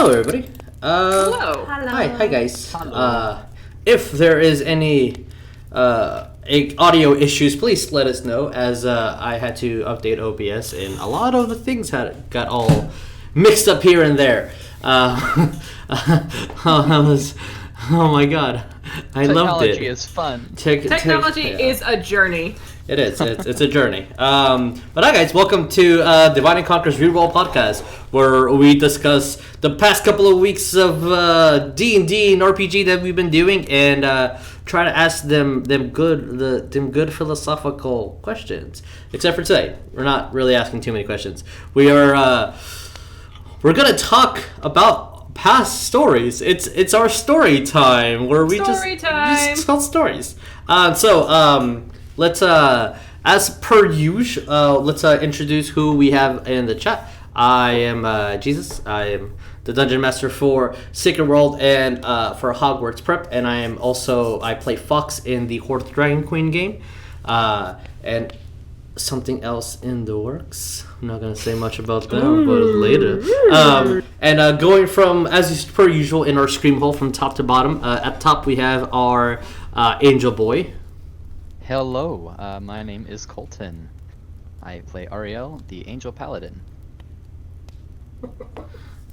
Hello, everybody. Hello. Hi, guys. Hello. If there is any audio issues, please let us know, as I had to update OBS and a lot of the things got all mixed up here and there. Oh my god, I loved it. Technology is fun. Technology is a journey. It is. It's a journey. But hi, guys. Welcome to Divide and Conquer's ReRoll podcast, where we discuss the past couple of weeks of D&D and RPG that we've been doing, and try to ask them good philosophical questions. Except for today, we're not really asking too many questions. We're gonna talk about past stories. It's our story time where we just tell stories. Let's as per usual, let's introduce who we have in the chat. I am Jesus. I am the dungeon master for Sacred World and for Hogwarts Prep, and I play Fox in the Horde of the Dragon Queen game, and something else in the works. I'm not gonna say much about that, but later. And going from, as per usual, in our scream hole from top to bottom. At top we have our Angel Boy. Hello, my name is Colton. I play Ariel, the Angel Paladin.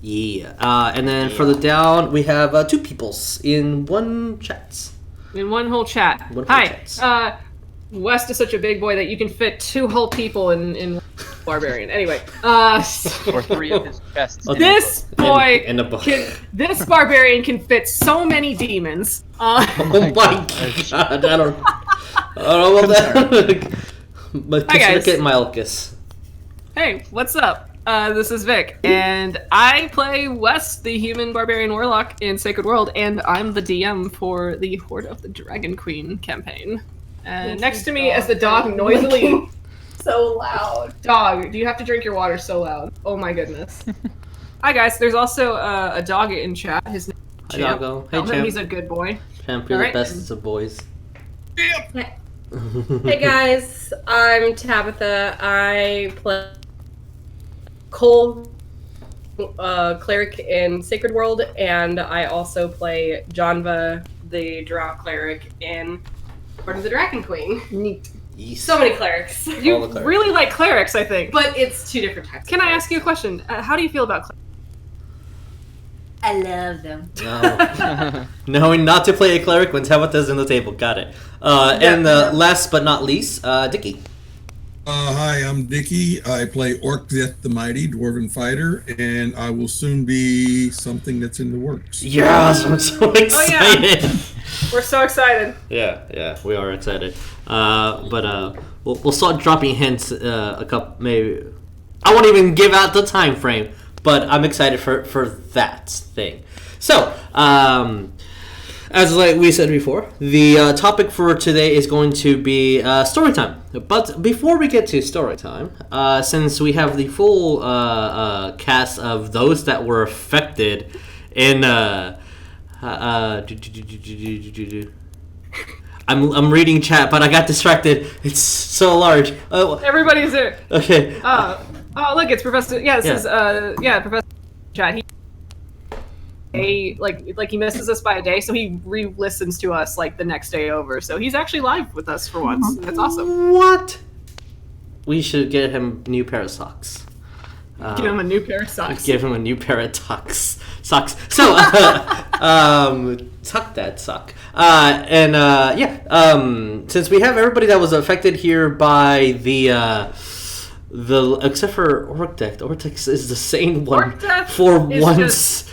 Yeah. And then further down we have two peoples in one chat. In one whole chat. Hi. West is such a big boy that you can fit two whole people in Barbarian. Anyway, Or three of his chests. this boy in a book. This Barbarian can fit so many demons. Oh my god! I don't know about that. But Hi, guys. look at Malchus. Hey, what's up? This is Vic, and I play West, the human barbarian warlock in Sacred World, and I'm the DM for the Horde of the Dragon Queen campaign. And next to me is the dog noisily. So loud. Dog, do you have to drink your water so loud? Oh my goodness. Hi guys, there's also a dog in chat. His name is Hi, Champ. doggo. Hey, Tell him Champ. he's a good boy. Champ, you're Alright. the best of boys. Hey guys, I'm Tabitha. I play Cole, cleric in Sacred World, and I also play Janva, the Drow cleric in Horde of the Dragon Queen. Neat. Yes. So many clerics. You really like clerics, I think. But it's two different types. Can I ask you a question? How do you feel about clerics? I love them. No. Knowing not to play a cleric when Tabitha's in the table. Got it. And last but not least, Dickie. Hi, I'm Dickie. I play Orc-Death the Mighty, Dwarven Fighter, and I will soon be something that's in the works. Yes, I'm so excited. Oh, yeah. We're so excited. Yeah, we are excited. But we'll start dropping hints. A couple, maybe. I won't even give out the time frame, but I'm excited for that thing. So, as like we said before, the topic for today is going to be story time. But before we get to story time, since we have the full cast of those that were affected in I'm reading chat, but I got distracted. It's so large. Everybody's there. Okay. Oh, look, it's Professor. Yeah, this is Professor Chat. He he misses us by a day, so he re-listens to us like the next day over. So he's actually live with us for once. That's awesome. What? We should get him a new pair of socks. Give him a new pair of socks. Give him a new pair of socks. So, suck that sock. Since we have everybody that was affected here by the except for Orc-Death. Orc-Death is the sane one Orc-Death for is once.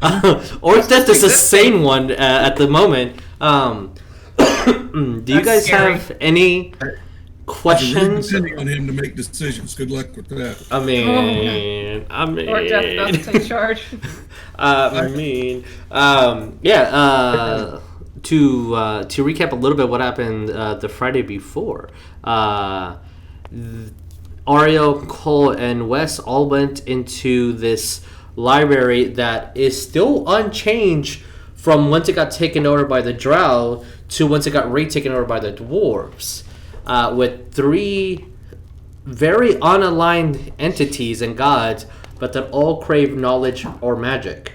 Orc-Death is the sane one at the moment. Do you guys have any questions? Depending on him to make decisions. Good luck with that. I mean, Orc-Death about to take charge. To recap a little bit what happened the Friday before, Ariel, Cole, and Wes all went into this library that is still unchanged from once it got taken over by the Drow to once it got retaken over by the Dwarves, with three very unaligned entities and gods but that all crave knowledge or magic.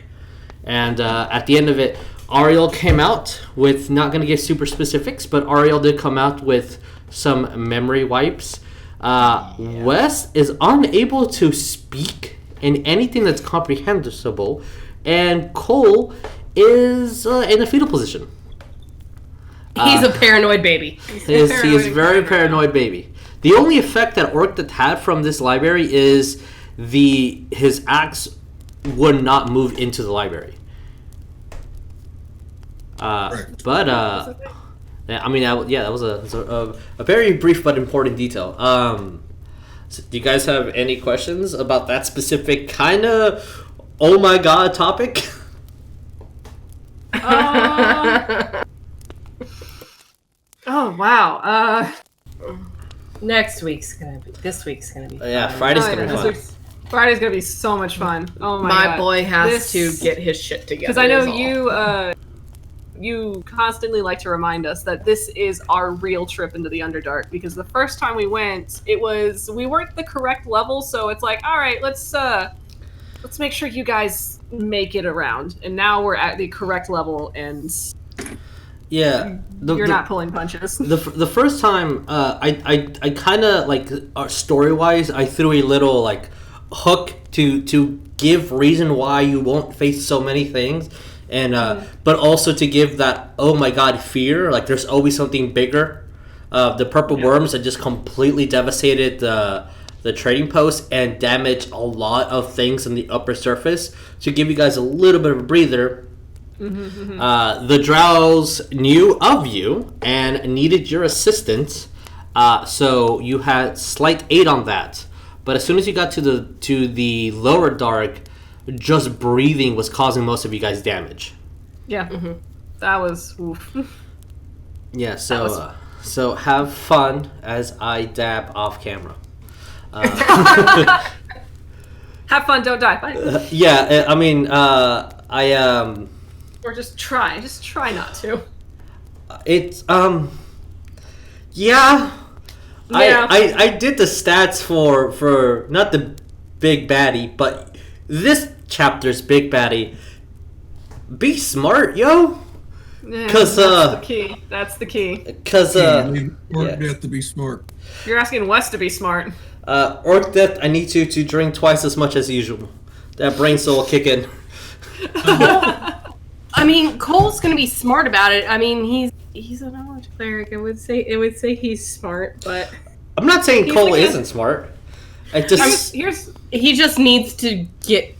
And at the end of it, Ariel came out with, not going to give super specifics, but Ariel did come out with some memory wipes. Wes is unable to speak in anything that's comprehensible, and Cole is in a fetal position. He's a paranoid baby. He is very paranoid baby. The only effect that Orc had from this library is his axe would not move into the library. But I mean, that was a very brief but important detail. So do you guys have any questions about that specific kind of oh my god topic? Oh wow. This week's gonna be fun. Yeah, Friday's gonna be fun. Friday's gonna be so much fun. Oh my god. My boy has to get his shit together. Because I know you constantly like to remind us that this is our real trip into the Underdark, because the first time we went, we weren't the correct level, so it's like, all right, let's make sure you guys make it around. And now we're at the correct level, and yeah, you're not pulling punches. The first time, I kind of like story wise, I threw a little like hook to give reason why you won't face so many things. And but also to give that oh my god fear, like there's always something bigger. The purple worms that just completely devastated the trading post and damaged a lot of things in the upper surface. To give you guys a little bit of a breather, the Drows knew of you and needed your assistance, so you had slight aid on that. But as soon as you got to the lower dark, just breathing was causing most of you guys damage. Yeah, that was oof. Yeah, so have fun as I dab off camera. Have fun, don't die. Bye. Yeah, I mean, Or just try not to. It's yeah. I did the stats for not the big baddie, but this chapter's big baddie. Be smart, yo. Yeah, Cause that's the key. Cause You have to be smart. You're asking Wes to be smart. Orc Death, I need you to drink twice as much as usual. That brain cell will kick in. I mean, Cole's gonna be smart about it. I mean, he's a knowledge cleric. It would say he's smart, but I'm not saying Cole isn't smart. He just needs to get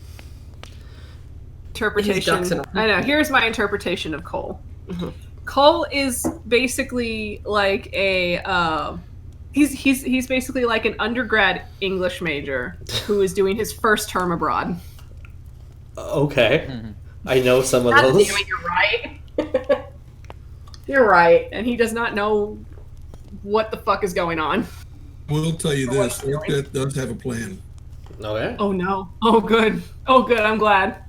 interpretation. I know. Here's my interpretation of Cole. Cole is basically like a he's basically like an undergrad English major who is doing his first term abroad. Okay. I know some of those. Damn it, you're right. You're right. And he does not know what the fuck is going on. We'll tell you this, Orc Death does have a plan. Okay. Oh no. Oh good. Oh good, I'm glad.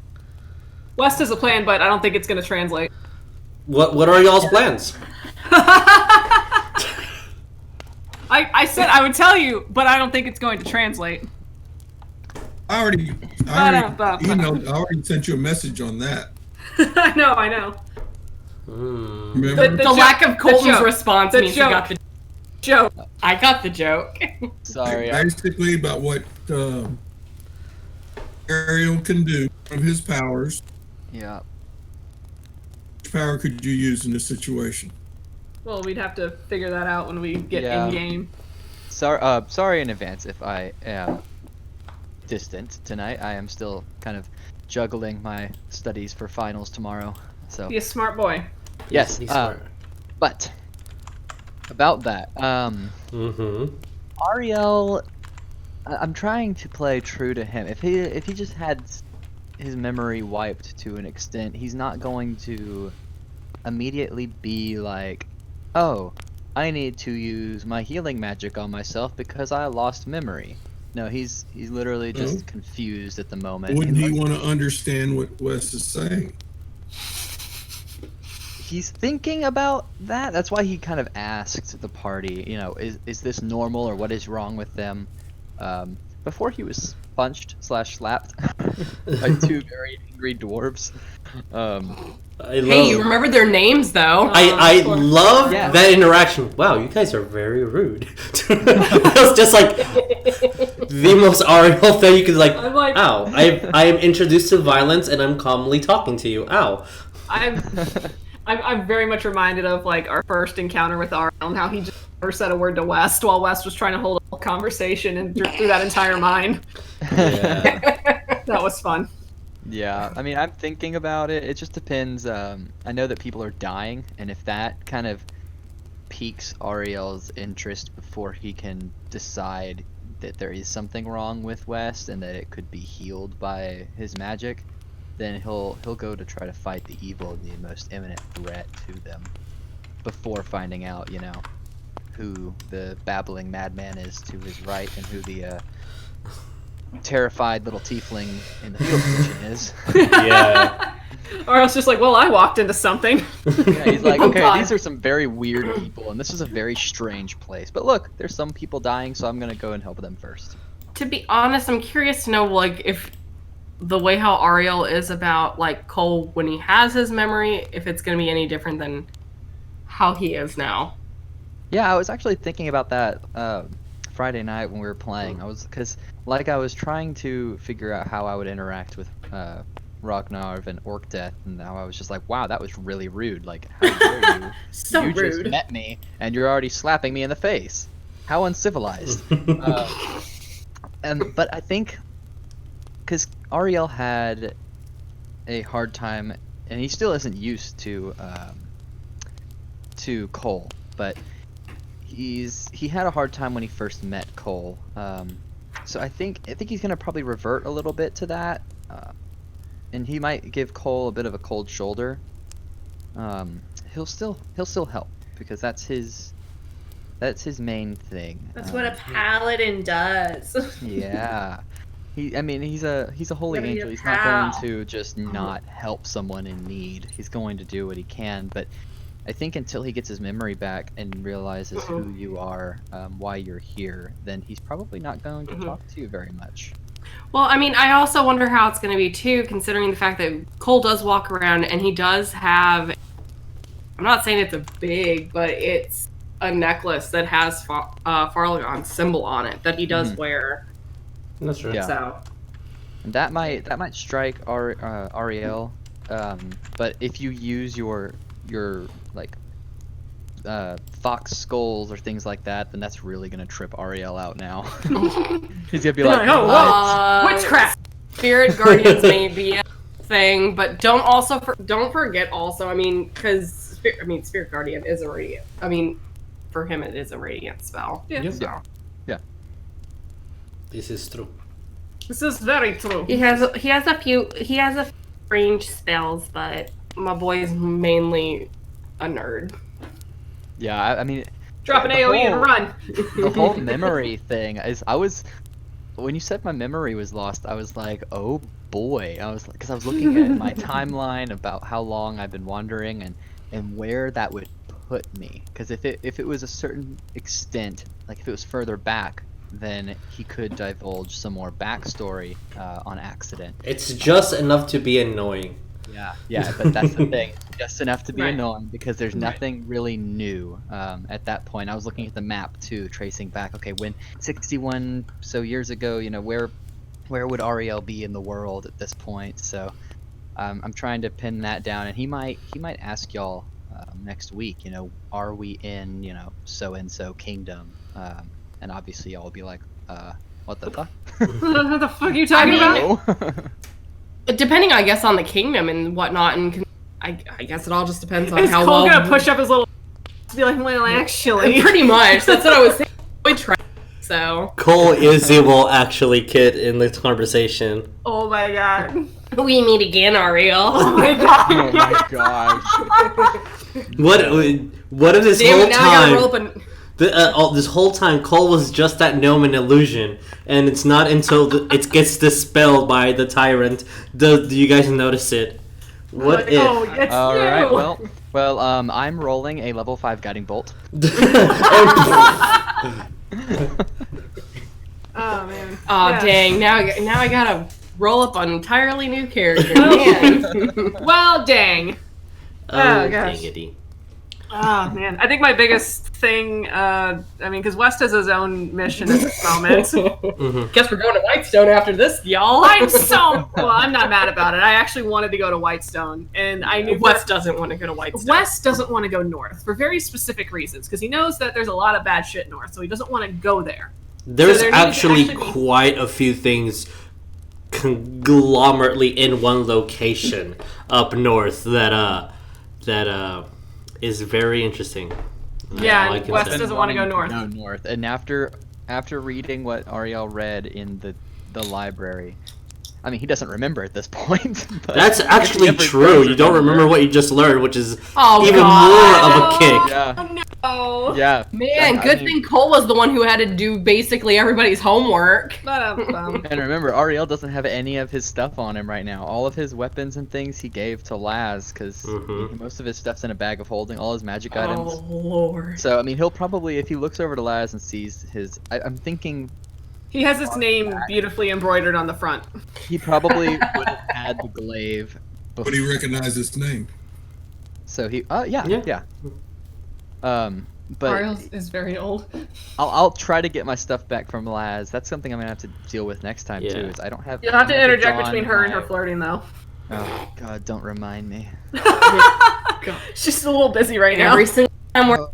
West has a plan, but I don't think it's gonna translate. What are y'all's plans? I said I would tell you, but I don't think it's going to translate. I already sent you a message on that. I know. Remember? The lack of Colton's joke. response means you got the joke. I got the joke. Sorry. Basically about what Ariel can do of his powers. Yeah. Which power could you use in this situation? Well, we'd have to figure that out when we get in game. Sorry in advance if I am distant tonight. I am still kind of juggling my studies for finals tomorrow. So Be a smart boy. yes, He's smart. but about that, Ariel, I'm trying to play true to him. If he just had his memory wiped to an extent, he's not going to immediately be like, oh, I need to use my healing magic on myself because I lost memory. No, he's literally just confused at the moment. Wouldn't he want to understand what Wes is saying? He's thinking about that. That's why he kind of asked the party, you know, is this normal or what is wrong with them? before he was punched / slapped by two very angry dwarves. Hey, you remember their names though. I love Yeah. that interaction. Wow, you guys are very rude. It was just like the most Ariel thing you could like. I'm like, Ow! I am introduced to violence and I'm calmly talking to you. Ow! I'm very much reminded of like our first encounter with Ariel and how he just never said a word to West while West was trying to hold a conversation and through that entire mine. Yeah. That was fun. Yeah, I mean, I'm thinking about it. It just depends. I know that people are dying, and if that kind of piques Ariel's interest before he can decide that there is something wrong with West and that it could be healed by his magic, then he'll go to try to fight the evil, the most imminent threat to them, before finding out, who the babbling madman is to his right and who the terrified little tiefling in the field kitchen is. Yeah. Ariel's just like, well, I walked into something. Yeah, he's like, Oh, okay, God. these are some very weird people, and this is a very strange place. But look, there's some people dying, so I'm gonna go and help them first. To be honest, I'm curious to know like if the way how Ariel is about like Cole when he has his memory, if it's gonna be any different than how he is now. Yeah, I was actually thinking about that Friday night when we were playing. I was trying to figure out how I would interact with Ragnar and Orc Death, and now I was just like, wow, that was really rude. Like, how dare you? So You just rude. met me, and you're already slapping me in the face. How uncivilized. But I think, because Ariel had a hard time, and he still isn't used to Cole, but he had a hard time when he first met Cole. So I think he's gonna probably revert a little bit to that, and he might give Cole a bit of a cold shoulder. He'll still help because that's his main thing. That's what a paladin does. Yeah. He's a holy Gotta be angel. a He's not pal. going to just not help someone in need. He's going to do what he can, but I think until he gets his memory back and realizes who you are, why you're here, then he's probably not going to talk to you very much. Well, I mean, I also wonder how it's going to be too, considering the fact that Cole does walk around and he does have. I'm not saying it's a big, but it's a necklace that has Farlagon's symbol on it that he does wear. That's true. Yeah. So, And that might strike Ariel, but if you use your like fox skulls or things like that, then that's really gonna trip Ariel out now. He's gonna be like, oh, "What?" witchcraft. Spirit Guardians may be a thing, but don't forget also. I mean, because Spirit Guardian is a radiant. I mean, for him it is a radiant spell. Yeah. Yep. So. This is true. This is very true. He has a few range spells, but my boy's mainly a nerd. Yeah, I mean, Drop an the AoE and whole- run. the whole memory thing is, when you said my memory was lost, I was like, oh boy. I was like, because I was looking at my timeline about how long I've been wandering and where that would put me. Because if it was a certain extent, like if it was further back, then he could divulge some more backstory on accident. It's just enough to be annoying. Yeah, but that's the thing. Just enough to be Right. annoying because there's nothing really new at that point. I was looking at the map too, tracing back. Okay, when 61 so years ago, where would Ariel be in the world at this point? So I'm trying to pin that down, and he might ask y'all next week. Are we in so and so kingdom? And obviously y'all will be like, what the fuck? What the fuck are you talking about? No. Depending, I guess, on the kingdom and whatnot, and I guess it all just depends on Is how Cole well. gonna push up his little to be like, well, actually. Pretty much. That's what I was saying. We tried. So Cole is the will actually kid in this conversation. Oh my god. we meet again, Ariel. Oh my god. Oh my gosh. What if this Damn whole it! Now I gotta roll time? up and. This whole time, Cole was just that gnome and illusion, and it's not until it gets dispelled by the tyrant do you guys notice it. What if? Oh, it's All you. right. Well, I'm rolling a level 5 guiding bolt. Oh man. Oh Yeah. dang! Now I gotta roll up an entirely new character. Man. Well, dang. Oh, gosh. dangity. Oh man, I think my biggest thing, because West has his own mission at this moment. Guess we're going to Whitestone after this, y'all. I'm not mad about it. I actually wanted to go to Whitestone, and I knew West doesn't want to go to Whitestone. West doesn't want to go north for very specific reasons, because he knows that there's a lot of bad shit north, so he doesn't want to go there. There's So there needs to actually actually be- quite a few things conglomerately in one location up north that is very interesting. Yeah, I and can West say. doesn't want to go north. No, north. And after reading what Ariel read in the library, I mean, he doesn't remember at this point. But That's if he actually ever true. does You don't remember what you just learned, which is Oh, even God. more of a kick. Yeah, Oh, yeah. Man, I good mean- thing Cole was the one who had to do basically everybody's homework. And remember, Ariel doesn't have any of his stuff on him right now. All of his weapons and things he gave to Laz, because Mhm. most of his stuff's in a bag of holding, all his magic items. Oh Lord. So, I mean, he'll probably, if he looks over to Laz and sees his... I'm thinking he has his name beautifully embroidered on the front. he probably would have had the glaive But before. he recognized his name. So he... Yeah. yeah. But Ariel is very old. I'll try to get my stuff back from Laz. That's something I'm gonna have to deal with next time, Yeah. too, is I don't have... You'll have to I don't interject Dawn between her and her my- flirting, though. Oh, God, don't remind me. She's a little busy right now. Every single time we're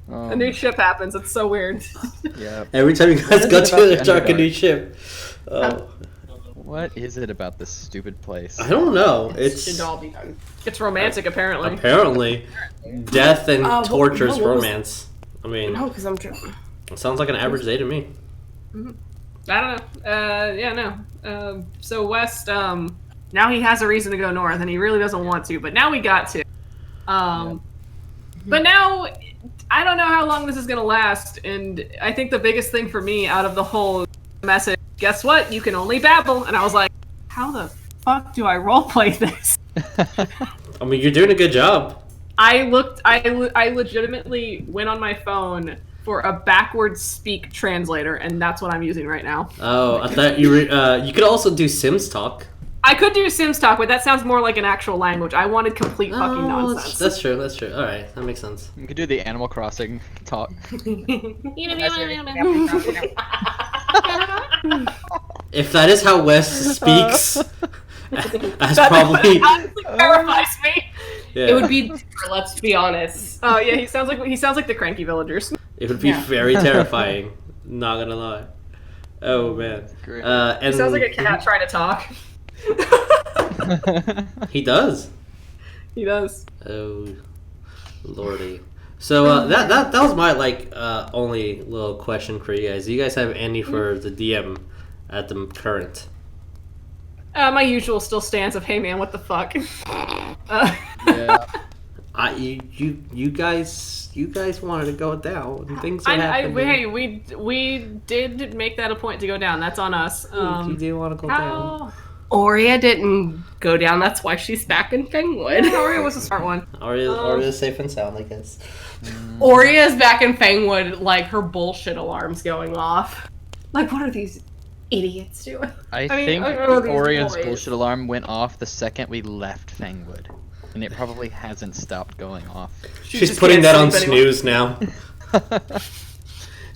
A new ship happens. It's so weird. Yeah. Every time you guys What go is it to about the the dark a Underdark? new ship. Oh, What is it about this stupid place? I don't know. should It's all be done. It's romantic, apparently. apparently death and Well, torture is no, what was- romance. I mean, No, because I'm. it sounds like an average day to me. I don't know. Yeah, no. So West, now he has a reason to go north, and he really doesn't want to, but now we got to. But now, I don't know how long this is going to last, and I think the biggest thing for me out of the whole message, guess what? You can only babble. And I was like, how the fuck do I roleplay this? I mean, you're doing a good job. I legitimately went on my phone for a backwards speak translator, and that's what I'm using right now. Oh, I thought you could also do Sims talk. I could do Sims talk, but that sounds more like an actual language. I wanted complete fucking Oh, nonsense. That's true. That's true. All right, that makes sense. You could do the Animal Crossing talk. If that is how Wes speaks, that's probably honestly terrifies me. yeah. It would be. Let's be honest. Oh yeah, he sounds like the cranky villagers. It would be Yeah. very terrifying. Not gonna lie. Oh man. Great. And He sounds like a cat trying to talk. He does. He does. Oh, lordy. So that was my only little question for you guys. Do you guys have any for the DM at the current? My usual still stands of, hey man, what the fuck? Yeah. You guys wanted to go down. And things are Hey, happening. we did make that a point to go down. That's on us. You do want to go down. How? Aurea didn't go down. That's why she's back in Fangwood. Aurea was a smart one. Aria's safe and sound, I guess. Aurea's back in Fangwood, like her bullshit alarm's going off. Like, what are these idiots doing? I mean, think I know these Orion's boys. bullshit alarm went off the second we left Fangwood. And it probably hasn't stopped going off. She's just putting can't that on sleep anymore. snooze now.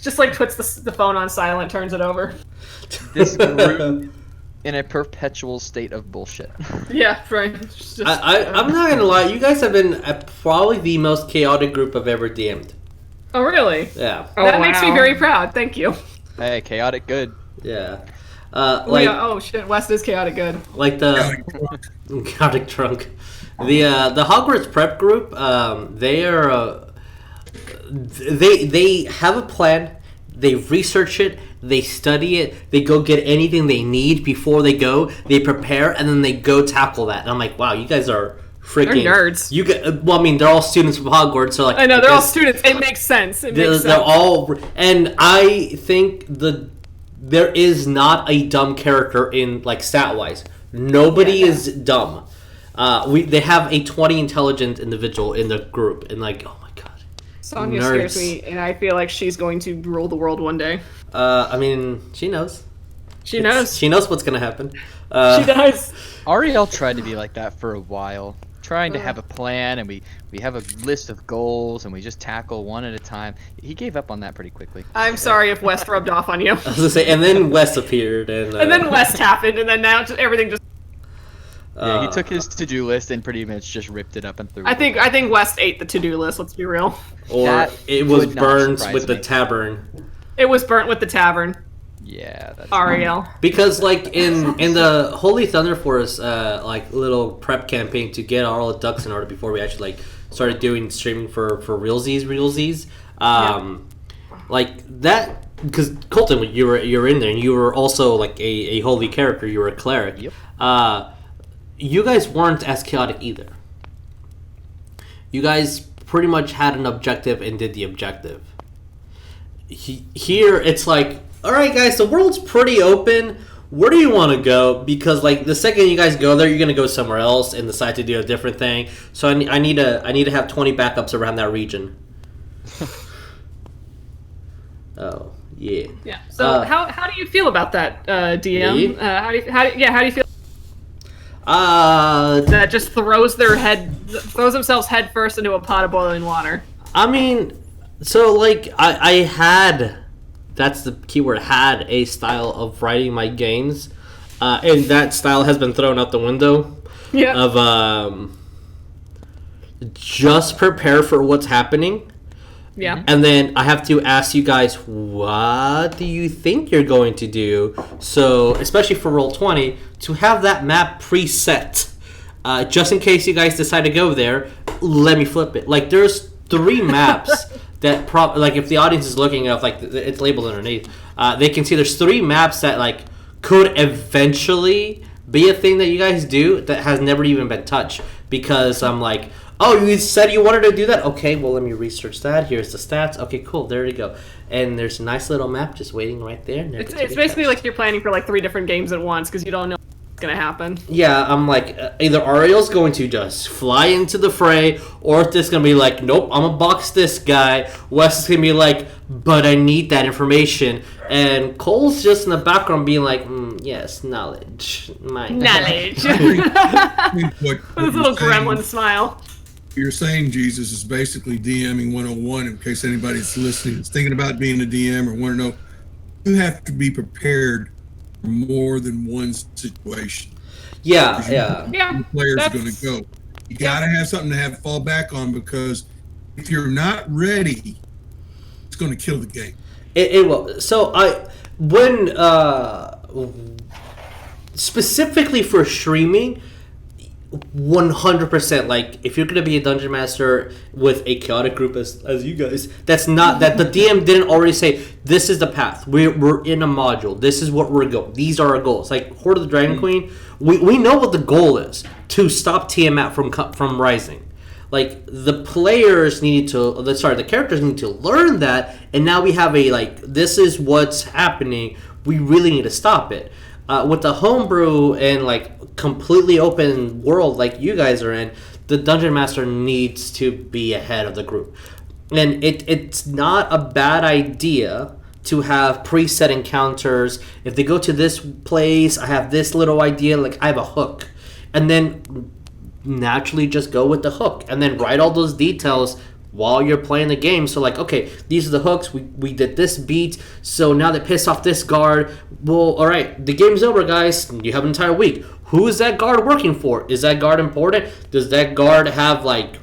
Just like puts the phone on silent, turns it over. This group in a perpetual state of bullshit. Yeah, right. It's just, I'm not gonna lie. You guys have been probably the most chaotic group I've ever DM'd. Oh really? Yeah, That makes me wow. very proud. Thank you. Hey, chaotic good. yeah. Oh shit, West is chaotic good. Like the chaotic trunk. The Hogwarts prep group. They are. They have a plan. They research it. They study it. They go get anything they need before they go. They prepare and then they go tackle that. And I'm like, wow, you guys are freaking They're nerds. You get. Well, I mean, they're all students from Hogwarts, so like. I know they're all guess students. It makes sense. It makes They're sense. all, and I think there is not a dumb character in like stat wise. Nobody is dumb. They have a 20 intelligent individual in the group, and like, oh my god. Sonya Nerds. scares me, and I feel like she's going to rule the world one day. I mean, she knows. She knows. She knows what's gonna happen. She does. Ariel tried to be like that for a while, trying to have a plan, and we have a list of goals, and we just tackle one at a time. He gave up on that pretty quickly. I'm sorry if West rubbed off on you. I was gonna say, and then Wes appeared, and And then West happened, and then now everything just. Yeah, he took his to-do list and pretty much just ripped it up and threw it I away. think West ate the to-do list. Let's be real. or That it was would not burned surprise with the me. tavern. It was burnt with the tavern. Yeah, that's Ariel. Because like in the Holy Thunder Force like little prep campaign to get all the ducks in order before we actually like started doing streaming for realsies. Like that, because Colton, you were in there, and you were also like a holy character. You were a cleric. Yep. You guys weren't as chaotic either. You guys pretty much had an objective and did the objective. Here, it's like, all right, guys, the world's pretty open. Where do you want to go? Because like the second you guys go there, you're gonna go somewhere else and decide to do a different thing. So I need to have 20 backups around that region. Oh yeah. Yeah. So how do you feel about that, DM? Me? How do you feel? Uh, That just throws themselves head first into a pot of boiling water. I mean, so like I had, that's the keyword, had a style of writing my games, and that style has been thrown out the window. Yeah. Of just prepare for what's happening. Yeah. And then I have to ask you guys, what do you think you're going to do? So, especially for Roll20, to have that map preset, just in case you guys decide to go there, let me flip it. Like, there's 3 maps that, like, if the audience is looking up, like, it's labeled underneath, they can see there's 3 maps that, like, could eventually be a thing that you guys do that has never even been touched. Because I'm like, oh, you said you wanted to do that? Okay, well, let me research that. Here's the stats. Okay, cool. There you go. And there's a nice little map just waiting right there. never It's to be basically touched. like you're planning for like 3 different games at once because you don't know what's gonna happen. Yeah, I'm like, either Ariel's going to just fly into the fray, or if this going to be like, nope, I'm going to box this guy. Wes is going to be like, but I need that information. And Cole's just in the background being like, yes, knowledge. Knowledge. I think what With his you're little saying- gremlin smile. You're saying, Jesus, is basically DMing 101, in case anybody's listening is thinking about being a DM or want to know. You have to be prepared for more than one situation. Yeah, yeah. Yeah. The players are that's- going to go. You got to have something to have fall back on, because if you're not ready, it's going to kill the game. It will. So when specifically for streaming, 100%. Like, if you're gonna be a dungeon master with a chaotic group as you guys, that's not that the DM didn't already say this is the path. We're in a module. This is what we're going. These are our goals. Like Horde of the Dragon Queen, we know what the goal is, to stop Tiamat from rising. Like, the players needed to, the characters need to learn that, and now we have a, like, this is what's happening, we really need to stop it. With the homebrew and, like, completely open world like you guys are in, the Dungeon Master needs to be ahead of the group. And it's not a bad idea to have preset encounters. If they go to this place, I have this little idea, like, I have a hook. And then naturally just go with the hook and then write all those details while you're playing the game. So, like, okay, these are the hooks, we did this beat, so now they piss off this guard. Well, all right, the game's over, guys. You have an entire week. Who is that guard working for? Is that guard important? Does that guard have, like,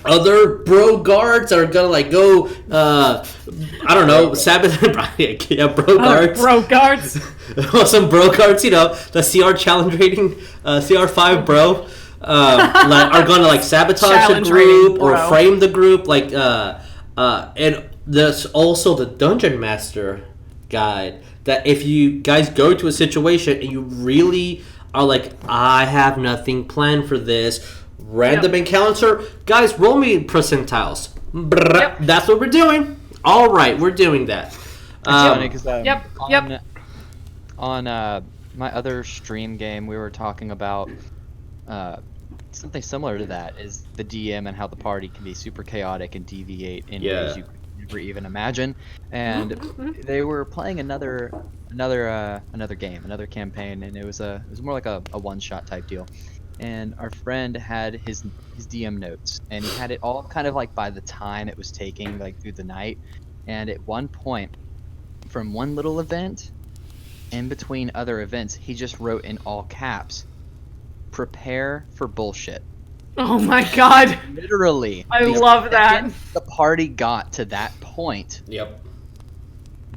other bro guards that are gonna, like, go I don't know, Sabbath? Yeah, bro guards. Bro guards. Some bro cards, you know, the CR challenge rating, CR5 bro, like, are gonna, like, sabotage Challenge the group rating, or bro. frame the group, like, and there's also the Dungeon Master guide, that if you guys go to a situation and you really are like, I have nothing planned for this, random encounter, guys, roll me percentiles. Brrr, Yep. That's what we're doing. All right, we're doing that. It's funny 'cause, Yep, on my other stream game, we were talking about something similar to that is the DM and how the party can be super chaotic and deviate in ways you could never even imagine. And they were playing another game, another campaign, and it was more like a one-shot type deal. And our friend had his DM notes, and he had it all kind of like by the time it was taking, like through the night. And at one point, from one little event, in between other events, he just wrote in all caps, "Prepare for bullshit." Oh my god. Literally. I the love that. second the party got to that point, Yep.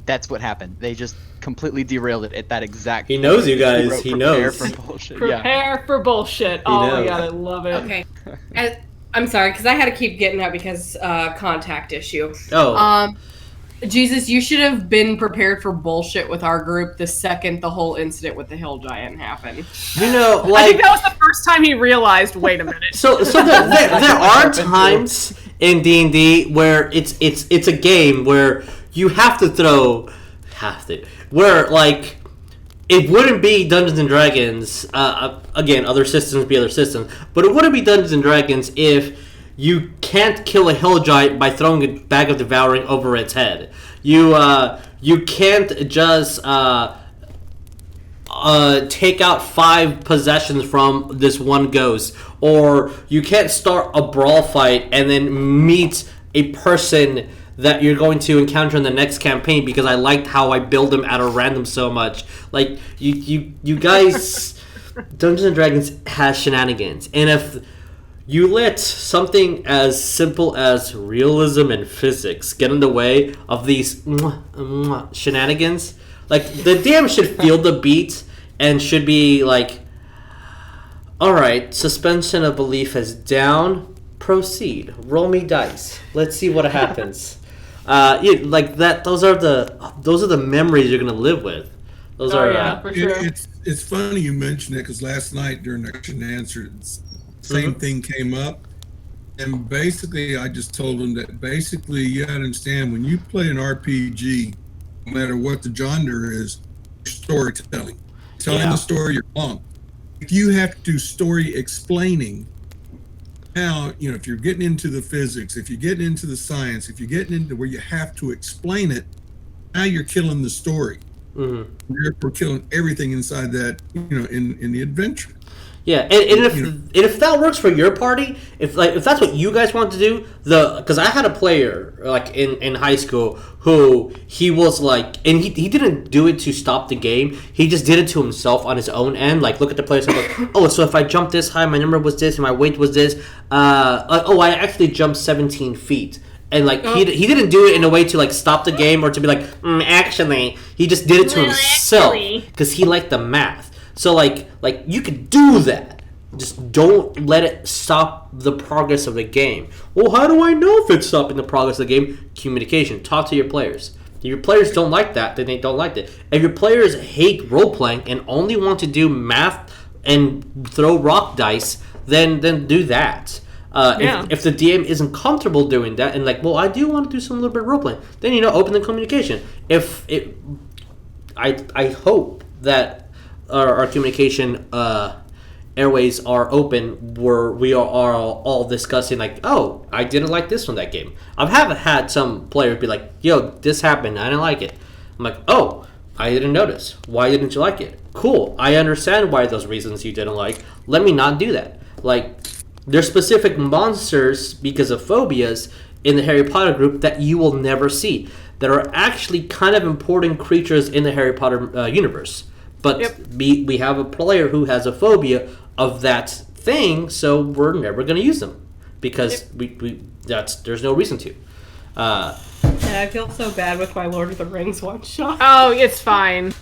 that's what happened. They just completely derailed it at that exact He knows you He guys. wrote, He "Prepare knows. for bullshit." Yeah. Prepare for bullshit. Oh my knows. god, I love it. Okay. I'm sorry, because I had to keep getting that because contact issue. Oh. Jesus, you should have been prepared for bullshit with our group the second the whole incident with the hill giant happened. You know, I like think that was the first time he realized, wait a minute. so there are times in D&D where it's a game where you have to where like it wouldn't be Dungeons and Dragons. Again, other systems be other systems, but it wouldn't be Dungeons and Dragons if you can't kill a hill giant by throwing a bag of devouring over its head. You can't just take out 5 possessions from this one ghost, or you can't start a brawl fight and then meet a person that you're going to encounter in the next campaign because I liked how I build them at a random so much. Like you guys, Dungeons and Dragons has shenanigans, and if you let something as simple as realism and physics get in the way of these shenanigans, like the DM should feel the beat and should be like, all right, suspension of belief is down, proceed, roll me dice, let's see what happens. Like that. Those are the memories you're gonna live with. Those are. Yeah, for sure. It's funny you mentioned it because last night during the question and answer, same thing came up, and basically I just told them that basically you gotta understand when you play an RPG, no matter what the genre is, storytelling, telling the story you're on. If you have to do story explaining, now if you're getting into the physics, if you're getting into the science, if you're getting into where you have to explain it, now you're killing the story. We're killing everything inside that, in the adventure. Yeah, and if that works for your party, if that's what you guys want to do, because I had a player like in high school who he was like, and he didn't do it to stop the game. He just did it to himself on his own end. Like look at the players and like, oh, so if I jumped this high, my number was this, and my weight was this. I actually jumped 17 feet. And like he didn't do it in a way to like stop the game or to be like, actually, he just did it to himself because he liked the math. So like you could do that. Just don't let it stop the progress of the game. Well, how do I know if it's stopping the progress of the game? Communication. Talk to your players. If your players don't like that, then they don't like it. If your players hate role playing and only want to do math and throw rock dice, then do that. If the DM isn't comfortable doing that and like, well, I do want to do some little bit of role playing, then open the communication. I hope that our communication airways are open where we are all discussing like, oh, I didn't like this from that game. I've had some players be like, yo, this happened, I didn't like it. I'm like, oh, I didn't notice. Why didn't you like it? Cool, I understand why those reasons you didn't like. Let me not do that. Like, there's specific monsters because of phobias in the Harry Potter group that you will never see that are actually kind of important creatures in the Harry Potter universe. But we have a player who has a phobia of that thing, so we're never going to use them because there's no reason to. I feel so bad with my Lord of the Rings one shot. Oh, it's fine.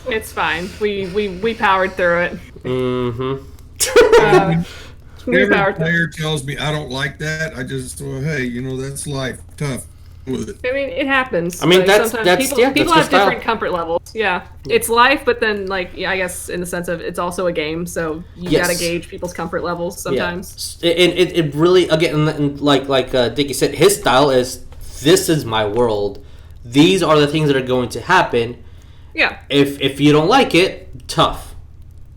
It's fine. We powered through it. Every player tells me I don't like that. I just, hey, that's life. Tough with it. I mean, it happens. I mean, like, that's people have style. different comfort levels. Yeah, it's life, but then I guess in the sense of it's also a game, so you gotta gauge people's comfort levels sometimes. Yeah. It really, again, like Dickie said, his style is, this is my world. These are the things that are going to happen. Yeah. If you don't like it, tough.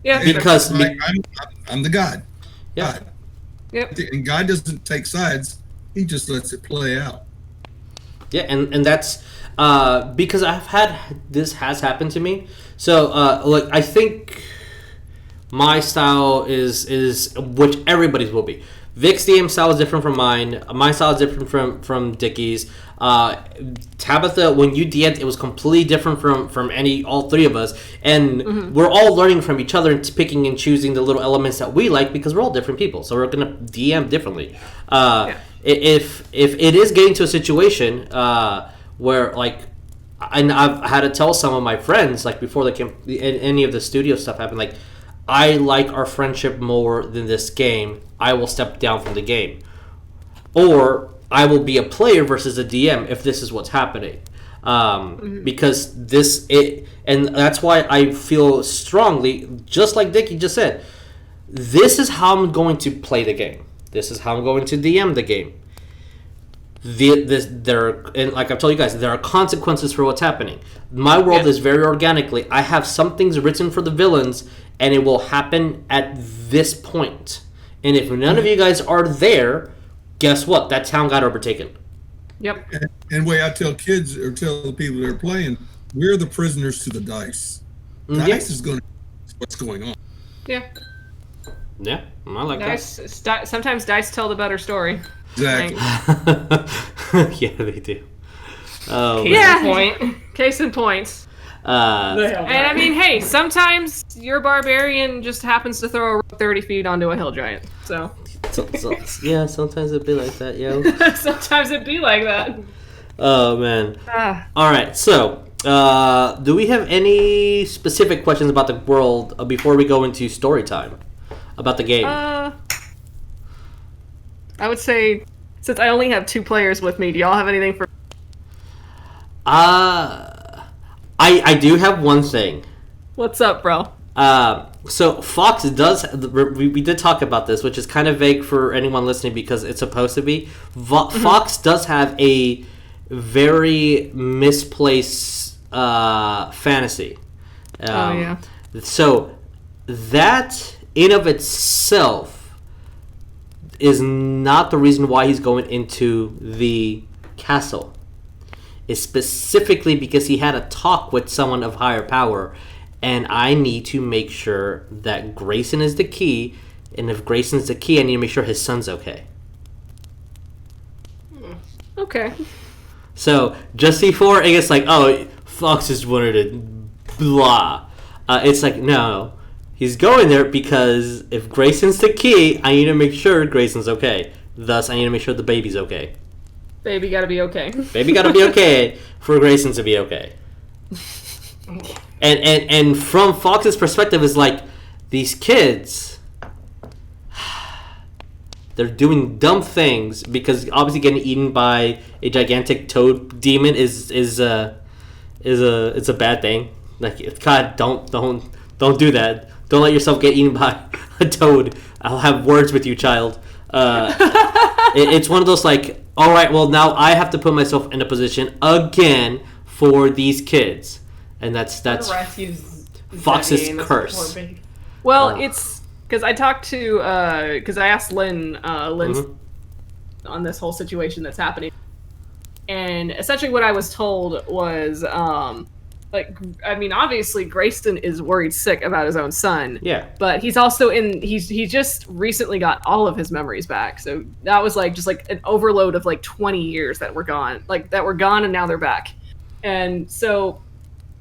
Yeah. Because I'm the god. Yeah. God. Yep. And God doesn't take sides; He just lets it play out. Yeah, and that's because I've had this has happened to me. So like I think my style is which everybody's will be. Vic's DM style is different from mine. My style is different from Dickie's. Tabitha, when you DM'd, it was completely different from all three of us, and we're all learning from each other and picking and choosing the little elements that we like because we're all different people, so we're gonna DM differently. If it is getting to a situation where like, and I've had to tell some of my friends like before any of the studio stuff happened, like, I like our friendship more than this game. I will step down from the game, or I will be a player versus a DM if this is what's happening. Because and that's why I feel strongly, just like Dickie just said, this is how I'm going to play the game. This is how I'm going to DM the game. And like I've told you guys, there are consequences for what's happening. My world is very organically. I have some things written for the villains, and it will happen at this point. And if none of you guys are there, guess what? That town got overtaken. Yep. And way I tell kids or tell the people that are playing, we're the prisoners to the dice. Dice is going to what's going on. Yeah. Yeah, I like that. Sometimes dice tell the better story. Exactly. Yeah, they do. Oh, Case in point. And I mean, hey, sometimes your barbarian just happens to throw a rope 30 feet onto a hill giant. So yeah, sometimes it'd be like that, yo. Sometimes it'd be like that. Oh, man. All right, so do we have any specific questions about the world before we go into story time? About the game? I would say, since I only have 2 players with me, do y'all have anything for... I do have one thing. What's up, bro? So Fox does. We did talk about this, which is kind of vague for anyone listening because it's supposed to be. Fox does have a very misplaced fantasy. Oh yeah. So that in of itself is not the reason why he's going into the castle. Is specifically because he had a talk with someone of higher power, and I need to make sure that Grayson is the key, and if Grayson's the key, I need to make sure his son's okay. Okay. So, just before it gets like, oh, Fox just wanted to blah, it's like, no, he's going there because if Grayson's the key, I need to make sure Grayson's okay. Thus, I need to make sure the baby's okay. Baby gotta be okay. Baby gotta be okay for Grayson to be okay. And from Fox's perspective, is like, these kids, they're doing dumb things because obviously getting eaten by a gigantic toad demon is a bad thing. Like, God, don't do that. Don't let yourself get eaten by a toad. I'll have words with you, child. It's one of those like, all right, well, now I have to put myself in a position again for these kids, and that's Fox's curse. Well, it's because I talked to because I asked Lynn on this whole situation that's happening, and essentially what I was told was like, I mean, obviously Grayson is worried sick about his own son. Yeah. But he's also he just recently got all of his memories back. So that was like just like an overload of like 20 years that were gone. Like that were gone and now they're back. And so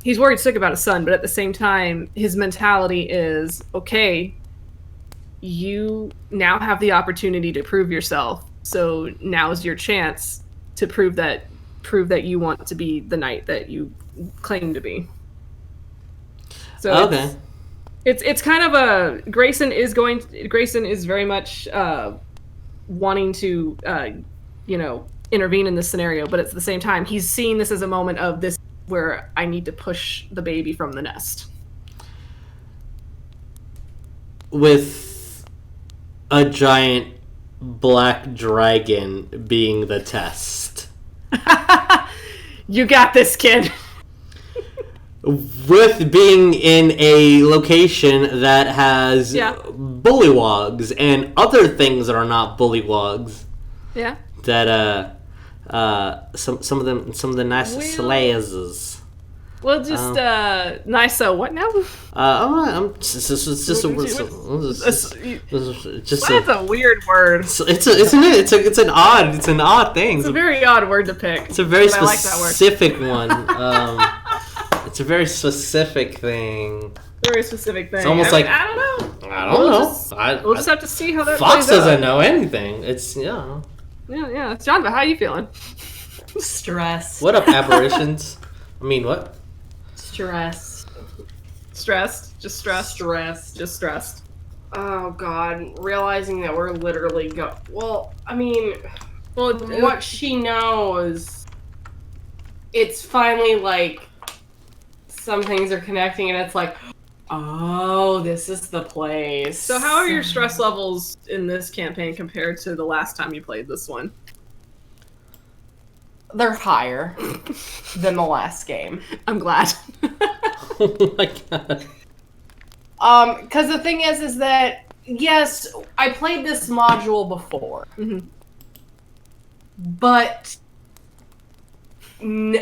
he's worried sick about his son, but at the same time, his mentality is, okay, you now have the opportunity to prove yourself. So now's your chance to prove that you want to be the knight that you claim to be. So okay. It's kind of a Grayson is very much wanting to intervene in this scenario, but at the same time he's seeing this as a moment of this where I need to push the baby from the nest. With a giant black dragon being the test. You got this, kid. with being in a location that has Yeah. bullywogs and other things that are not bullywogs. Yeah. That some of the nicest Well- slayers. Well, just nice. What now? I'm just That's a weird word. it's an odd thing. It's a very odd word to pick. It's a very but I like that word. specific one. It's a very specific thing. Very specific thing. It's almost like- I don't know. I don't know. We'll just have to see how that Fox plays out. doesn't know anything. It's Yeah. John, but how are you feeling? Stress. What up, aberrations? I mean, what? Stress. Stressed? Just stressed? Stress. Just stressed. Oh God, realizing that we're literally well, I mean, Well, what she knows, it's finally like some things are connecting and it's like, oh, this is the place. So how are your stress levels in this campaign compared to the last time you played this one? They're higher than the last game. I'm glad. Oh my god. Because the thing is that, yes, I played this module before. Mhm. But, and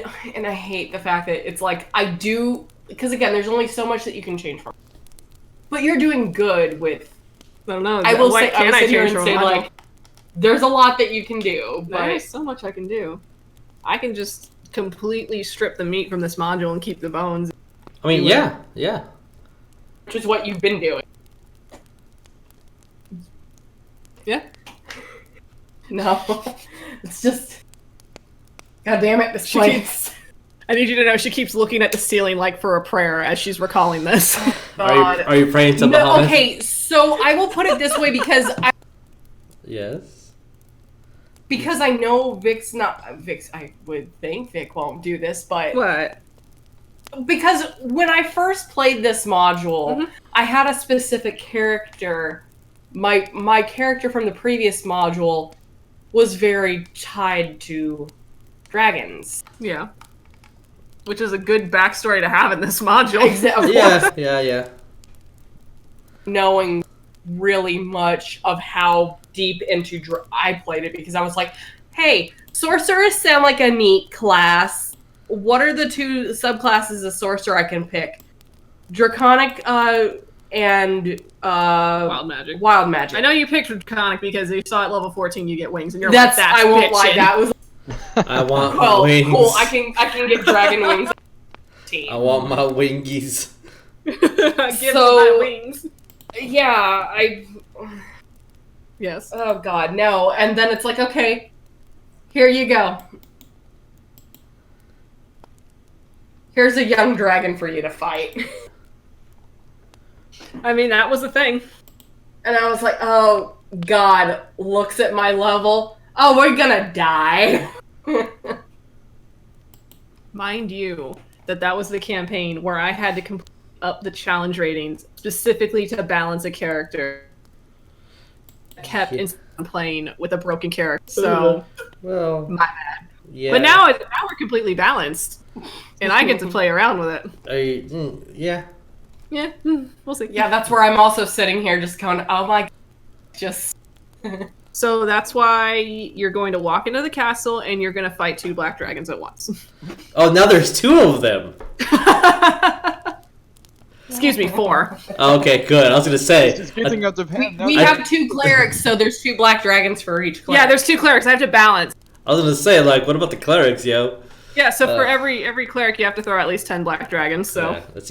I hate the fact that it's like, I do, because again, there's only so much that you can change from. But you're doing good with, I don't know. I will what say, I can will sit here change and from say, a module? like, there's a lot that you can do, but There is so much I can do. I can just completely strip the meat from this module and keep the bones. I mean, yeah. which is what you've been doing. Yeah. No. It's just, God damn it, this She place. I need you to know she keeps looking at the ceiling like for a prayer as she's recalling this. Are you praying to No, Bahamut? okay, so I will put it this way because Yes. I know Vic's not Vic's. I would think Vic won't do this, but What? because when I first played this module, Mhm. I had a specific character. My character from the previous module was very tied to dragons. Yeah. Which is a good backstory to have in this module. Exactly. Yeah. Knowing really much of how deep into I played it because I was like, hey, sorcerers sound like a neat class. What are the two subclasses of sorcerer I can pick? Draconic and Wild magic. Wild magic. I know you picked Draconic because you saw at level 14 you get wings, and you're That's, like, that's I won't lie. bitchin'. That was I want well, wings. cool. I can get dragon wings. I want my wingies. Give me So- my wings. Yeah, Yes. oh god, no. And then it's like, okay, here you go. Here's a young dragon for you to fight. I mean, that was the thing. And I was like, oh god, looks at my level. Oh, we're gonna die. Mind you, that was the campaign where I had to complete up the challenge ratings specifically to balance a character. Kept playing with a broken character. So, Well, my bad. yeah. But now we're completely balanced, and I get to play around with it. Yeah. Yeah, we'll see. Yeah, that's where I'm also sitting here just going, oh my god, just... So that's why you're going to walk into the castle and you're going to fight 2 black dragons at once. Oh, now there's 2 of them. Excuse me, 4. Oh, okay, good. I was gonna say. Just getting out of hand. We have 2 clerics, so there's 2 black dragons for each cleric. Yeah, there's 2 clerics. I have to balance. I was gonna say, like, what about the clerics, yo? Yeah, so for every cleric, you have to throw at least 10 black dragons. So Yeah, that's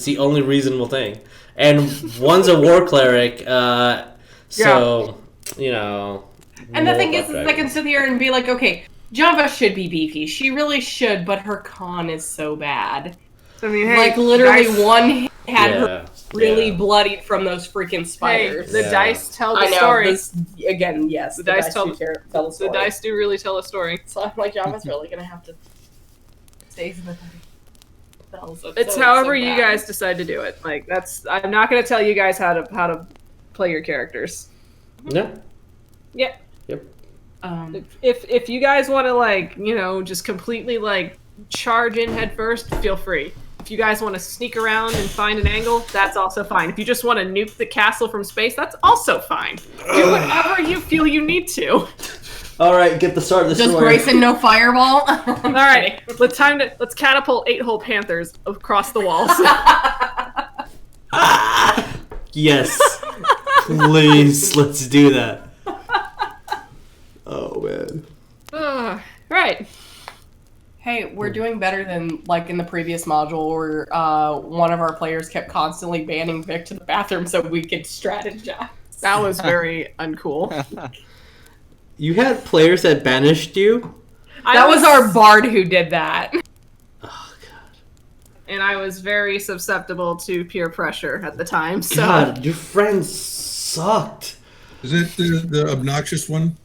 the only reasonable thing. And one's a war cleric, so you know. And the more thing is, black I can dragons. sit here and be like, okay, Java should be beefy. She really should, but her con is so bad. I mean, hey, Like, literally dice, one hit had her Yeah, really yeah. bloodied from those freaking hey, spiders. the Yeah. dice tell the I know, story. this, again, yes, The dice tell do tell the The story. dice do really tell a story. So I'm like, Java's really gonna have to save the spells. It's so however you bad. guys decide to do it. Like that's, I'm not going to tell you guys how to play your characters. Yeah. Yeah. Yep. If you guys want to, like, you know, just completely like charge in head first, feel free. If you guys want to sneak around and find an angle, that's also fine. If you just want to nuke the castle from space, that's also fine. Do whatever you feel you need to. All right, get the start of the Does story. Grayson know fireball? All right, let's catapult 8 whole panthers across the walls. Yes. Please, let's do that. Oh, man. Right. Hey, we're doing better than like in the previous module where one of our players kept constantly banning Vic to the bathroom so we could strategize. That was very uncool. You had players that banished you? That was our bard who did that. Oh, God. And I was very susceptible to peer pressure at the time, so... God, your friends sucked. Is it the obnoxious one?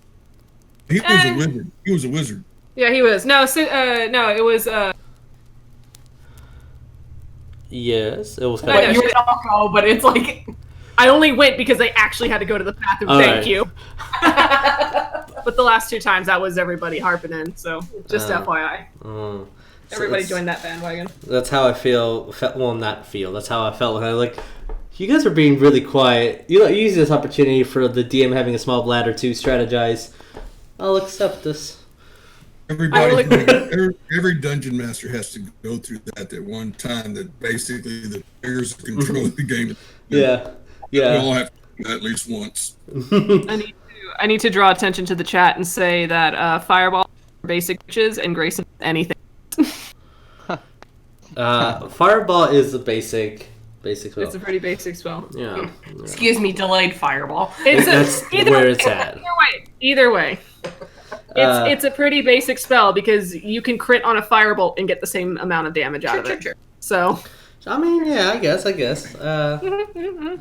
He was a wizard. He was a wizard. Yeah, he was. No, it was... Yes, it was No, kind of... You all go, but it's like... I only went because they actually had to go to the bathroom. All Thank right. you. But the last 2 times, that was everybody harping in, so just FYI. So Everybody that's- joined that bandwagon. That's how I feel. Well, not feel. That's how I felt when I you guys are being really quiet. You use this opportunity for the DM having a small bladder to strategize. I'll accept this. Everybody, every dungeon master has to go through that at one time. That basically the players control the game. Yeah. We all have to do that at least once. I need to draw attention to the chat and say that Fireball are basic witches and Grayson anything. Fireball is a basic spell. It's a pretty basic spell. Yeah. Excuse me, delayed fireball. That's where it's at. Either way. It's a pretty basic spell because you can crit on a firebolt and get the same amount of damage out of it. Sure. So, I mean, yeah, I guess.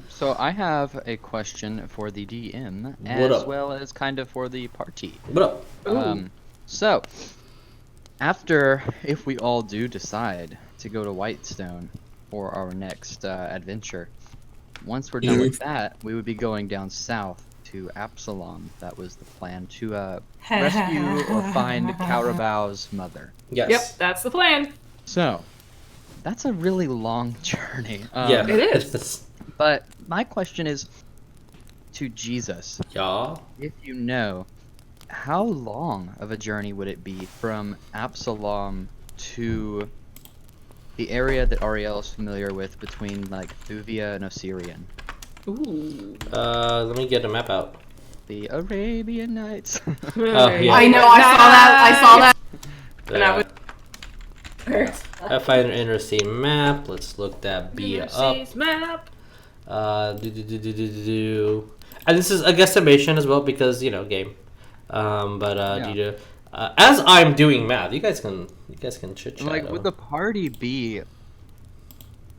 So I have a question for the DM What as up? well as kind of for the party. What up? So, if we all do decide to go to Whitestone for our next adventure, once we're done with that, we would be going down south to Absalom. That was the plan, to rescue or find Carabao's mother. Yes. yep, that's the plan. So, that's a really long journey. Yeah. It is. But my question is to Jesus. Yeah. If you know, how long of a journey would it be from Absalom to the area that Ariel is familiar with between like Thuvia and Osirian? Ooh. Let me get a map out. The Arabian Nights. Yeah. I know, I saw that. And I was... I find an interesting map. Let's look that B up. Map. And this is a guesstimation as well because game. Due to as I'm doing math, you guys can chit chat. Like, would the party be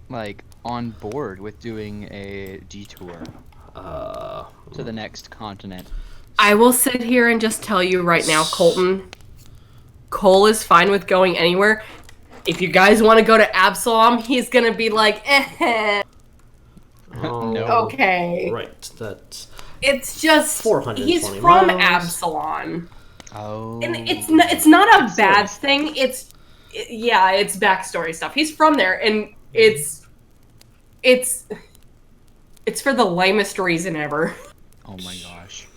like on board with doing a detour to the next continent? I will sit here and just tell you right now, Colton. Cole is fine with going anywhere. If you guys want to go to Absalom, he's gonna be like, Oh, No. okay. Right. That's It's just 420 he's from miles. Absalom, Oh. and it's not a bad thing. It's backstory stuff. He's from there, and it's for the lamest reason ever. Oh my gosh.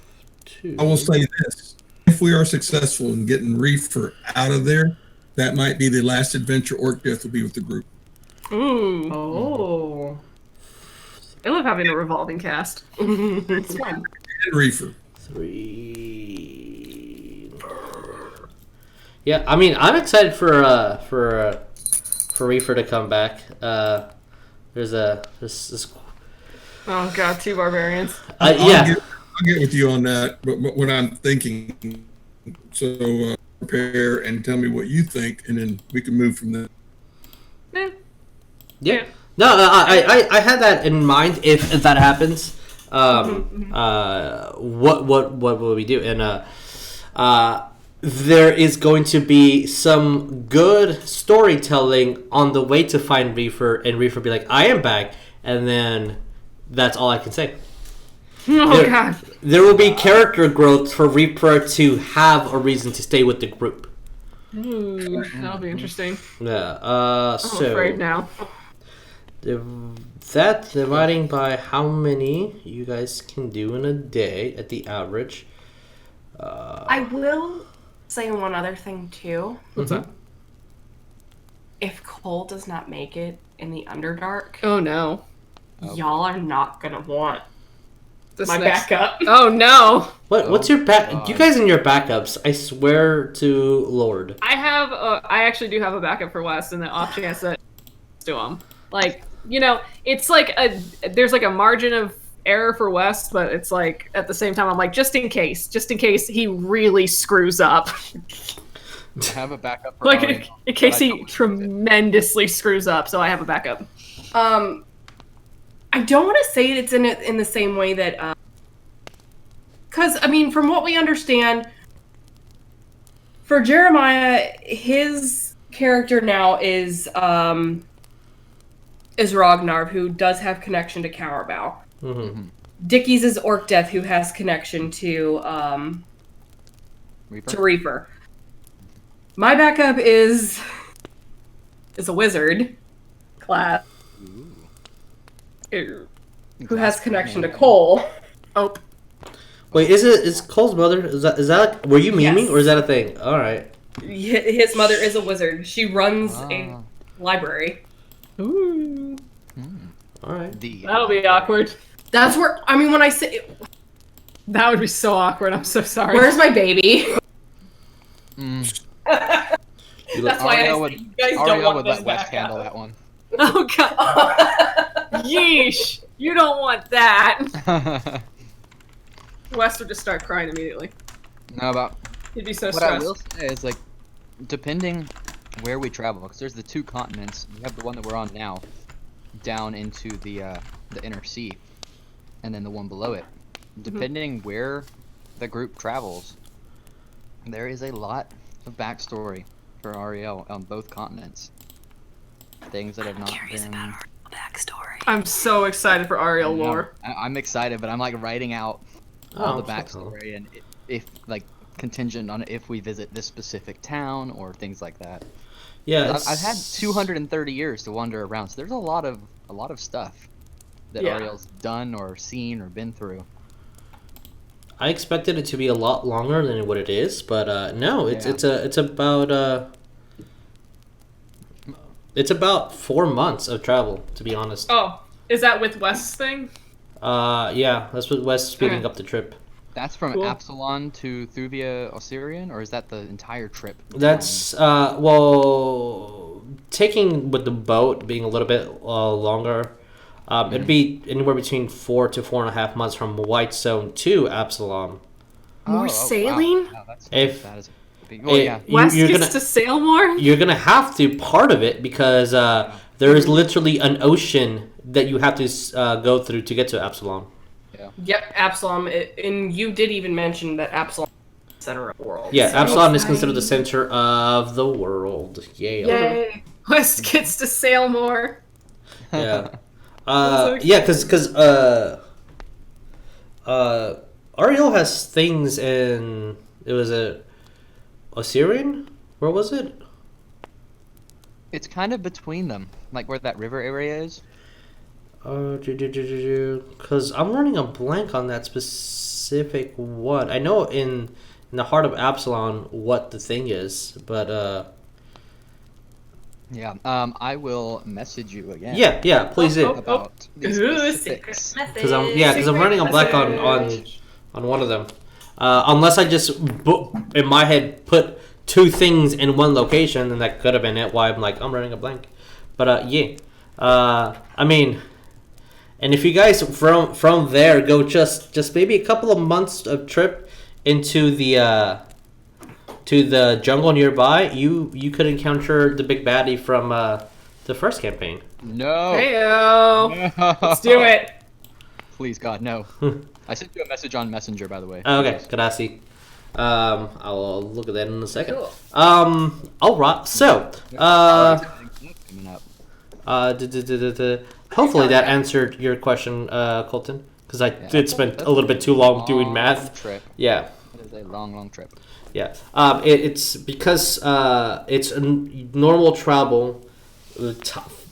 I will say this: if we are successful in getting Reefer out of there, that might be the last adventure Orc Death will be with the group. Ooh. Oh. I love having a revolving cast. It's fun. And Reefer. 3. Yeah, I mean, I'm excited for Reefer to come back. There's this. Oh god, 2 barbarians. Yeah. I'll get with you on that. But what I'm thinking, so prepare and tell me what you think, and then we can move from there. Yeah. No, I had that in mind. If that happens, what will we do? And there is going to be some good storytelling on the way to find Reefer, and Reefer be like, "I am back," and then that's all I can say. Oh god. There will be character growth for Reaper to have a reason to stay with the group. That'll be interesting. Yeah. I'm afraid now. That dividing by how many you guys can do in a day at the average. I will say one other thing too. What's that? If Cole does not make it in the Underdark, Oh no. y'all are not gonna want This my next- backup. Oh no. What's your back? You guys and your backups. I swear to Lord. I actually do have a backup for West, and the off chance that to him. Like, you know, it's like there's like a margin of error for West, but it's like at the same time I'm like just in case he really screws up. I have a backup for Like Ariel, in case but I he don't use it. tremendously screws up, so I have a backup. I don't want to say it's in the same way that, because I mean, from what we understand, for Jeremiah, his character now is Ragnar, who does have connection to Cowerbow. Mm-hmm. Dickie's is Orc Death, who has connection to Reaper? Reaper. My backup is a wizard class Ew. who has connection to Cole. Oh, Wait, is Cole's mother? Is that? Were you memeing Yes. or is that a thing? All right. His mother is a wizard. She runs a Ah. library. ooh. All right. That'll be awkward. That's where, I mean, when I say, That would be so awkward. I'm so sorry. where's my baby? You That's why Ariel I would, say you guys don't Ariel want would this let West backup. handle that one. Oh god. Yeesh. You don't want that. West would just start crying immediately. No, about He'd be so what I stressed. will say is, like, depending where we travel, because there's the two continents. We have the one that we're on now, down into the inner sea, and then the one below it. Depending where the group travels, there is a lot of backstory for Ariel on both continents. Things that have not been. I'm so excited for Ariel I know. lore. I'm excited, but I'm like writing out all the fuck backstory and if like contingent on if we visit this specific town or things like that. Yeah. I've had 230 years to wander around, so there's a lot of stuff that Yeah. Ariel's done or seen or been through. I expected it to be a lot longer than what it is, but no, it's Yeah. it's about 4 months of travel, to be honest. Oh, is that with West's thing? Yeah, that's what Wes speeding Okay. up the trip. That's from Cool. Absalon to Thuvia Osirian, or is that the entire trip? That's well, taking with the boat being a little bit longer. It'd be anywhere between 4 to 4.5 months from Whitestone to Absalom. More sailing? Wow, that's, If- that is a big. Well, yeah. West you're gets gonna to sail more? you're gonna have to part of it because there is literally an ocean that you have to go through to get to Absalom. Yep, Absalom. And you did even mention that Absalom is the center of the world. Yeah, So- Absalom is considered the center of the world. Yeah. Yay. West gets to sail more. Yeah. so Yeah, because Ariel has things in. It was a Osirian? Where was it? It's kind of between them, like where that river area is. Because I'm running a blank on that specific one. I know in the heart of Absalom what the thing is, but Yeah. I will message you again. yeah, please do. About the Ooh, specifics. Because I'm running a blank on one of them. Unless I just in my head put two things in one location, then that could have been it. Why I'm like I'm running a blank. But yeah, I mean, and if you guys from there go just maybe a couple of months of trip into the to the jungle nearby, you could encounter the big baddie from the first campaign. No. Heyo. No. Let's do it. Please, God, no. I sent you a message on Messenger, by the way. Okay, gracias. I'll look at that in a second. Cool. All right. So, Coming up. hopefully that answered your question, Colton, because I did spend a little bit too long doing math. Trip. Yeah. It is a long, long trip. Yeah. It's because it's a normal travel,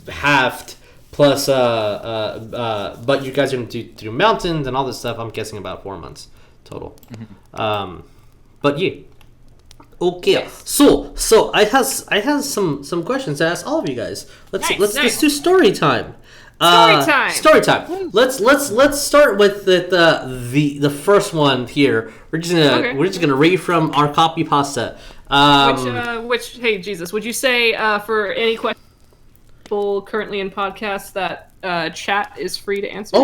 halved plus but you guys are gonna do through mountains and all this stuff. I'm guessing about 4 months total. But yeah. Okay. Yes. So I have some questions to ask all of you guys. Let's do story time. Story time. Let's start with the first one here. We're just gonna read from our copy pasta. Which hey Jesus, would you say for any questions people currently in podcasts that chat is free to answer?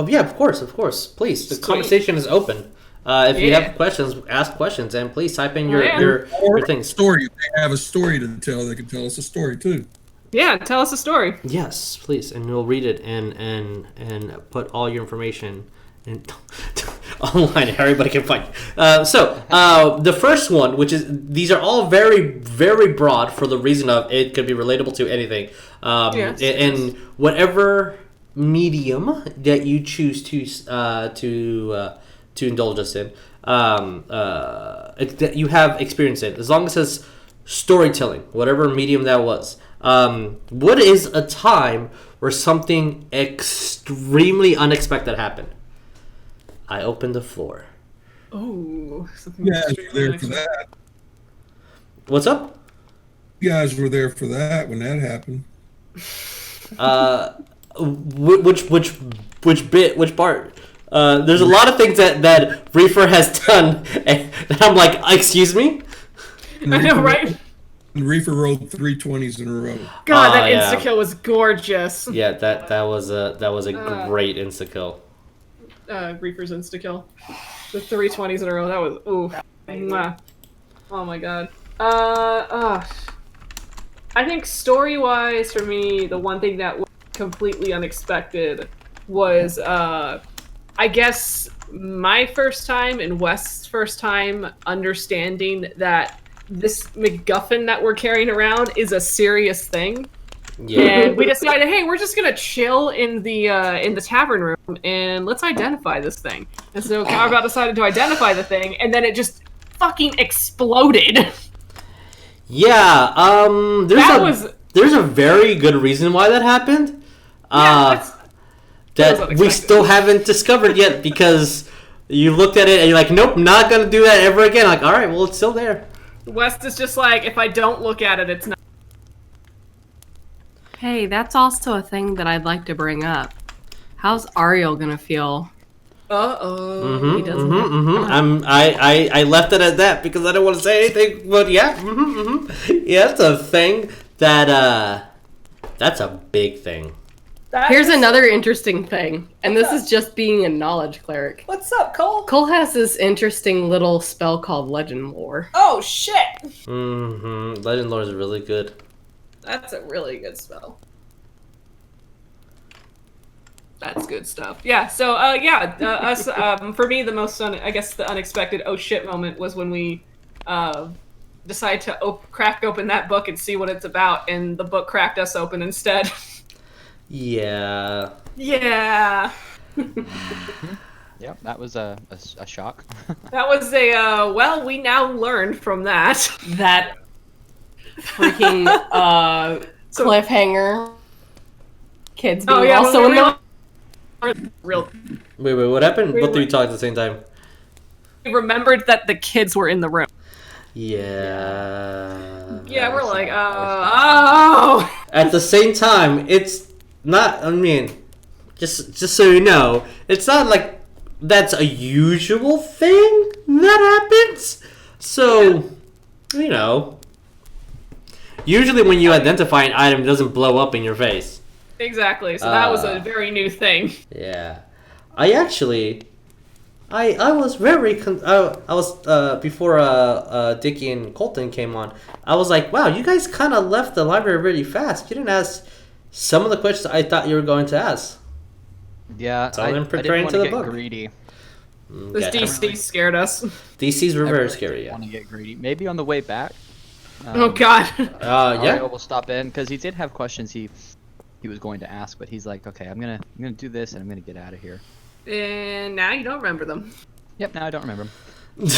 Yeah, of course. Please, the conversation is open. If you have questions, ask questions, and please type in your things. Story. If they have a story to tell, they can tell us a story too. Yeah, tell us a story. Yes, please, and we'll read it and put all your information in online. Everybody can find. The first one, which is these are all very very broad for the reason of it could be relatable to anything, and whatever medium that you choose to indulge us in, that you have experience in, as long as it's storytelling, whatever medium that was. What is a time where something extremely unexpected happened? I open the floor. Oh, You guys were there for that. What's up? You guys were there for that when that happened. Which part? There's a lot of things that Reefer has done, and I'm like, excuse me? I know, right? And Reefer rolled 3 20s in a row. God, that insta-kill was gorgeous. Yeah, that was a great insta-kill. Reaper's insta-kill. The 3 20s in a row, that was, ooh. Mwah. Oh my god. I think story-wise, for me, the one thing that was completely unexpected was, I guess, my first time and Wes's first time understanding that this MacGuffin that we're carrying around is a serious thing. Yeah. And we decided, hey, we're just gonna chill in the tavern room and let's identify this thing. And so Carval decided to identify the thing, and then it just fucking exploded. Yeah, there's a very good reason why that happened. That we still haven't discovered yet, because you looked at it and you're like, nope, not gonna do that ever again. Like, all right, well, it's still there. West is just like, if I don't look at it, it's not. Hey, that's also a thing that I'd like to bring up. How's Ariel gonna feel? He doesn't. I left it at that because I don't want to say anything. But yeah, yeah, it's a thing that's a big thing. Here's another interesting thing, and this is just being a knowledge cleric. What's up, Cole? Cole has this interesting little spell called Legend Lore. Oh shit! Legend Lore is really good. That's a really good spell. That's good stuff. Yeah. So us for me the most I guess the unexpected oh shit moment was when we decided to crack open that book and see what it's about, and the book cracked us open instead. Yeah. Yeah. Yep, that was a shock. That was a well, we now learned from that. That freaking cliffhanger. Kids being also in the real. Wait, what happened? Both of you talked at the same time. We remembered that the kids were in the room. Yeah. Yeah, we're like, oh. At the same time, it's not. I mean, just so you know, it's not like that's a usual thing that happens. So, you know, usually when you identify an item, it doesn't blow up in your face. Exactly. So that was a very new thing. Yeah, I actually, I was very I was before Dickie and Colton came on. I was like, wow, you guys kind of left the library really fast. You didn't ask some of the questions I thought you were going to ask. Yeah, so I didn't want to get greedy. This DC scared us. DCs were very scary. Yeah. Want to get greedy? Maybe on the way back. Oh God. Yeah. We'll stop in because he did have questions he was going to ask, but he's like, okay, I'm gonna do this and I'm gonna get out of here. And now you don't remember them. Yep, now I don't remember them.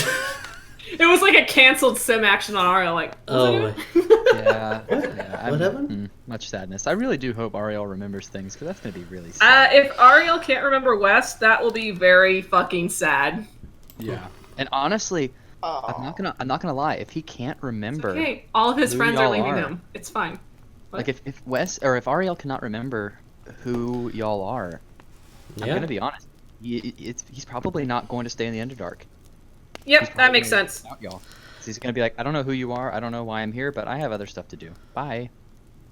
It was like a canceled sim action on Ariel. Like, Oh, Yeah. What happened? Much sadness. I really do hope Ariel remembers things, because that's gonna be really sad. if Ariel can't remember West, that will be very fucking sad. Yeah. And honestly, I'm not gonna lie. If he can't remember, Okay, all of his who friends are y'all leaving are. him. It's fine. like if Wes or if Ariel cannot remember who y'all are, I'm Yeah. gonna be honest. He's probably not going to stay in the Underdark. He's Yep, probably that makes gonna sense. out y'all. So he's gonna be like, I don't know who you are. I don't know why I'm here, but I have other stuff to do. Bye.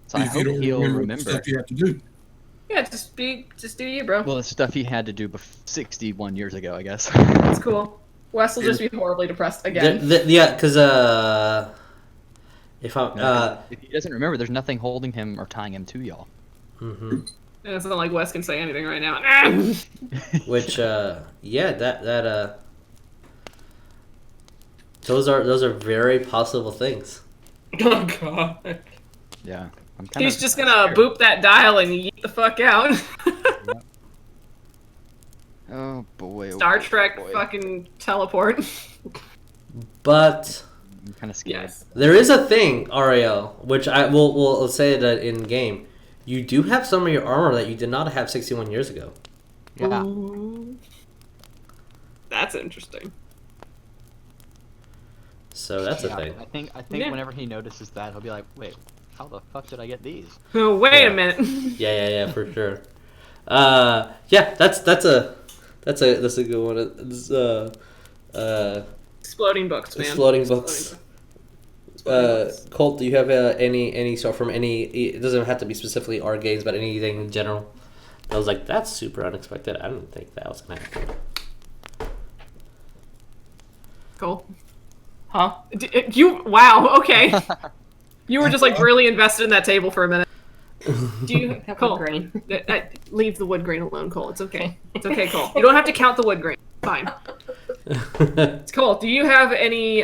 So I If you hope don't he'll remember the remember. stuff you have to do. Yeah, just do you, bro. Well, the stuff he had to do 61 years ago, I guess. It's cool. Wes will just be horribly depressed again. Yeah, because if I'm If he doesn't remember, there's nothing holding him or tying him to y'all. And it's not like Wes can say anything right now. which yeah, that those are very possible things. Oh god. Yeah. I'm kind He's just gonna boop that dial and yeet the fuck out. Oh boy. Star Trek fucking teleport. But I'm kind of scared. Yes. there is a thing, Ariel, which I will say that in game, you do have some of your armor that you did not have 61 years ago. Yeah. That's interesting. So that's Yeah, a thing. I think Yeah. whenever he notices that, he'll be like, wait, how the fuck did I get these? Oh, wait Yeah. a minute. Yeah, for sure. Yeah, that's a good one. It's, Exploding books, man. Exploding books. Colt, do you have any sort from any? It doesn't have to be specifically our games, but anything in general. I was like, that's super unexpected. I didn't think that was gonna happen. Cool. Huh? You wow. Okay. You were just like really invested in that table for a minute. Do you That Cole? wood grain. Leave the wood grain alone, Cole. It's okay. It's okay, Cole. You don't have to count the wood grain. Fine. It's Cole. Do you have any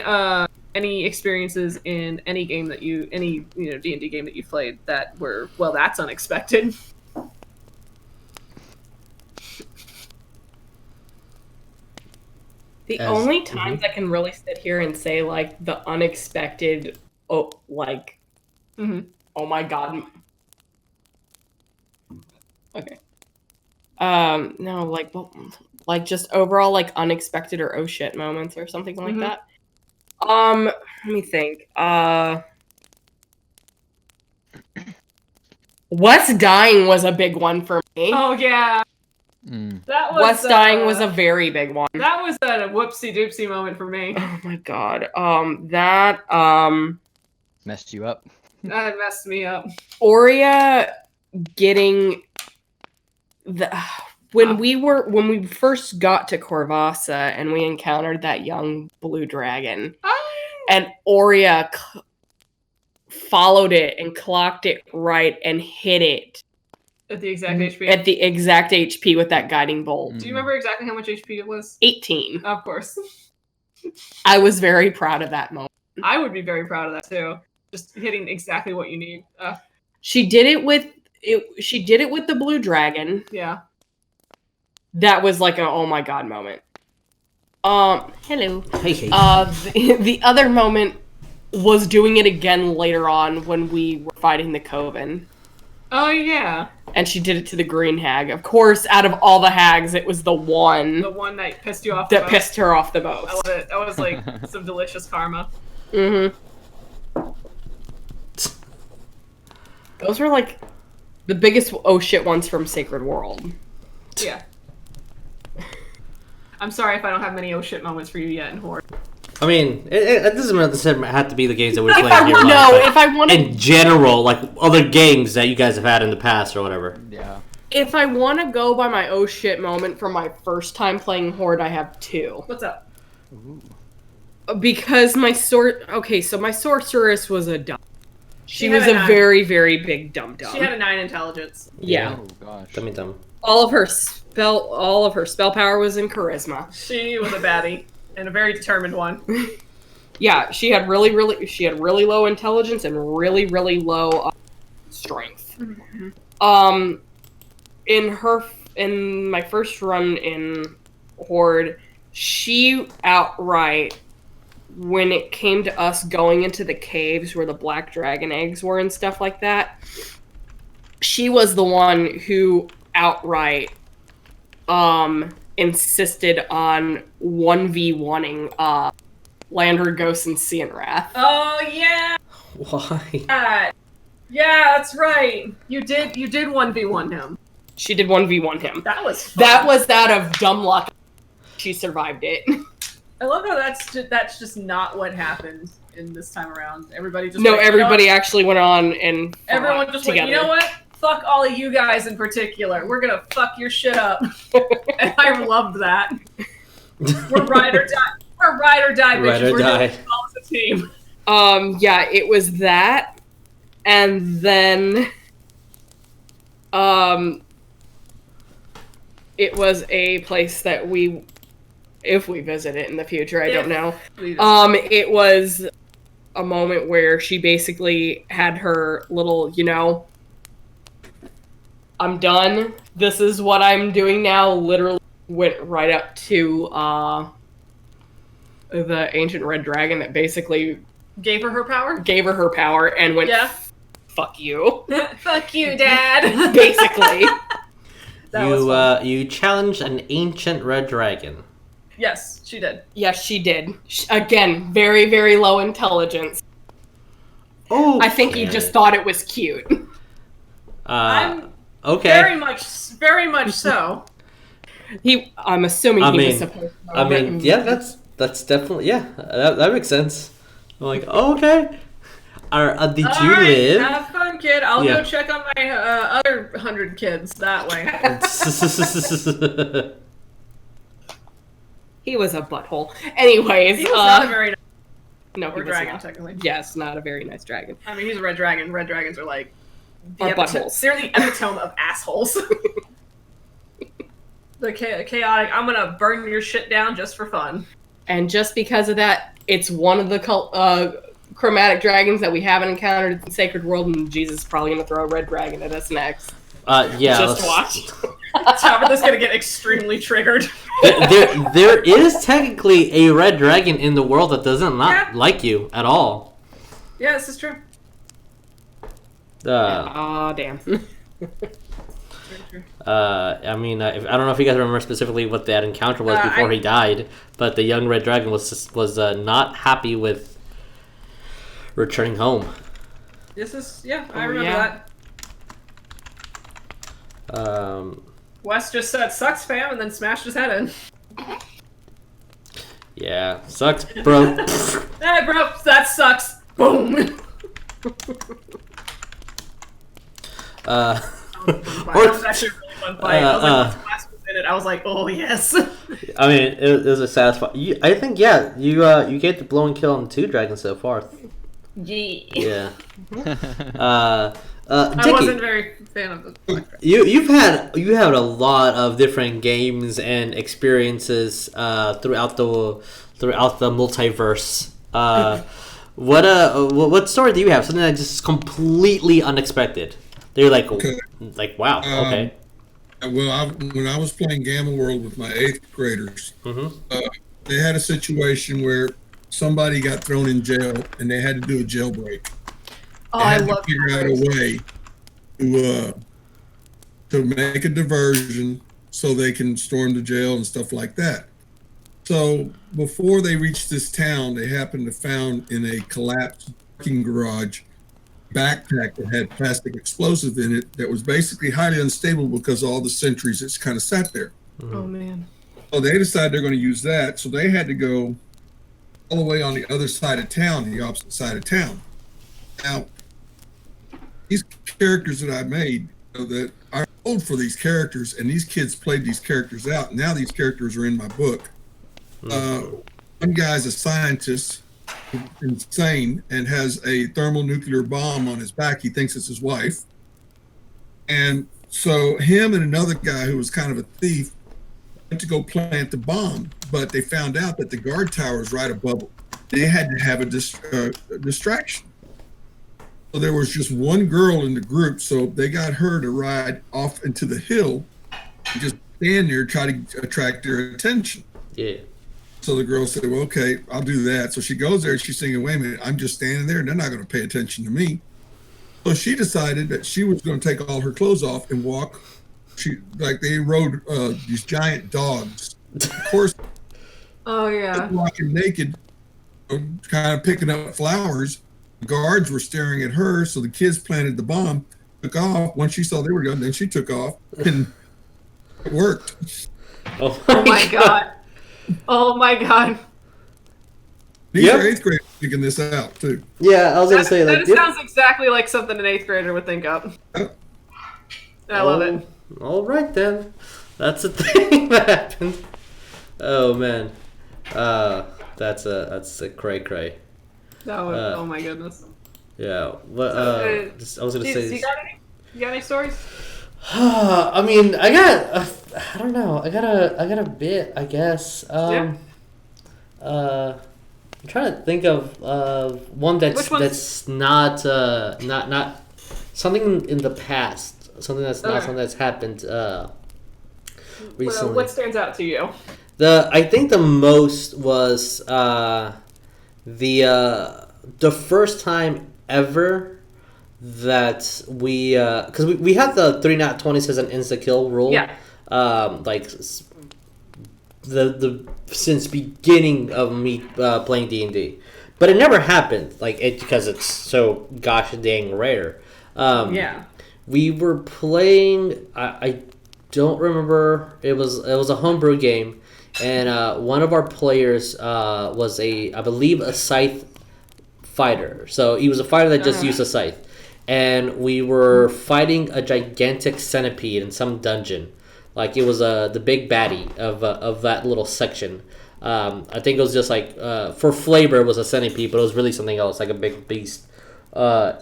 experiences in any game that any D&D game that you played that were that's unexpected? The As- only times I can really sit here and say like the unexpected, oh my god. Okay. No, like just overall like unexpected or oh shit moments or something like that. Let me think. Wes dying was a big one for me. Oh yeah, Mm. that was Wes dying was a very big one. that was a whoopsie doopsie moment for me. Oh my god. That Messed you up. That messed me up. Aurea getting the when we first got to Corvassa and we encountered that young blue dragon and Aurea followed it and clocked it right and hit it At the exact HP. at the exact HP with that guiding bolt. Do you remember exactly how much HP it was? 18. Of course. I was very proud of that moment. I would be very proud of that too. Just hitting exactly what you need. She did it with the blue dragon. Yeah. That was like a oh my god moment. Hello. Hey. The other moment was doing it again later on when we were fighting the Coven. Oh yeah. And she did it to the green hag. Of course, out of all the hags, it was the one The one that pissed you off. that the pissed her off the most. I most. love it. That was like some delicious karma. Mm-hmm. Those were like the biggest oh shit ones from Sacred World. Yeah. I'm sorry if I don't have many oh shit moments for you yet in Horde. I mean, it doesn't necessarily have to be the games that we're If playing I, here. no, but if I want to, in general, like other games that you guys have had in the past or whatever. Yeah. if I want to go by my oh shit moment from my first time playing Horde, I have two. What's up? Because my my sorceress was a dumb. She She was had a a 9. very, very big dum dum. She had a 9 intelligence. Yeah. Oh gosh. Dummy dumb. All of her spell power was in charisma. She was a baddie and a very determined one. Yeah, she had really low intelligence and really, really low strength. In my first run in Horde, she outright when it came to us going into the caves where the black dragon eggs were and stuff like that, she was the one who outright insisted on 1v1ing Landherd Ghost and Sea and Wrath. Oh yeah. Why? Yeah, that's right. You did 1v1 him. She did 1v1 him. That was fun. That was out of dumb luck. She survived it. I love how that's just not what happened in this time around. Everybody just everybody actually went on and everyone just together. went, you know what? Fuck all of you guys in particular. We're gonna fuck your shit up. And I loved that. We're ride or die. We're ride or die, bitches. Ride or We're die. doing it all as a team. Yeah, it was that, and then it was a place that if we visit it in the future, I don't know. It was a moment where she basically had her little, I'm done. This is what I'm doing now. Literally went right up to the ancient red dragon that basically Gave her power and went, Yeah. fuck you. Fuck you, Dad. Basically. That was fun. You challenged an ancient red dragon. Yes, she did. Yes, she did. Again, very, very low intelligence. Oh, I think he just thought it was cute. I'm okay. very much so. I'm assuming he was supposed to know. Yeah, that's definitely, that makes sense. I'm like, oh, okay. Did you live? Have fun, kid. I'll Yeah. go check on my other 100 kids that way. He was a butthole. Anyways, He was not a very nice no, he was dragon, not. technically. Yes, not a very nice dragon. I mean, he's a red dragon. Red dragons are like Are buttholes. They're the epitome of assholes. The chaotic. I'm gonna burn your shit down just for fun. And just because of that, it's one of the chromatic dragons that we haven't encountered in Sacred World, and Jesus is probably going to throw a red dragon at us next. Yeah. Just watch. Tabitha's gonna get extremely triggered. there is technically a red dragon in the world that doesn't like you at all. Yeah, this is true. Damn. I mean, I don't know if you guys remember specifically what that encounter was before he died, but the young red dragon was not happy with returning home. This is I remember that. Wes just said sucks fam and then smashed his head in. Yeah, sucks, bro. Hey bro, that sucks. Boom. That was actually a really fun fight. I was like, once Wes was in it, I was like, oh yes. I mean, it was a satisfying. I think you get the blow and kill on 2 dragons so far. Yeah. Yeah. I wasn't very fan of the You've had a lot of different games and experiences throughout the multiverse. What story do you have? Something that's just completely unexpected. They're like, wow, okay. Well, when I was playing Gamma World with my 8th graders, they had a situation where somebody got thrown in jail and they had to do a jailbreak. Oh, they I had love to figure out a way to make a diversion so they can storm the jail and stuff like that. So before they reached this town, they happened to found in a collapsed parking garage backpack that had plastic explosive in it that was basically highly unstable because of all the centuries it's kind of sat there. Oh man. So they decided they're going to use that. So they had to go all the way on the other side of town, the opposite side of town. Now, these characters that I made, that I rolled for these characters, and these kids played these characters out. Now these characters are in my book. One guy's a scientist, insane, and has a thermonuclear bomb on his back. He thinks it's his wife. And so him and another guy who was kind of a thief went to go plant the bomb, but they found out that the guard tower was right above it. They had to have a distraction. So there was just one girl in the group, so they got her to ride off into the hill and just stand there, try to attract their attention. Yeah. So the girl said, well, okay, I'll do that. So she goes there. She's thinking, wait a minute, I'm just standing there and they're not going to pay attention to me. So she decided that she was going to take all her clothes off and walk. They rode these giant dogs. Of course, Oh yeah. walking naked, kind of picking up flowers. The guards were staring at her, so the kids planted the bomb, took off. Once she saw they were done, then she took off, and it worked. Oh Oh my god. Oh my god. These are 8th graders figuring this out, too. Yeah, I was gonna say like. That sounds exactly like something an 8th grader would think of. Yep. I love it. All right then, that's a thing that happened. Oh man, that's a cray. Oh my goodness. Yeah, what I was gonna say. You got any stories? I mean, I don't know. I got a bit, I guess. I'm trying to think of one that's not something in the past. Something that's not something that's happened recently. What stands out to you? I think the most was the first time ever that because we had the 3 nat 20s as an insta kill rule. Yeah. The since beginning of me playing D&D, but it never happened because it's so gosh dang rare. Yeah. We were playing. I don't remember. It was a homebrew game, and one of our players was I believe a scythe fighter. So he was a fighter that just used a scythe, and we were fighting a gigantic centipede in some dungeon. Like it was the big baddie of that little section. I think it was just for flavor it was a centipede, but it was really something else, like a big beast. So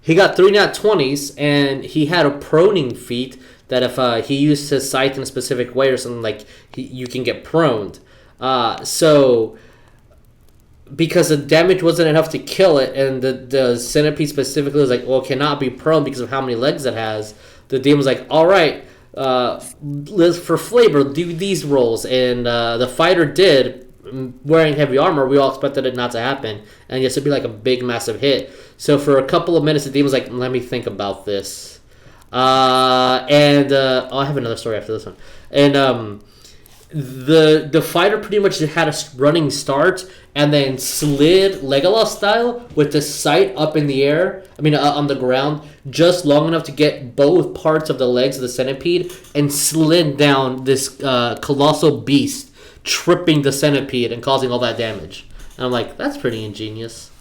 he got 3 nat 20s, and he had a proning feat that if he used his scythe in a specific way or something, you can get proned. So because the damage wasn't enough to kill it, and the centipede specifically was like, well, it cannot be prone because of how many legs it has, the demon was like, all right, for flavor, do these rolls. And the fighter did, wearing heavy armor. We all expected it not to happen, and yes, it'd be like a big, massive hit. So for a couple of minutes, the demon was like, let me think about this. I have another story after this one. And the fighter pretty much had a running start and then slid Legolas style with the sight up in the air. I mean, on the ground, just long enough to get both parts of the legs of the centipede and slid down this colossal beast, tripping the centipede and causing all that damage. And I'm like, that's pretty ingenious.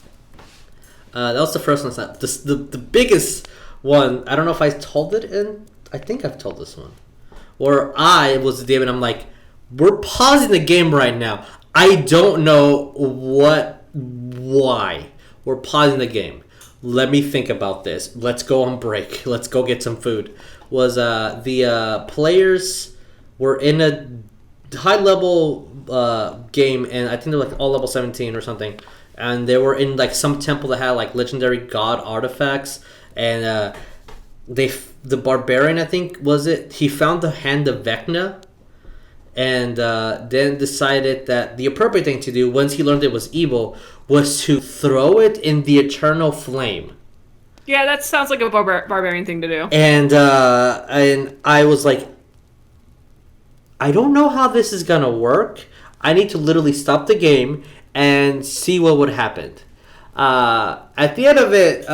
That was the first one. The biggest one, I don't know if I told it in. I think I've told this one. Where I was the demon, I'm like, we're pausing the game right now. I don't know why. We're pausing the game. Let me think about this. Let's go on break. Let's go get some food. The players were in a high level game, and I think they're like all level 17 or something. And they were in like some temple that had like legendary god artifacts, and the barbarian, I think was it, he found the hand of Vecna, and then decided that the appropriate thing to do once he learned it was evil was to throw it in the eternal flame. Yeah, that sounds like a barbarian thing to do. And I was like, I don't know how this is gonna work. I need to literally stop the game and see what would happen. At the end of it,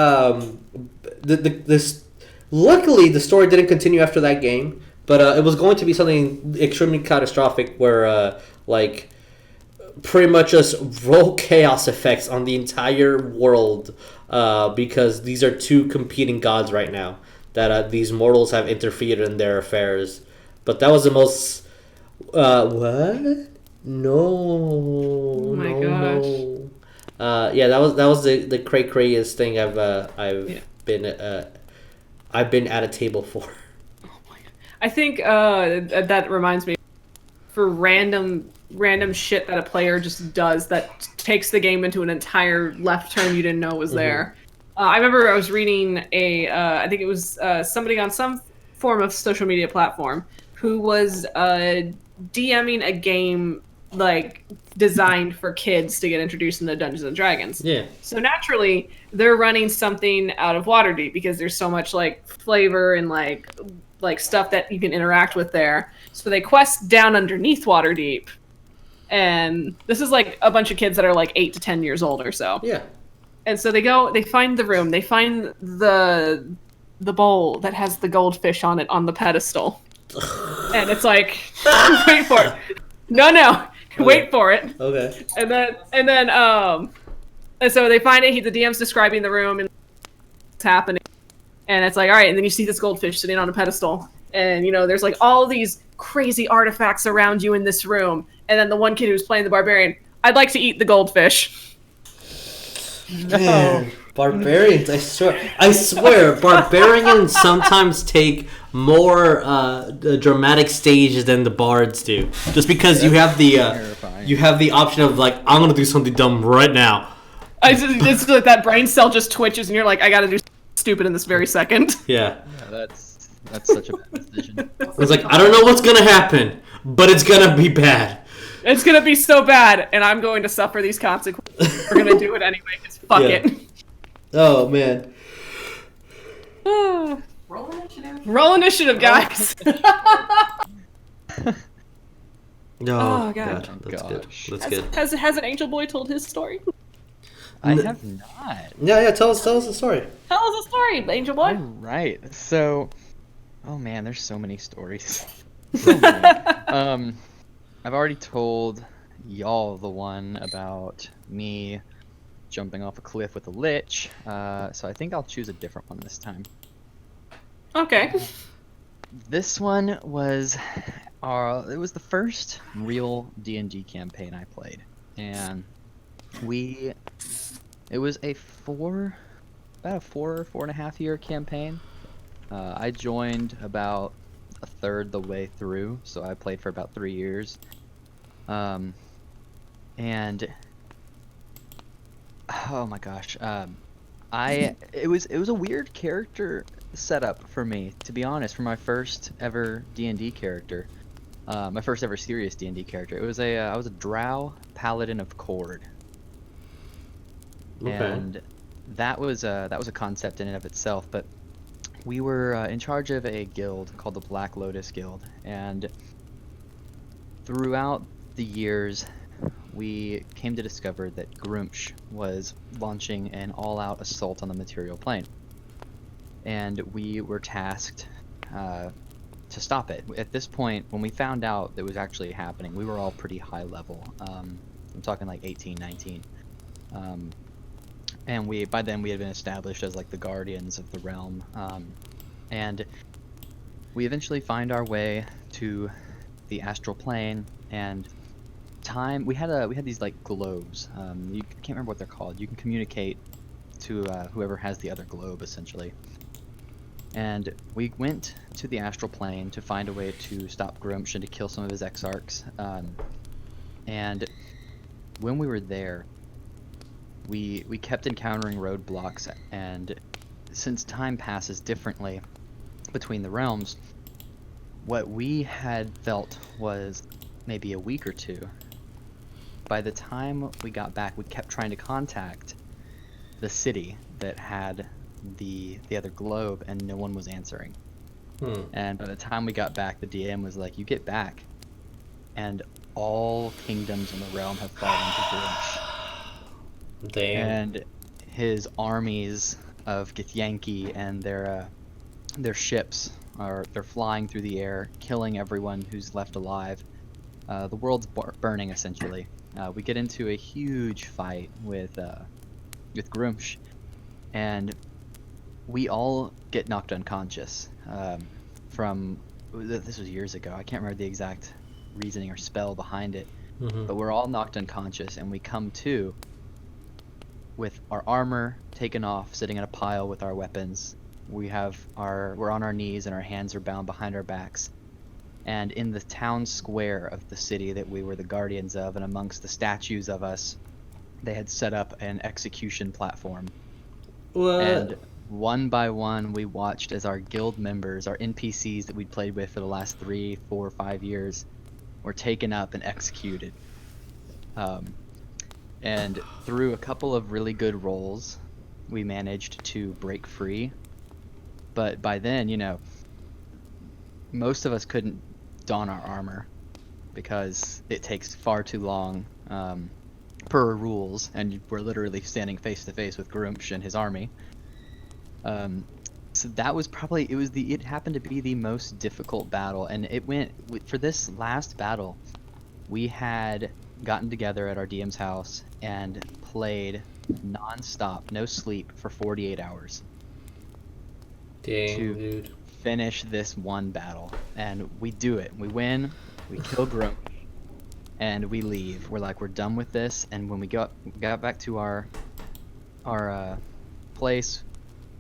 luckily the story didn't continue after that game, but it was going to be something extremely catastrophic where pretty much just roll chaos effects on the entire world, because these are two competing gods right now that these mortals have interfered in their affairs. But that was the most what? No. Oh my gosh. No. Yeah, that was the craziest thing I've been at a table for. Oh my god. I think that reminds me, for random shit that a player just does that takes the game into an entire left turn you didn't know was there. I remember I was reading I think it was somebody on some form of social media platform who was DMing a game like designed for kids to get introduced into Dungeons and Dragons. Yeah. So naturally, they're running something out of Waterdeep because there's so much like flavor and like stuff that you can interact with there. So they quest down underneath Waterdeep. And this is like a bunch of kids that are like 8 to 10 years old or so. Yeah. And so they find the room, they find the bowl that has the goldfish on it on the pedestal. And it's like, wait for it. No. Okay. Wait for it. Okay. And so they find it. The DM's describing the room and what's happening. And it's like, all right. And then you see this goldfish sitting on a pedestal. And, there's like all these crazy artifacts around you in this room. And then the one kid who's playing the barbarian, I'd like to eat the goldfish. Man, barbarians, I swear, barbarians sometimes take more dramatic stages than the bards do. Just because you have the option of like, I'm gonna do something dumb right now. It's like that brain cell just twitches, and you're like, I gotta do something stupid in this very second. Yeah. That's such a bad decision. It's like, I don't know what's gonna happen, but it's gonna be bad. It's gonna be so bad, and I'm going to suffer these consequences. We're gonna do it anyway, because fuck it. Oh, man. Roll initiative. Roll initiative, guys. Oh, God. That's good. That's good. Has an angel boy told his story? I have not. Yeah, tell us the story. Tell us a story, angel boy. All right. So, oh man, there's so many stories. So many. I've already told y'all the one about me jumping off a cliff with a lich, so I think I'll choose a different one this time. Okay. This one was it was the first real D&D campaign I played, and it was about a 4.5 year campaign. I joined about a third the way through, so I played for about 3 years. And oh my gosh, it was a weird character setup for me, to be honest, for my first ever D&D character. My first ever serious D&D character. I was a drow paladin of Cord. Okay. And that was a concept in and of itself, but we were in charge of a guild called the Black Lotus Guild, and throughout the years we came to discover that Grumsh was launching an all-out assault on the material plane, and we were tasked to stop it. At this point, when we found out that it was actually happening, we were all pretty high level. I'm talking like 18, 19. And by then we had been established as like the guardians of the realm, and we eventually find our way to the astral plane. And we had these like globes. I can't remember what they're called. You can communicate to whoever has the other globe, essentially. And we went to the astral plane to find a way to stop Grumsh and to kill some of his exarchs. And when we were there, we kept encountering roadblocks, and since time passes differently between the realms, what we had felt was maybe a week or two. By the time we got back, we kept trying to contact the city that had the other globe, and no one was answering. And by the time we got back, the DM was like, you get back, and all kingdoms in the realm have fallen to Grumsh. Damn. And his armies of Githyanki and their ships they're flying through the air, killing everyone who's left alive. The world's burning, essentially. We get into a huge fight with Grumsh, and we all get knocked unconscious. This was years ago. I can't remember the exact reasoning or spell behind it, but we're all knocked unconscious, and we come to with our armor taken off, sitting in a pile with our weapons. We're on our knees and our hands are bound behind our backs. And in the town square of the city that we were the guardians of, and amongst the statues of us, they had set up an execution platform. What? And one by one, we watched as our guild members, our NPCs that we'd played with for the last 3, 4, 5 years, were taken up and executed. And through a couple of really good rolls, we managed to break free. But by then, you know, most of us couldn't don our armor because it takes far too long per rules, and we're literally standing face to face with Grumsh and his army. So that was probably it happened to be the most difficult battle, and it went for this last battle. We had gotten together at our DM's house and played non-stop, no sleep, for 48 hours. Dang, to dude. finish this one battle. And we do it. We win, we kill Grumsh, and we leave. We're like, we're done with this. And when we got back to our place,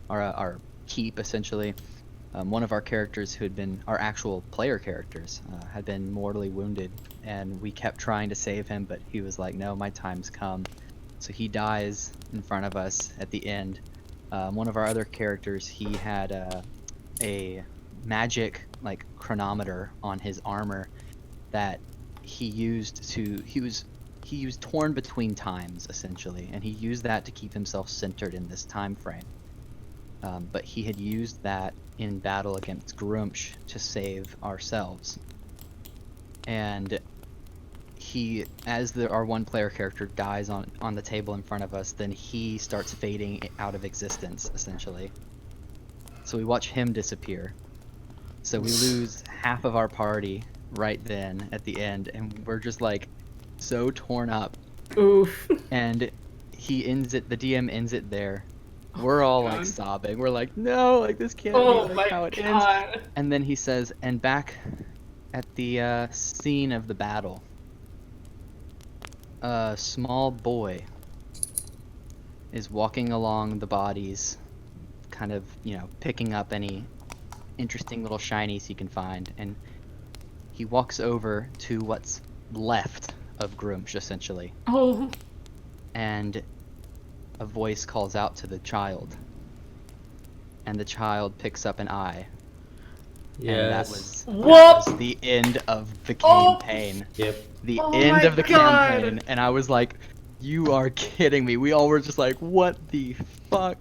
our keep, essentially, one of our characters who had been our actual player characters had been mortally wounded, and we kept trying to save him, but he was like, no, my time's come. So he dies in front of us at the end. One of our other characters, he had a magic like chronometer on his armor that he used torn between times, essentially, and he used that to keep himself centered in this time frame. But he had used that in battle against Grumsh to save ourselves. And he, as our one player character dies on the table in front of us, then he starts fading out of existence, essentially. So we watch him disappear. So we lose half of our party right then at the end, and we're just like so torn up. Oof. And the DM ends it there. We're all like sobbing. We're like, no, like this can't be like how it ends. And then he says, and back at the scene of the battle, a small boy is walking along the bodies, kind of, you know, picking up any interesting little shinies he can find, and he walks over to what's left of Grumsh, essentially. Oh. And a voice calls out to the child, and the child picks up an eye. Yes. And that was the end of the campaign. Yep. The end of the campaign. And I was like, you are kidding me. We all were just like, what the fuck?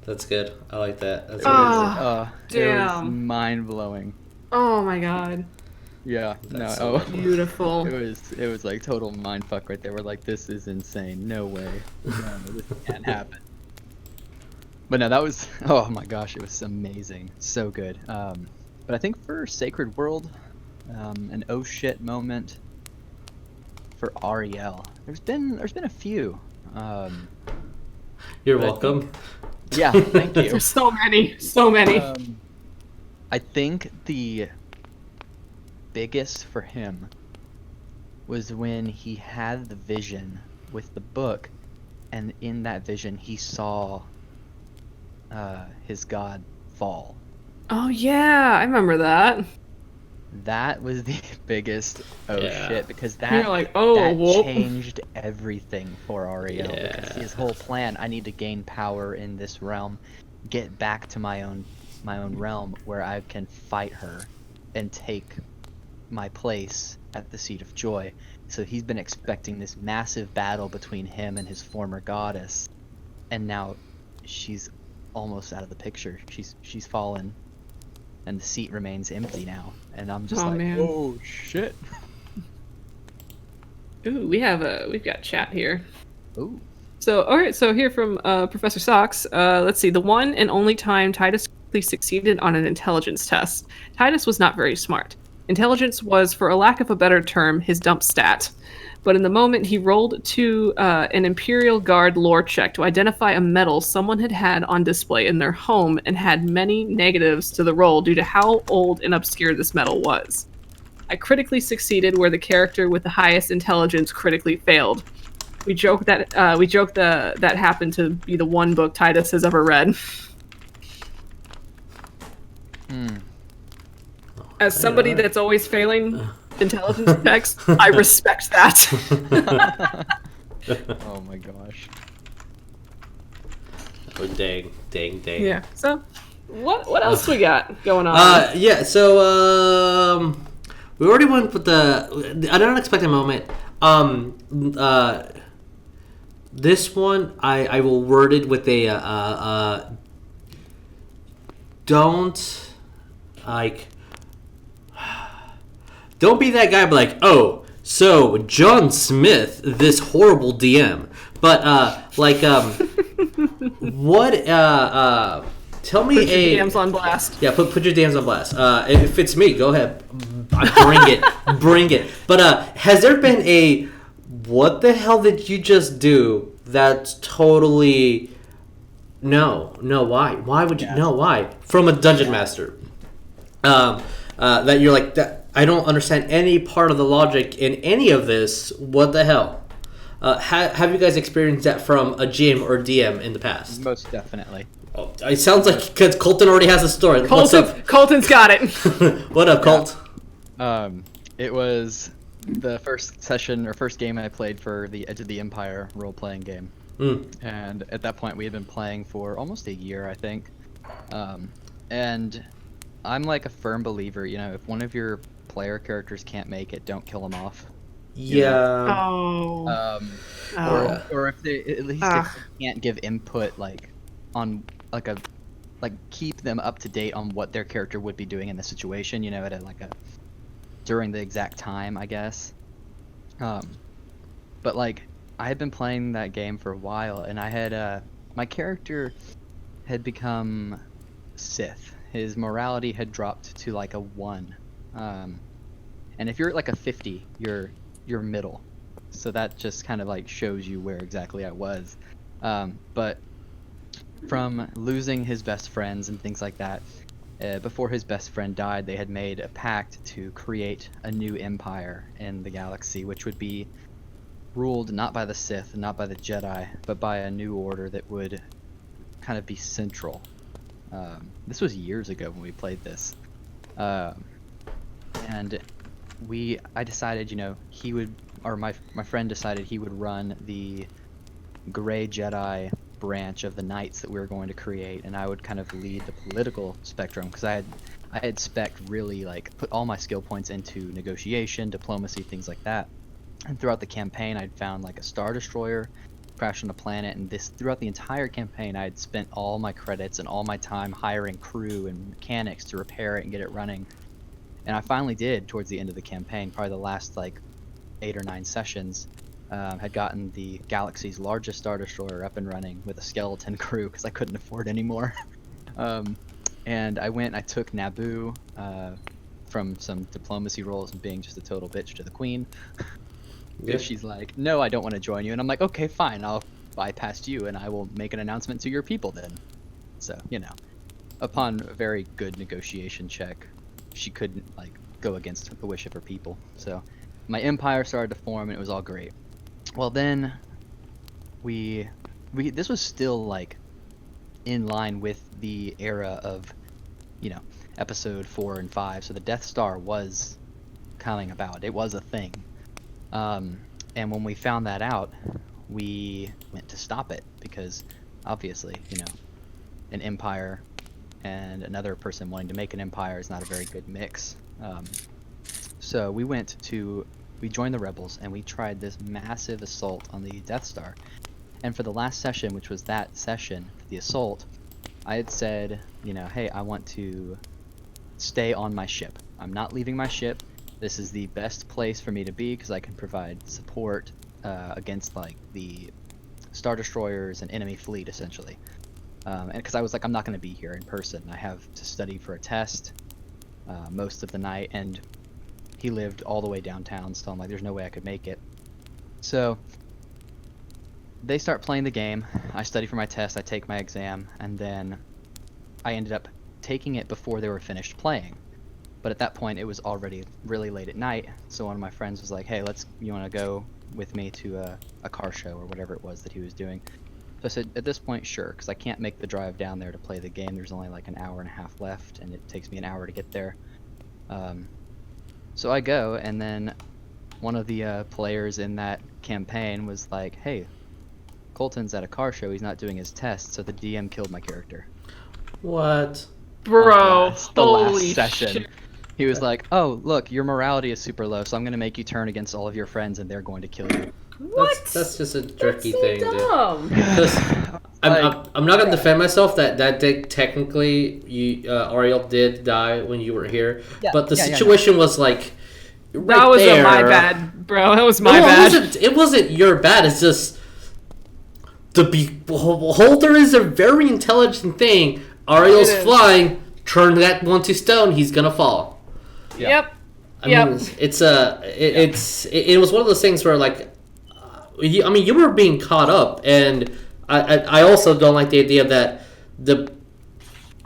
That's good. I like that. That's It was Damn. mind-blowing. Oh my god. Yeah. That's no. so Beautiful. It was like total mindfuck right there. We're like, this is insane. No way. No, this can't happen. But no, that was, oh my gosh, it was amazing. So good. But I think for Sacred World, an oh shit moment for Ariel. There's been a few. You're welcome. Yeah, thank you. There's so many. So many. I think the biggest for him was when he had the vision with the book, and in that vision he saw his god fall. Oh yeah, I remember that. That was the biggest shit, because You're like, oh, whoop. changed everything for Ariel. Because his whole plan, I need to gain power in this realm, get back to my own realm where I can fight her and take my place at the Seat of Joy. So he's been expecting this massive battle between him and his former goddess, and now she's almost out of the picture. She's fallen, and the seat remains empty now. And I'm just man. oh shit. Ooh, we've got chat here. Ooh. So, all right, so here from Professor Socks, let's see. The one and only time Titus succeeded on an intelligence test. Titus was not very smart. Intelligence was, for a lack of a better term, his dump stat. But in the moment, he rolled to an Imperial Guard lore check to identify a medal someone had had on display in their home, and had many negatives to the roll due to how old and obscure this medal was. I critically succeeded where the character with the highest intelligence critically failed. We joke that that happened to be the one book Titus has ever read. As somebody that's always failing intelligence checks, I respect that. Oh my gosh. Oh dang. Yeah. So, what else we got going on? Yeah. So we already went with the an unexpected moment. This one I will word it with a don't like don't be that guy. But like, oh, so John Smith, this horrible DM. But what? Tell me Put your DMs on blast. Yeah, put your DMs on blast. If it's me, go ahead, bring it. But has there been a what the hell did you just do? That's totally no. Why? Why would you? Yeah. No, why? From a dungeon master. That you're like that. I don't understand any part of the logic in any of this. What the hell? Have you guys experienced that from a GM or DM in the past? Most definitely. Oh, it sounds like because Colton already has a story. What's up? Colton's got it. What up, Colt? It was the first session or first game I played for the Edge of the Empire role-playing game. And at that point we had been playing for almost a year, I think. And I'm like a firm believer, you know, if one of your player characters can't make it, don't kill them off. Yeah. Oh. Or if they at least if they can't give input like on like keep them up to date on what their character would be doing in the situation, you know, at a during the exact time, I guess. But like I had been playing that game for a while, and I had my character had become Sith. His morality had dropped to like a 1. And if you're at like a 50, you're middle. So that just kind of like shows you where exactly I was. But from losing his best friends and things like that, before his best friend died, they had made a pact to create a new empire in the galaxy, which would be ruled not by the Sith, not by the Jedi, but by a new order that would kind of be central. This was years ago when we played this. And I decided, you know, my friend decided he would run the Gray Jedi branch of the Knights that we were going to create, and I would kind of lead the political spectrum, because I had spec'd really like put all my skill points into negotiation, diplomacy, things like that. And throughout the campaign, I'd found like a Star Destroyer crashed on a planet, and throughout the entire campaign, I had spent all my credits and all my time hiring crew and mechanics to repair it and get it running. And I finally did towards the end of the campaign, probably the last like 8 or 9 sessions. Had gotten the galaxy's largest Star Destroyer up and running with a skeleton crew because I couldn't afford any more. And I took Naboo from some diplomacy roles and being just a total bitch to the queen. Yeah. She's like, no, I don't want to join you. And I'm like, okay, fine, I'll bypass you and I will make an announcement to your people then. So, you know, upon a very good negotiation check, she couldn't like go against the wish of her people. So my empire started to form and it was all great. Well, then this was still like in line with the era of, you know, episode 4 and 5. So the Death Star was coming about. It was a thing. And when we found that out, we went to stop it because obviously, you know, an empire and another person wanting to make an empire is not a very good mix. So we joined the rebels and we tried this massive assault on the Death Star. And for the last session, which was that session, the assault, I had said, you know, hey, I want to stay on my ship. I'm not leaving my ship. This is the best place for me to be because I can provide support against like the Star Destroyers and enemy fleet essentially. And because I was like, I'm not going to be here in person. I have to study for a test most of the night, and he lived all the way downtown, so I'm like, there's no way I could make it. So they start playing the game. I study for my test, I take my exam, and then I ended up taking it before they were finished playing. But at that point, it was already really late at night, so one of my friends was like, hey, you want to go with me to a car show or whatever it was that he was doing? So I said, at this point, sure, because I can't make the drive down there to play the game. There's only like an hour and a half left, and it takes me an hour to get there. So I go, and then one of the players in that campaign was like, hey, Colton's at a car show, he's not doing his test, so the DM killed my character. What? Bro, The last holy session. shit. He was like, "Oh, look, your morality is super low, so I'm gonna make you turn against all of your friends, and they're going to kill you." What? That's just a That's jerky so thing, dude. dumb. Because Like, I'm not gonna defend myself that technically Ariel did die when you were here, Yeah, but the yeah, situation was like right That was there. my bad, bro. That was my No, bad. it wasn't your bad. It's just the beholder is a very intelligent thing. Ariel's It is. flying. Turn that one to stone. He's gonna fall. Yeah. Yep. I mean, it was one of those things where like, you were being caught up, and I also don't like the idea that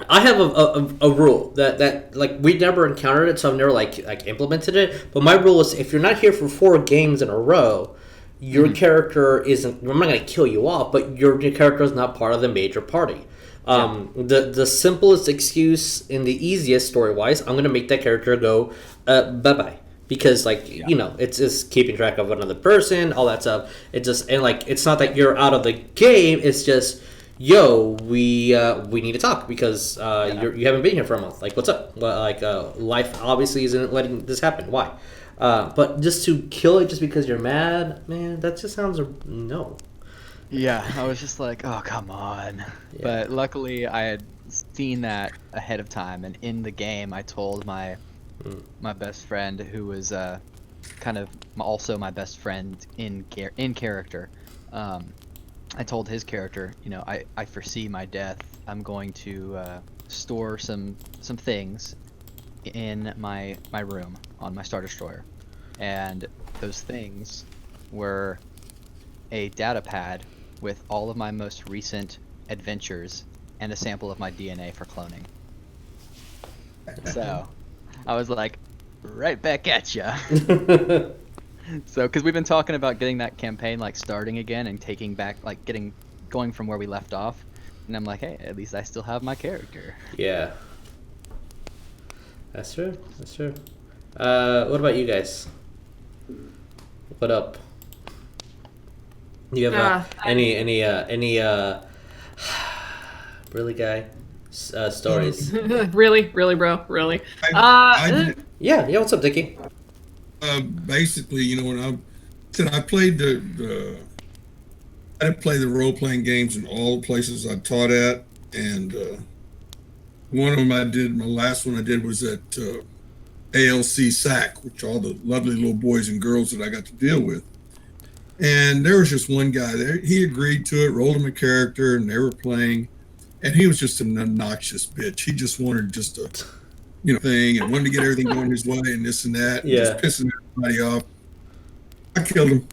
I have a rule that like we never encountered it, so I've never like implemented it. But my rule is if you're not here for 4 games in a row, your character isn't. I'm not gonna kill you off, but your character is not part of the major party. The simplest excuse and the easiest story wise, I'm gonna make that character go bye bye because it's just keeping track of another person, all that stuff. It just and like it's not that you're out of the game. It's just we need to talk because you haven't been here for a month. Like what's up? Life obviously isn't letting this happen. Why? But just to kill it just because you're mad, man, that just sounds no. Yeah, I was just like, oh, come on. Yeah. But luckily, I had seen that ahead of time, and in the game, I told my best friend, who was kind of also my best friend in character. I told his character, I foresee my death. I'm going to store some things in my room on my Star Destroyer, and those things were a data pad with all of my most recent adventures and a sample of my DNA for cloning. So I was like, right back at ya. So, because we've been talking about getting that campaign like starting again and taking back, like going from where we left off, and I'm like, hey, at least I still have my character. Yeah. That's true. That's true. What about you guys? What up? You have any really guy stories? Really, bro, really. I Yeah. What's up, Dickie? basically, when I played I didn't play the role playing games in all the places I taught at, and one of them my last one I did was at ALC SAC, which all the lovely little boys and girls that I got to deal with. And there was just one guy there. He agreed to it, rolled him a character, and they were playing. And he was just an obnoxious bitch. He just wanted just a, thing and wanted to get everything going his way and this and that. And just pissing everybody off. I killed him.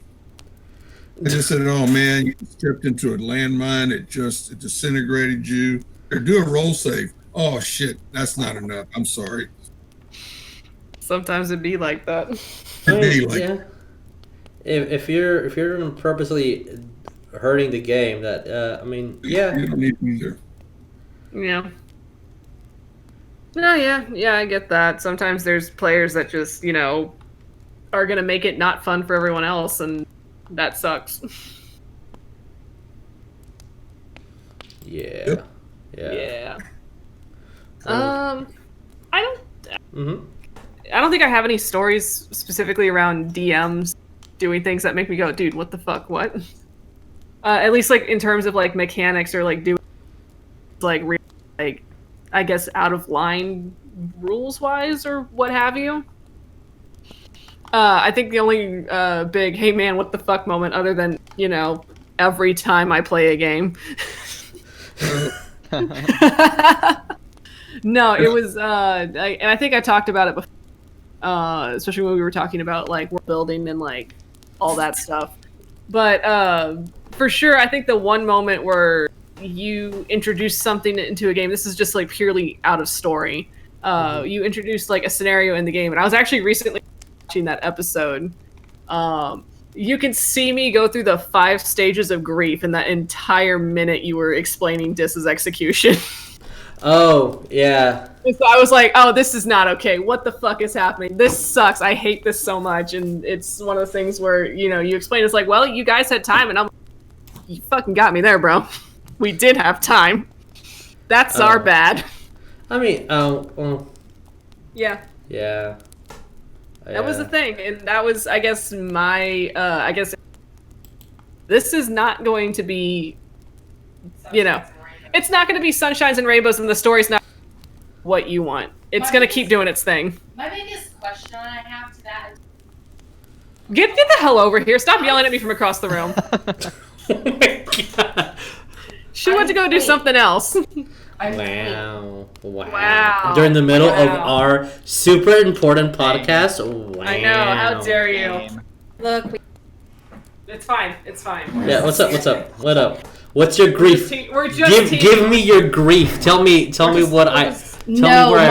I just said, "Oh man, you stepped into a landmine. It disintegrated you. Or do a roll save. Oh shit, that's not enough. I'm sorry." Sometimes it'd be like that. It'd be like, yeah. If you're purposely hurting the game, that yeah. You don't need me there. Yeah. No, yeah, I get that. Sometimes there's players that just, are gonna make it not fun for everyone else, and that sucks. Yeah. Yep. Yeah. I don't. Mm-hmm. I don't think I have any stories specifically around DMs doing things that make me go, dude, what the fuck, what? At least like in terms of like mechanics or like doing like I guess out of line rules wise or what have you. I think the only big hey man what the fuck moment other than every time I play a game. No, it was and I think I talked about it before, especially when we were talking about like world building and like all that stuff. But for sure, I think the one moment where you introduce something into a game, this is just like purely out of story. You introduced like a scenario in the game, and I was actually recently watching that episode. You can see me go through the 5 stages of grief in that entire minute you were explaining Dis's execution. Oh, yeah. And so I was like, oh, this is not okay. What the fuck is happening? This sucks. I hate this so much. And it's one of those things where, you explain, it's like, well, you guys had time. And I'm like, you fucking got me there, bro. We did have time. That's our bad. I mean, well, Yeah. Yeah. That was the thing, and that was, I guess, this is not going to be, it's not going to be sunshines and rainbows, and the story's not what you want. It's going to keep doing its thing. My biggest question I have to that is Get the hell over here. Stop yelling at me from across the room. Oh my god. She went to go do something else. Wow. During the middle of our super important podcast. Wow. I know. How dare you? look. It's fine. It's fine. Yeah, what's up? What up? What's your grief? We're just give me your grief. Tell me where I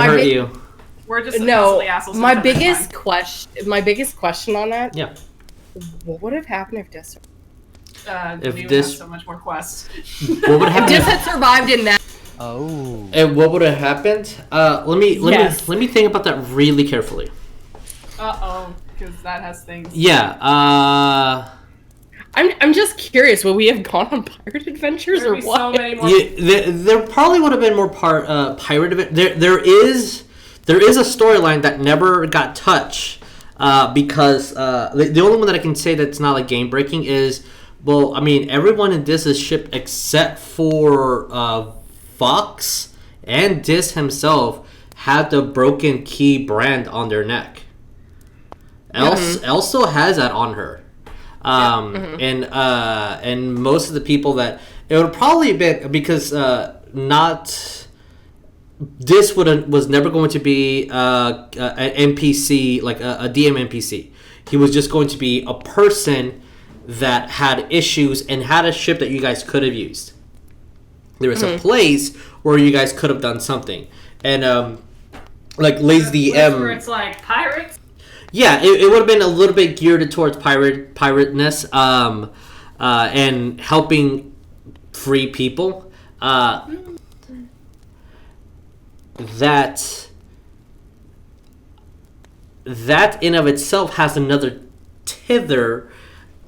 hurt you. We're just No, assholes my sometimes. biggest question on that. Yeah. What would have happened if Dis? If we would this- have so much more quests. What would If happen? Dis had survived in that. Oh. And what would have happened? Let me think about that really carefully. Because that has things. Yeah. I'm just curious. Would we have gone on pirate adventures or There'd be what? so many more. There probably would have been more pirate event. There is a storyline that never got touched because the only one that I can say that's not like game breaking is, well, I mean, everyone in this is shipped except for Fox and Dis himself had the broken key brand on their neck. Elsa has that on her. And most of the people that it would probably been because this was never going to be an NPC like a DM NPC. He was just going to be a person that had issues and had a ship that you guys could have used. There was a place where you guys could have done something, and like Lazy DM. Where it's like pirates. Yeah, it would have been a little bit geared towards pirateness, and helping free people. That in of itself has another tether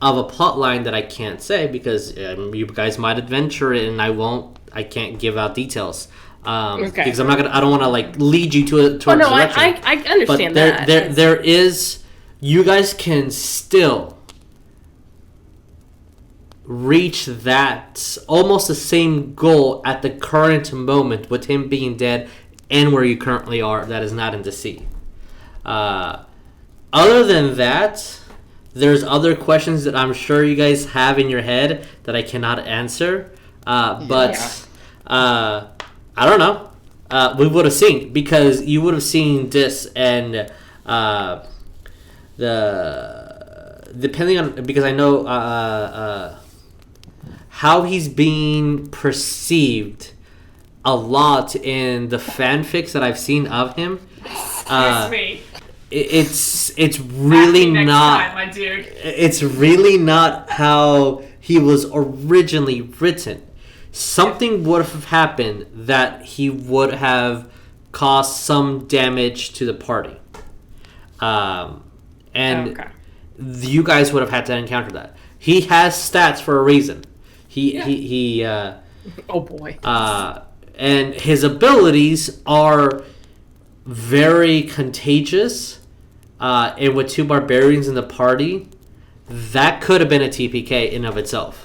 of a plot line that I can't say because you guys might adventure it, and I can't give out details. Because I don't want to like lead you to a direction. I understand but that. there is, you guys can still reach that almost the same goal at the current moment with him being dead and where you currently are. That is not in the sea. Other than that, there's other questions that I'm sure you guys have in your head that I cannot answer. I don't know. We would have seen, because you would have seen this and depending on, because I know how he's being perceived a lot in the fanfics that I've seen of him. Excuse me. It's really Next not. time, my dude. It's really not how he was originally written. Something would have happened that he would have caused some damage to the party. And you guys would have had to encounter that. He has stats for a reason. He Oh boy. and his abilities are very contagious. And with two barbarians in the party, that could have been a TPK in of itself.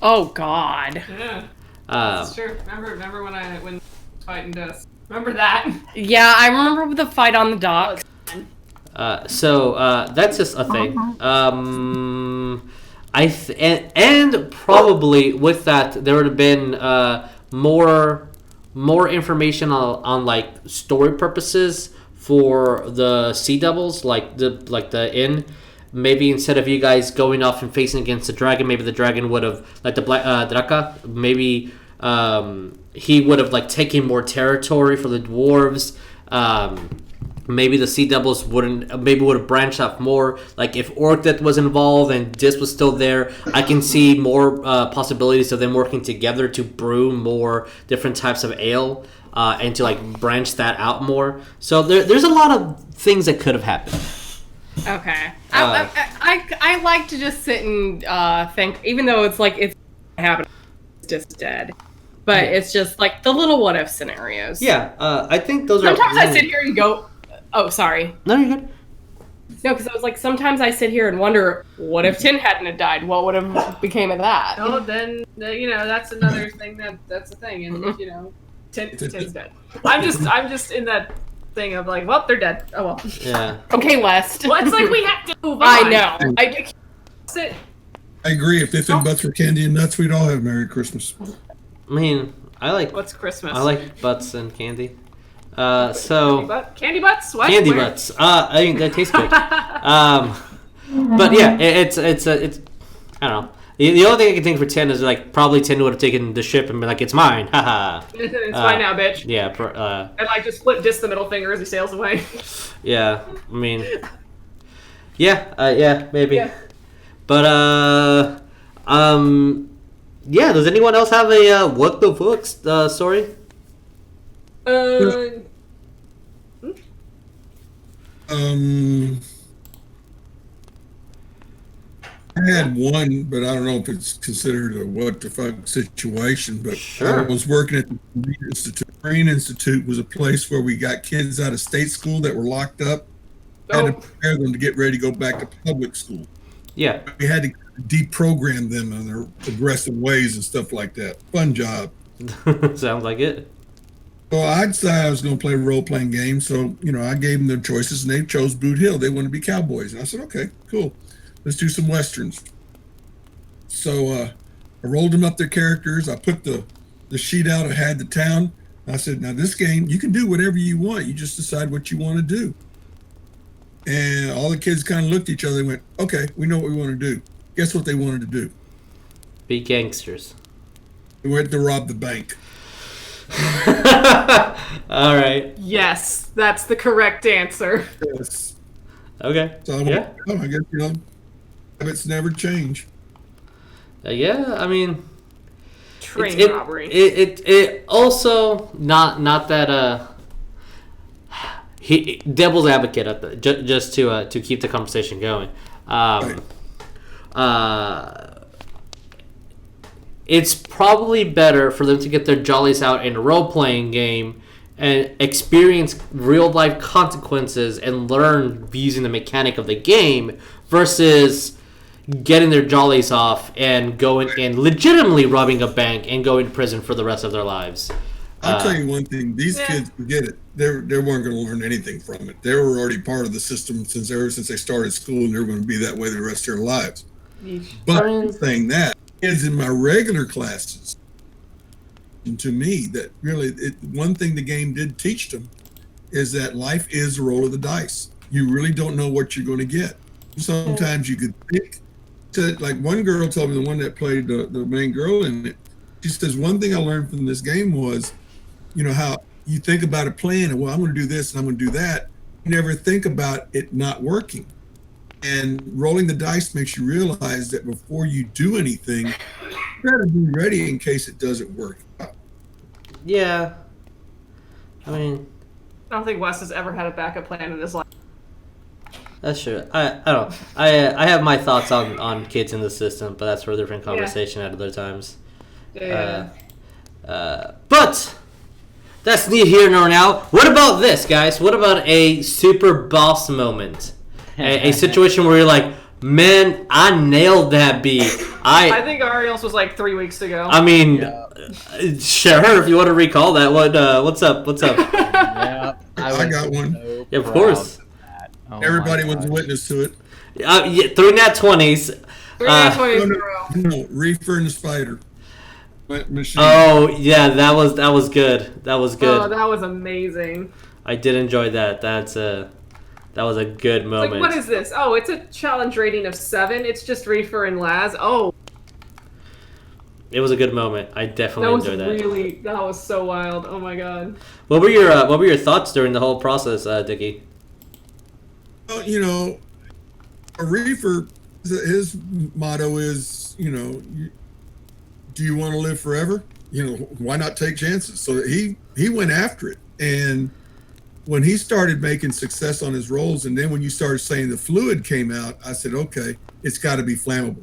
Oh god. Yeah. That's true. Remember when fighting Dis? Remember that? Yeah, I remember the fight on the dock. So that's just a thing. And probably with that there would have been more information on like story purposes for the Sea Devils, like the inn. Maybe instead of you guys going off and facing against the dragon, maybe the dragon would have, like the black Draka, maybe he would have like taken more territory for the dwarves. Maybe the Sea Devils would have branched off more. Like if Orcdet was involved and Dis was still there, I can see more possibilities of them working together to brew more different types of ale and to like branch that out more. So there's a lot of things that could have happened. Okay. I like to just sit and think, even though it's like it's happened, it's just dead. But it's just like the little what if scenarios. Yeah, I think those Sometimes are. I sit here and go, Oh, sorry. No, you're good. No, because I was like, sometimes I sit here and wonder, what if Tin hadn't have died? What would have became of that? Oh, then that's another thing that's a thing, and Tin's dead. I'm just in that thing of like, well, they're dead. Oh well. Yeah. Okay, West. Well, it's like we have to move on. I know. Sit. I agree. If and butts were candy and nuts, we'd all have Merry Christmas. I mean, What's Christmas? I like butts and candy. Candy butts? What? Candy Where? butts. I mean, that tastes good. But yeah, it's I don't know. The only thing I can think for Tin is like probably Tin would have taken the ship and been like, "It's mine, haha." It's mine now, bitch. Yeah. And like just diss the middle finger as he sails away. Yeah. I mean. Yeah. Maybe. Yeah. But yeah. Does anyone else have a what the fuck story? I had one, but I don't know if it's considered a what the fuck situation. But Sure. I was working at the Marine Institute. Marine Institute was a place where we got kids out of state school that were locked up. Had to prepare them to get ready to go back to public school. Yeah. We had to deprogram them in their aggressive ways and stuff like that. Fun job. Sounds like it. Well, I decided I was going to play a role-playing game, so I gave them their choices, and they chose Boot Hill. They wanted to be cowboys, and I said, "Okay, cool. Let's do some westerns." So I rolled them up their characters. I put the sheet out. I had the town. I said, "Now this game, you can do whatever you want. You just decide what you want to do." And all the kids kind of looked at each other and went, "Okay, we know what we want to do." Guess what they wanted to do? Be gangsters. They went to rob the bank. All right. Yes, that's the correct answer. Yes. Okay. So Yeah. I guess habits never change. Yeah. I mean, Train robbery. It also not that he devil's advocate at the just to keep the conversation going. It's probably better for them to get their jollies out in a role-playing game and experience real-life consequences and learn using the mechanic of the game versus getting their jollies off and going and legitimately robbing a bank and going to prison for the rest of their lives. I'll tell you one thing: these kids forget it. They weren't going to learn anything from it. They were already part of the system ever since they started school, and they're going to be that way the rest of their lives. But saying that, kids in my regular classes, and to me, that really one thing the game did teach them is that life is a roll of the dice. You really don't know what you're going to get. Sometimes you could think. Like one girl told me, the one that played the main girl in it, she says, one thing I learned from this game was, how you think about a plan and, well, I'm going to do this and I'm going to do that. You never think about it not working. And rolling the dice makes you realize that before you do anything, you got to be ready in case it doesn't work out. Yeah. I mean, I don't think Wes has ever had a backup plan in his life. that's true. I don't. I have my thoughts on kids in the system, but that's for a different conversation at other times. Yeah. But that's neither here nor now. What about this, guys? What about a super boss moment? A situation where you're like, man, I nailed that beat. I think Ariel's was like 3 weeks ago. I mean, sure, if you want to recall that. What's up? Yeah, I got one. So Yeah, of course. Oh Everybody my was a God. witness to it. Yeah, 3 nat 20s. 3 nat 20s in a row. No, Reefer and the Spider. Machine. Oh yeah, that was good. That was good. Oh, that was amazing. I did enjoy that. That was a good moment. Like, what is this? Oh, it's a challenge rating of 7. It's just Reefer and Laz. Oh, It was a good moment. I definitely enjoyed that. That was so wild. Oh my god. What were your thoughts during the whole process, Dickie? Well, a Reefer, his motto is, do you want to live forever? Why not take chances? So he went after it. And when he started making success on his rolls, and then when you started saying the fluid came out, I said, okay, it's got to be flammable.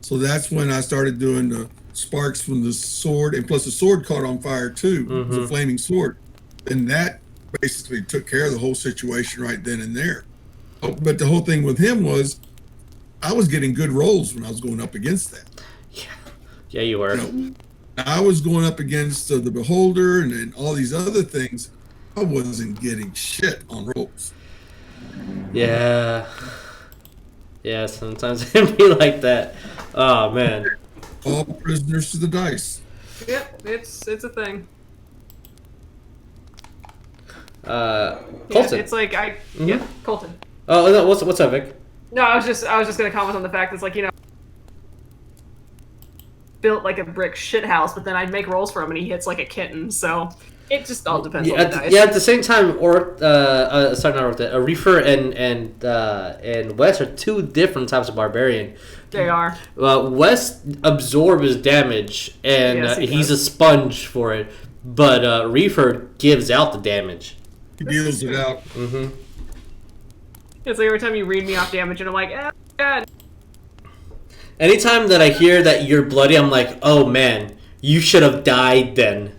So that's when I started doing the sparks from the sword, and plus the sword caught on fire too. It was a flaming sword. And that basically took care of the whole situation right then and there. Oh, but the whole thing with him was, I was getting good rolls when I was going up against that. Yeah, you were. I was going up against the Beholder and all these other things. I wasn't getting shit on rolls. Yeah. Yeah, sometimes it can be like that. Oh, man. All prisoners to the dice. Yep, it's a thing. Colton. Yeah, it's like yeah, Colton. Oh, no, what's up, Vic? No, I was just gonna comment on the fact that it's like, you know, built like a brick shithouse, but then I'd make rolls for him and he hits like a kitten. So it just all depends on the dice. Yeah, at the same time, Reefer and Wes are two different types of barbarian. They are. Wes absorbs damage, and Yes, he's a sponge for it. But Reefer gives out the damage. He deals it out. Mm-hmm. It's like every time you read me off damage, and I'm like, God. Anytime that I hear that you're bloody, I'm like, oh man, you should have died then.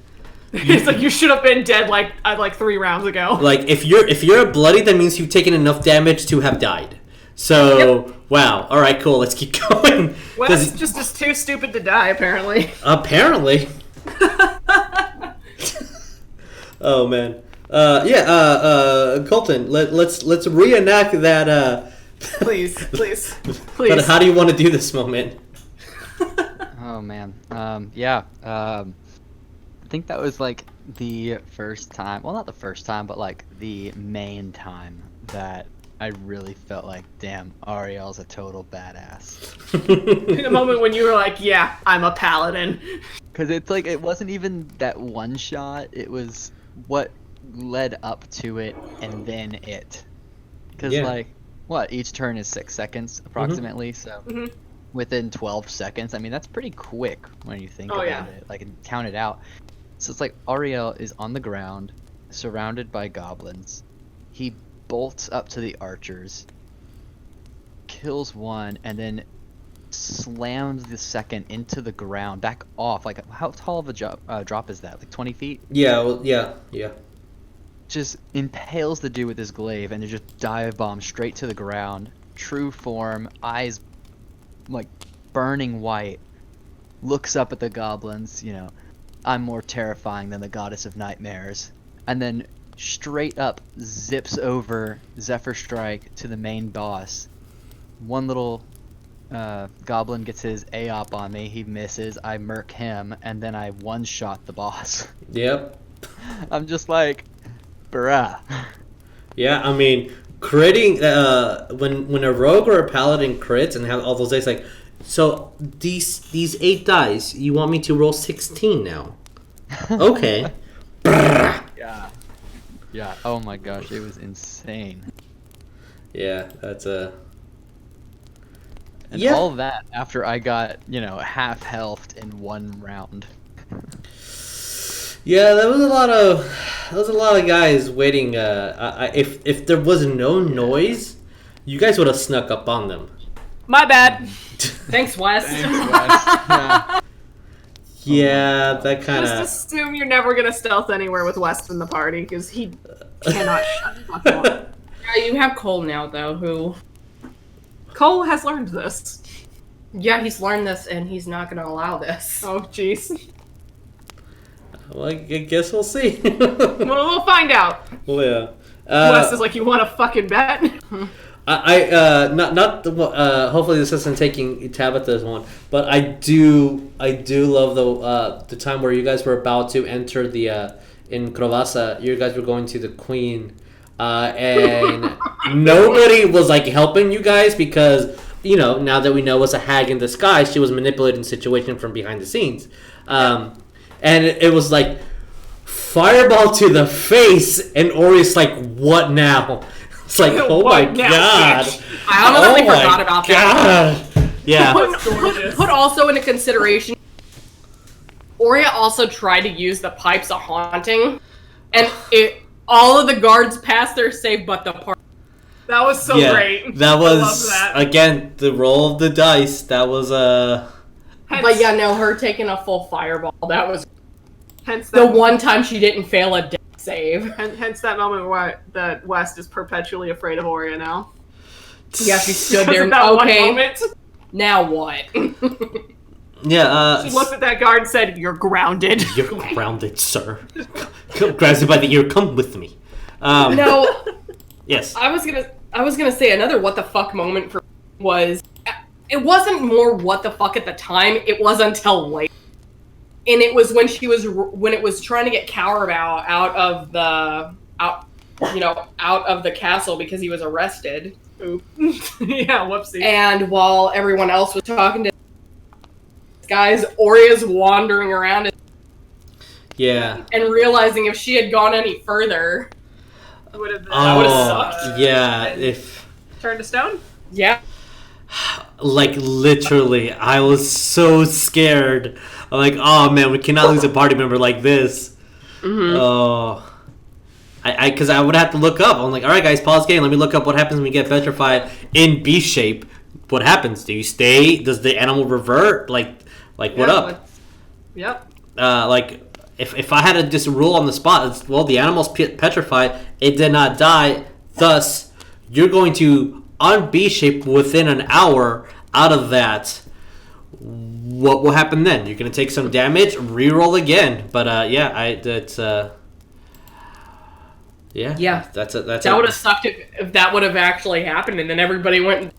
It's like you should have been dead like 3 rounds ago. Like if you're bloody, that means you've taken enough damage to have died. So wow, all right, cool. Let's keep going. Wes just is too stupid to die, apparently. Apparently. Oh man. Colton, let's reenact that. Please. But how do you want to do this moment? Oh man. I think that was like the first time. Well, not the first time, but like the main time that I really felt like, damn, Ariel's a total badass. In a moment when you were like, yeah, I'm a paladin. Because it's like, it wasn't even that one shot, it was what led up to it and then it. Because like, what, each turn is 6 seconds approximately, so within 12 seconds, I mean, that's pretty quick when you think about it, like, and count it out. So it's like, Ariel is on the ground, surrounded by goblins. He bolts up to the archers, kills one, and then slams the second into the ground, back off. Like, how tall of a drop is that? Like 20 feet? Yeah. Just impales the dude with his glaive, and they just dive bomb straight to the ground. True form, eyes like burning white, looks up at the goblins, you know, I'm more terrifying than the goddess of nightmares, and then straight up zips over Zephyr Strike to the main boss. One little goblin gets his AOP on me, he misses, I murk him, and then I one-shot the boss. Yep. I'm just like, bruh. Yeah, I mean, critting, when a rogue or a paladin crits and have all those dice, like, so these 8 dice, you want me to roll 16 now? Okay. Yeah, oh my gosh, it was insane. Yeah, that's a... And all that after I got, you know, half health in 1 round. Yeah, there was a lot of guys waiting. If there was no noise, you guys would have snuck up on them. My bad. Thanks, Wes. Yeah, that kind of... Just assume you're never gonna stealth anywhere with Wes in the party, because he cannot shut the fuck up. Yeah, you have Cole now, though, who... Cole has learned this. Yeah, he's learned this, and he's not gonna allow this. Oh, jeez. Well, I guess we'll see. Well, we'll find out. Well, yeah. Wes is like, you want a fucking bet? Hopefully this isn't taking Tabitha's one, but I do love the time where you guys were about to enter the in Crovasa. You guys were going to the Queen, and nobody was like helping you guys because, you know, now that we know it's a hag in disguise, she was manipulating the situation from behind the scenes, and it was like fireball to the face, and Ori's like, what now? It's like, oh my god. I honestly forgot about that. Yeah. Put also into consideration, Oria also tried to use the pipes of haunting, and all of the guards passed their save but the party. That was so great. That was, I love that. Again, the roll of the dice. That was But yeah, no, her taking a full fireball, that was hence the one time she didn't fail a dex save. Hence that moment where that West is perpetually afraid of Aurea now. Yeah, she stood Because there. of that one Okay, moment. now what? Yeah, She looked at that guard and said, "You're grounded." You're grounded, sir. Grabs you by the ear. Come with me. No, Yes. I was gonna say another what the fuck moment for was. It wasn't more what the fuck at the time. It was until late, and it was when it was trying to get Cowrabow out of the castle because he was arrested. Oop. Yeah, whoopsie. And while everyone else was talking to guys, Aurea's wandering around Yeah. and realizing if she had gone any further, Would have Oh, sucked. yeah. If Turned to stone? yeah. like literally, I was so scared. I'm like, oh man, we cannot lose a party member like this. Oh. Because I would have to look up. I'm like, all right, guys, pause game. Let me look up what happens when we get petrified in B shape. What happens? Do you stay? Does the animal revert? Like what up? Yep. Like, if I had to just rule on the spot, it's, well, the animal's petrified. It did not die. Thus, you're going to on B shape within an hour. Out of that, what will happen then? You're going to take some damage. Reroll again. But yeah, that's. Yeah. That That would have sucked if that would have actually happened, and then everybody went and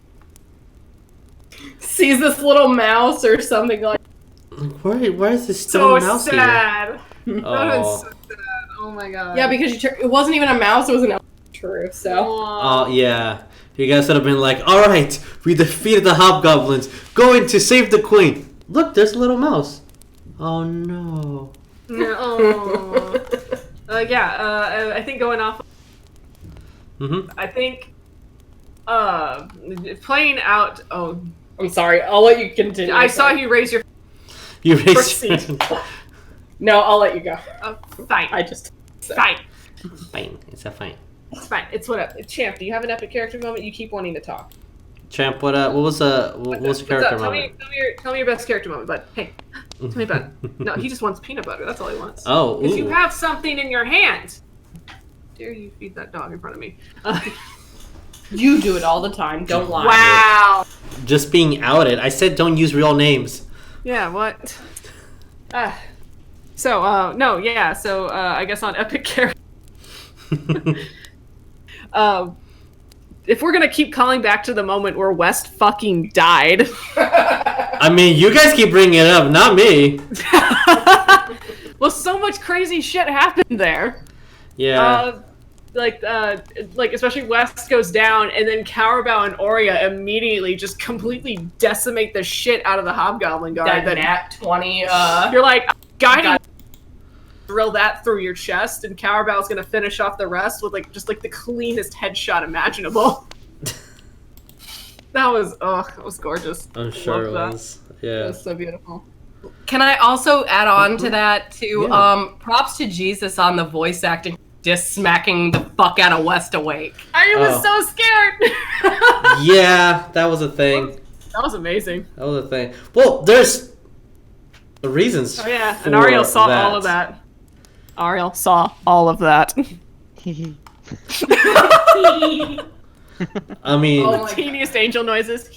sees this little mouse or something like. Why is this So stone mouse sad. here? That is Oh. so sad. Oh my god. Yeah, because it wasn't even a mouse; it was an elf. True. So. Oh, yeah. You guys would have been like, alright, we defeated the hobgoblins. Going to save the queen. Look, there's a little mouse. Oh, no. Oh. Yeah, I think going off. Mm-hmm. I think playing out. Oh, I'm sorry. I'll let you continue. I saw you raise your. You raised Proceed. No, I'll let you go. Fine. I just. Fine. Fine. It's a fine. It's fine. It's whatever. Champ, do you have an epic character moment? You keep wanting to talk. Champ, what was your character Tell moment? me your best character moment, bud. Hey, tell me about it. No, he just wants peanut butter. That's all he wants. Oh, Because you ooh. have something in your hand. Dare you feed that dog in front of me? You do it all the time. Don't lie. Wow. Just being outed. I said don't use real names. Yeah. What? So no. Yeah. So I guess on epic character. If we're gonna keep calling back to the moment where West fucking died. I mean, you guys keep bringing it up, not me. Well, so much crazy shit happened there. Yeah. Like especially West goes down, and then Cowrabow and Aurea immediately just completely decimate the shit out of the Hobgoblin guard. That nat 20. You're like, guiding. Drill that through your chest, and Cowrabow's gonna finish off the rest with just the cleanest headshot imaginable. That was gorgeous. I'm sure it Loved that. was. It Yeah. was so beautiful. Can I also add on to that too? Yeah. Props to Jesus on the voice acting, just smacking the fuck out of West awake. I was Oh. so scared. Yeah, that was a thing. That was amazing. That was a thing. Well, there's the reasons. Oh yeah, for and Ariel saw that. all of that. Ariel saw all of that. I mean, Oh my Teeniest angel noises.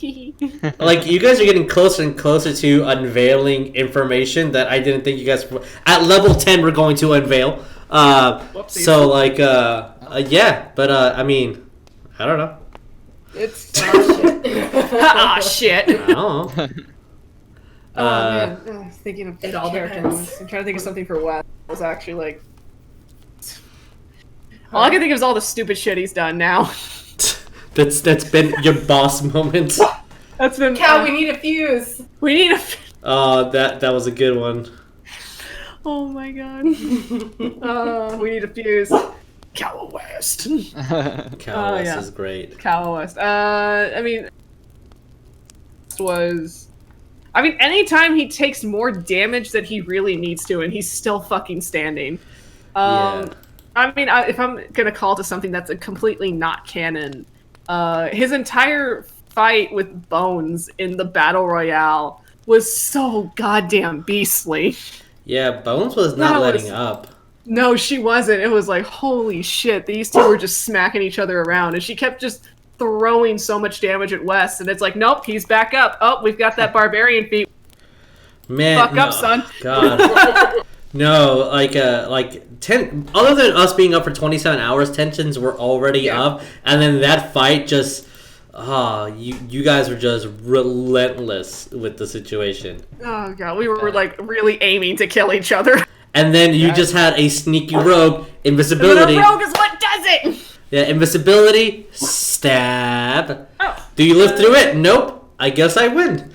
like you guys are getting closer and closer to unveiling information that I didn't think you guys at level 10 were going to unveil. So like yeah, but I mean, I don't know. It's Ah shit. I don't know. Oh man, I was thinking of It all character depends. moments. I'm trying to think of something for Wes. It was actually like all I can think of is all the stupid shit he's done now. That's been your boss moment. That's been Cal, we need a fuse. we need a. That was a good one. Oh my god. We need a fuse. Cal West. Cal West yeah. is great. Cal West. I mean, anytime he takes more damage than he really needs to, and he's still fucking standing. Yeah. I mean, if I'm gonna call to something that's a completely not canon, his entire fight with Bones in the Battle Royale was so goddamn beastly. Yeah, Bones was not That letting was- up. No, she wasn't. It was like, holy shit, these two were just smacking each other around, and she kept just throwing so much damage at West, and it's like, nope, he's back up. Oh, we've got that barbarian feat. Man, Fuck no. up, son. God. No, like 10. Other than us being up for 27 hours, tensions were already up, and then that fight just, you guys were just relentless with the situation. Oh god, we were like really aiming to kill each other. And then you just had a sneaky rogue invisibility. The rogue is what does it. Yeah, invisibility, stab. Oh. Do you live through it? Nope. I guess I win.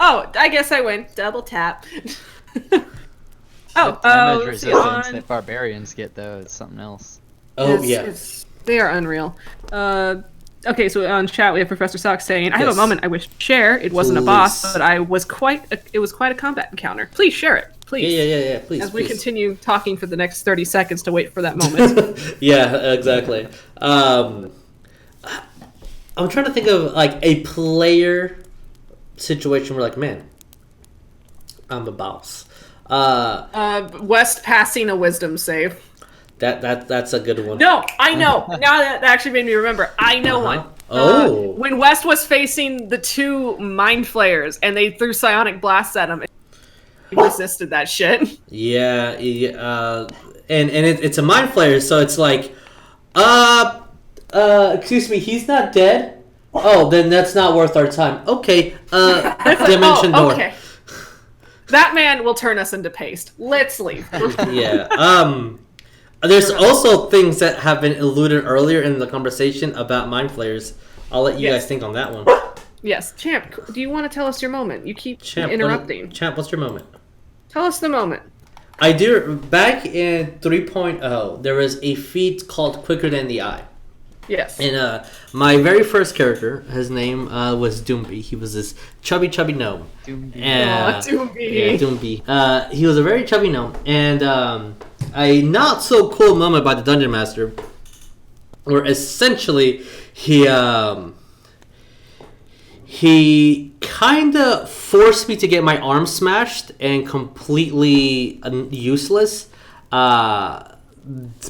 Oh, I guess I win. Double tap. The damage resistance that barbarians get, though, is something else. Oh, they are unreal. Okay, so on chat we have Professor Sock saying, "I have a moment I wish to share. It wasn't a boss, but it was quite a combat encounter. Please share it, please." Yeah. Please. As we continue talking for the next 30 seconds to wait for that moment. Yeah, exactly. I'm trying to think of like a player situation where, like, man, I'm the boss. West passing a wisdom save. That's a good one. No, I know. Now that actually made me remember. I know one. Oh. When West was facing the two mind flayers and they threw psionic blasts at him, he resisted that shit. Yeah. And it's a mind flayer, so it's like, excuse me, he's not dead. Oh, then that's not worth our time. Okay. Dimension door. Okay. That man will turn us into paste. Let's leave. Yeah. There's also things that have been alluded earlier in the conversation about mind flayers. I'll let you guys think on that one. Yes. Champ, do you want to tell us your moment? You keep interrupting. Champ, what's your moment? Tell us the moment. I do. Back in 3.0, there was a feat called Quicker Than the Eye. Yes. And my very first character, his name was Doomby. He was this chubby gnome. Doomby. Doomby. Yeah, Doomby. He was a very chubby gnome. And a not so cool moment by the Dungeon Master, where essentially he kind of forced me to get my arm smashed and completely useless.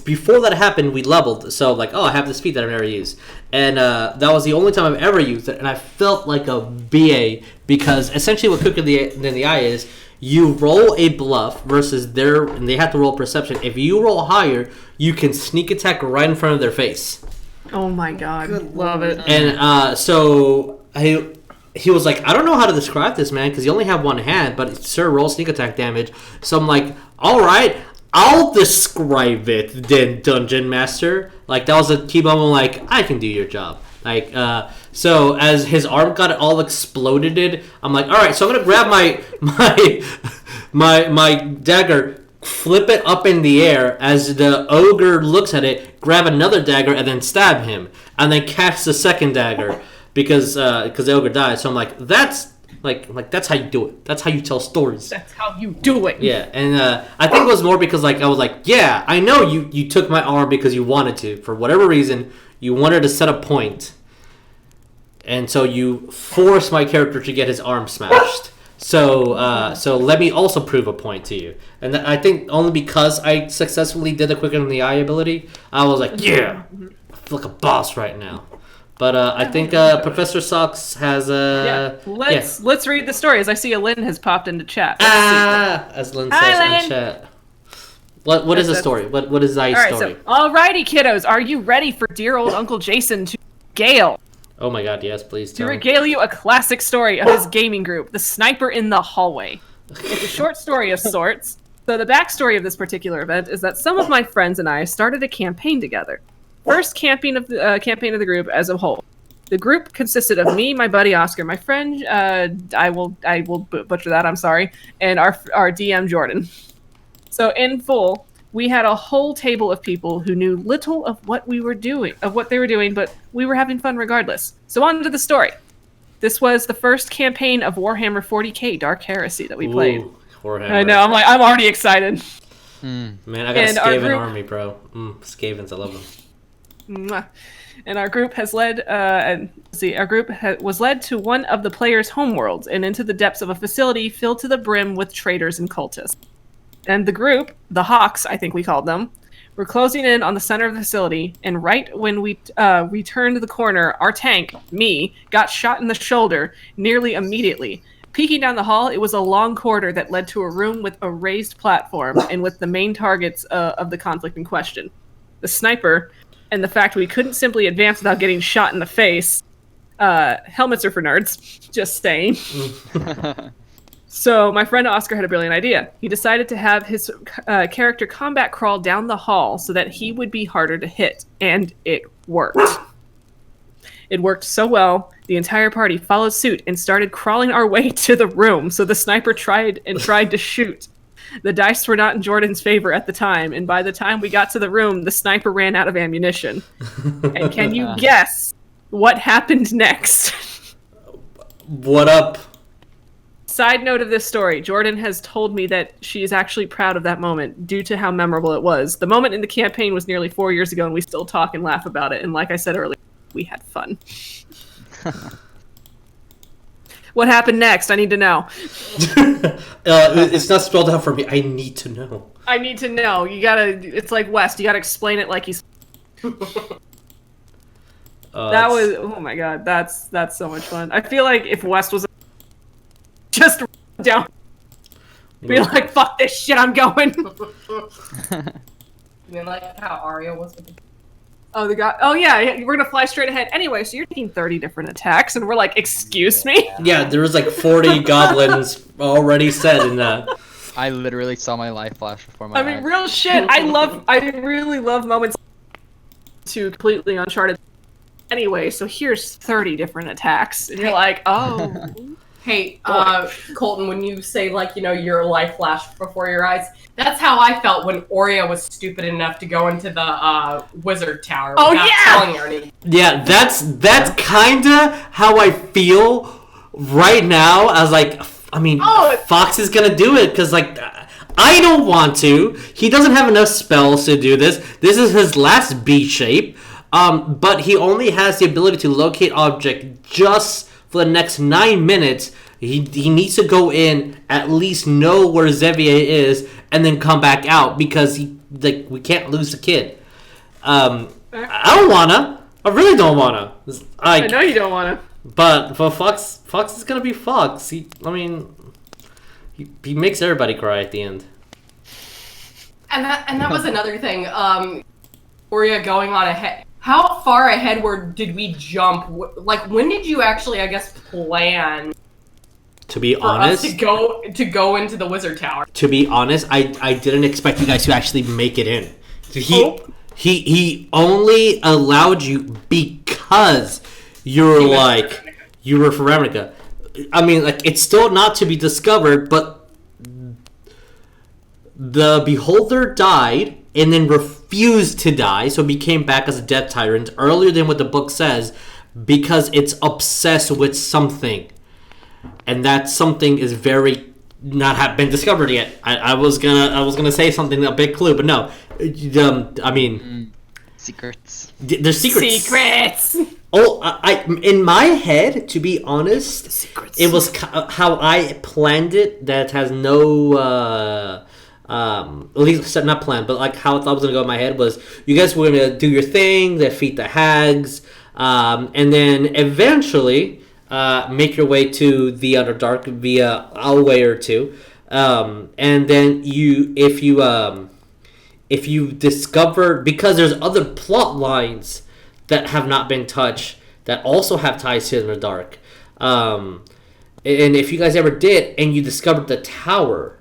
Before that happened, we leveled, so like, I have this feat that I've never used, and that was the only time I've ever used it, and I felt like a BA, because essentially what Quicker Than the Eye is, you roll a bluff versus and they have to roll perception. If you roll higher, you can sneak attack right in front of their face. Oh my god, love it. And so he was like, I don't know how to describe this, man, because you only have one hand, but sir, roll sneak attack damage. So I'm like, all right, I'll describe it then, Dungeon Master. Like, that was a key moment, like, I can do your job. Like, so as his arm got all exploded, I'm like, all right, so I'm gonna grab my dagger, flip it up in the air as the ogre looks at it, grab another dagger, and then stab him, and then catch the second dagger because the ogre died. So I'm like, that's that's how you do it. That's how you tell stories. That's how you do it. Yeah, and I think it was more because, like, I was like, yeah, I know you took my arm because you wanted to. For whatever reason, you wanted to set a point. And so you forced my character to get his arm smashed. So so let me also prove a point to you. And I think only because I successfully did the Quicker Than the Eye ability, I was like, yeah, I feel like a boss right now. But I think Professor Socks has Let's read the story. As I see, Lynn has popped into chat. As Lynn says in chat. What is the story? What is Zai's story? So, alrighty, kiddos, are you ready for dear old Uncle Jason to regale? Oh my god, yes, please To regale you a classic story of his gaming group, The Sniper in the Hallway. It's a short story of sorts. So the backstory of this particular event is that some of my friends and I started a campaign together. First campaign of the group as a whole. The group consisted of me, my buddy Oscar, my friend, I will butcher that, I'm sorry, and our DM Jordan. So in full, we had a whole table of people who knew little of what they were doing, but we were having fun regardless. So on to the story. This was the first campaign of Warhammer 40k Dark Heresy that we played. Warhammer. I know, I'm already excited. Man, I got a Skaven army, bro. Skavens, I love them. And our group has led, was led to one of the players' homeworlds and into the depths of a facility filled to the brim with traitors and cultists. And the group, the Hawks, I think we called them, were closing in on the center of the facility, and right when we turned the corner, our tank, me, got shot in the shoulder nearly immediately. Peeking down the hall, it was a long corridor that led to a room with a raised platform and with the main targets of the conflict in question. The sniper, and the fact we couldn't simply advance without getting shot in the face. Helmets are for nerds, just saying. So my friend Oscar had a brilliant idea. He decided to have his character combat crawl down the hall so that he would be harder to hit, and it worked. It worked so well, the entire party followed suit and started crawling our way to the room, so the sniper tried to shoot. The dice were not in Jordan's favor at the time, and by the time we got to the room, the sniper ran out of ammunition. And can you guess what happened next? What up? Side note of this story, Jordan has told me that she is actually proud of that moment due to how memorable it was. The moment in the campaign was nearly 4 years ago, and we still talk and laugh about it, and like I said earlier, we had fun. What happened next? I need to know. It's not spelled out for me. I need to know. I need to know. You gotta, it's like West, you gotta explain it like he's... That was, oh my god, that's so much fun. I feel like if West was just down, be like, fuck this shit, I'm going. I mean, like how Arya was with the... Oh, the guy. Oh yeah, we're gonna fly straight ahead. Anyway, so you're taking 30 different attacks, and we're like, excuse me? Yeah, there was like 40 goblins already set in that. I literally saw my life flash before my eyes. I mean, real shit. I really love moments to completely Uncharted. Anyway, so here's 30 different attacks, and you're like, oh. Hey, Colton, when you say, like, you know, your life flashed before your eyes, that's how I felt when Oreo was stupid enough to go into the wizard tower without telling her anything. Yeah, that's kinda how I feel right now. I was like, I mean, Fox is gonna do it, because, like, I don't want to. He doesn't have enough spells to do this. This is his last B shape. But he only has the ability to locate object just for the next 9 minutes. He needs to go in, at least know where Xavier is, and then come back out, because we can't lose the kid. I don't wanna. I really don't wanna. I know you don't wanna. But Fox is gonna be Fox. He makes everybody cry at the end. And that was another thing. Oreo going on ahead. How far ahead did we jump? Like, when did you actually, I guess, plan? To be for honest, us to go into the wizard tower. To be honest, I didn't expect you guys to actually make it in. He only allowed you because you were for Ravnica. I mean, like, it's still not to be discovered, but the Beholder died and then refused to die, so became back as a death tyrant earlier than what the book says, because it's obsessed with something, and that something is very not been discovered yet. I was gonna say something, a big clue, but no. I mean, secrets. There's secrets. Secrets. Oh, I in my head, to be honest, it was how I planned it. That has no. At least not planned, but like how I thought it was gonna go in my head was, you guys were gonna do your thing, defeat the hags, and then eventually make your way to the Underdark via a way or two, and then if you discover, because there's other plot lines that have not been touched that also have ties to the Underdark, and if you guys ever did and you discovered the tower.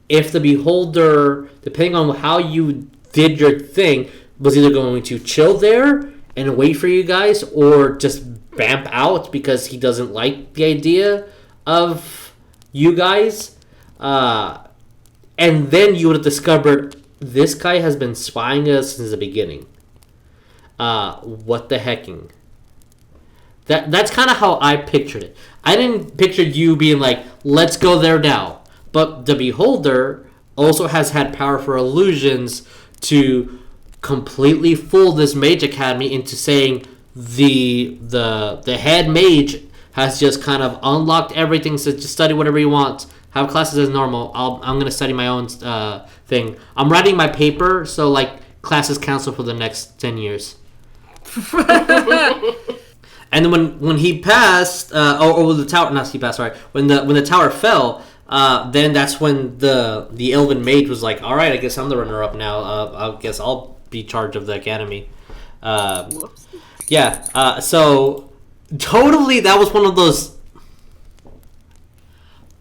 If the Beholder, depending on how you did your thing, was either going to chill there and wait for you guys, or just vamp out because he doesn't like the idea of you guys, and then you would have discovered this guy has been spying us since the beginning. What the hecking? That's kind of how I pictured it. I didn't picture you being like, let's go there now. But the Beholder also has had powerful illusions to completely fool this mage academy into saying the head mage has just kind of unlocked everything, so just study whatever you want. have classes as normal. I'm gonna study my own thing. I'm writing my paper, so like classes cancel for the next 10 years. And then when he passed, or the tower, not he passed, sorry. When the tower fell, then that's when the Elven Mage was like, all right, I guess I'm the runner up now. I guess I'll be charge of the academy. Yeah. So totally, that was one of those.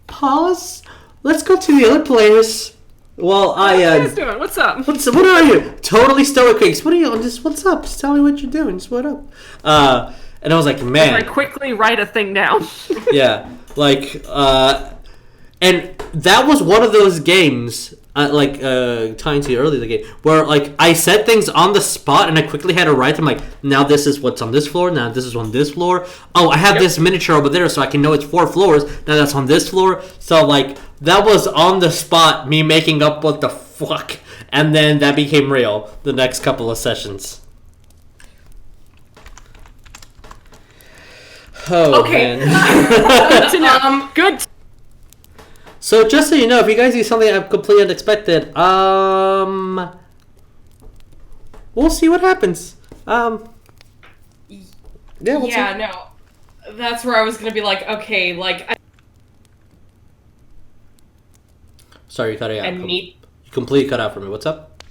Pause. Let's go to the other players. Well, What are you guys doing? What's up? what are you? Totally stoic quakes. What are you? Just what's up? Just tell me what you're doing. Just what up? And I was like, man. I quickly write a thing down. Yeah, like, and that was one of those games, tying to earlier the game, where like I said things on the spot and I quickly had to write them. Like, now this is what's on this floor. Now this is on this floor. Oh, I have this miniature over there, so I can know it's 4 floors. Now that's on this floor. So like that was on the spot, me making up what the fuck, and then that became real the next couple of sessions. Oh, Okay. man. Good to know. Good. So just so you know, if you guys do something completely unexpected, we'll see what happens. We'll see. No. That's where I was gonna be like, okay, like, Sorry, you cut it out. and me. You completely cut out for me. What's up?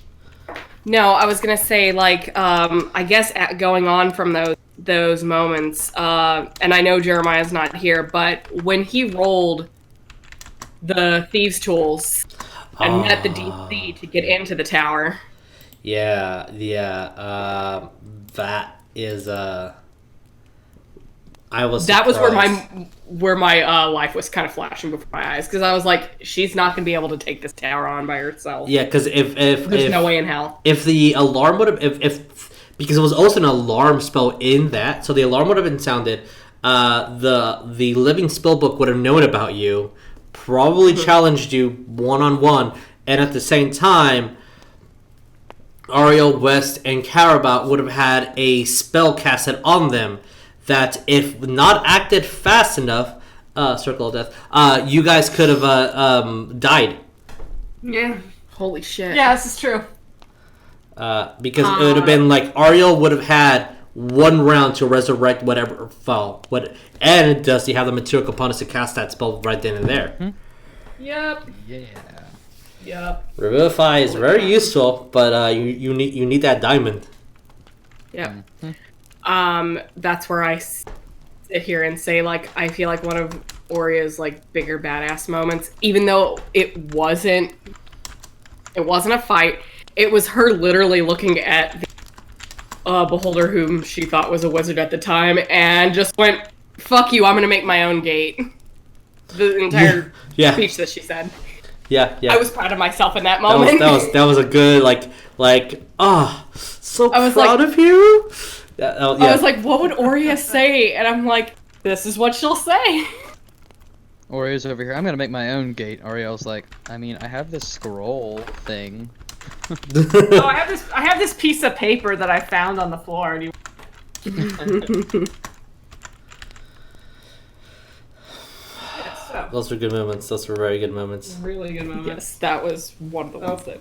No, I was gonna say, like, I guess going on from those moments, and I know Jeremiah's not here, but when he rolled the thieves' tools and met the DC to get into the tower. Yeah. That is I was. That was surprised. where my life was kind of flashing before my eyes, because I was like, she's not gonna be able to take this tower on by herself. Yeah, because if There's no way in hell. If the alarm would have if because it was also an alarm spell in that, so the alarm would have been sounded. The living spellbook would have known about you, probably challenged you 1-on-1, and at the same time, Ariel, West, and Carabat would have had a spell casted on them that, if not acted fast enough, Circle of Death, you guys could have died. Yeah. Holy shit. Yeah, this is true. Because it would have been like Ariel would have had 1 round to resurrect whatever fell. And does he have the material components to cast that spell right then and there? Yep. Yeah. Yep. Revivify is very useful, but you need that diamond. Yep. That's where I sit here and say, like, I feel like one of Oria's like bigger badass moments, even though it wasn't a fight. It was her literally looking at the beholder whom she thought was a wizard at the time and just went, fuck you, I'm gonna make my own gate. The entire speech that she said. Yeah. I was proud of myself in that moment. That was a good so I was proud of you. Yeah. I was like, what would Oria say? And I'm like, this is what she'll say. Orio's over here. I'm gonna make my own gate. Ariel's like, I mean, I have this scroll thing. Oh, I have this piece of paper that I found on the floor. And Those were good moments. Those were very good moments. really good moment. Yes, that was one of the ones that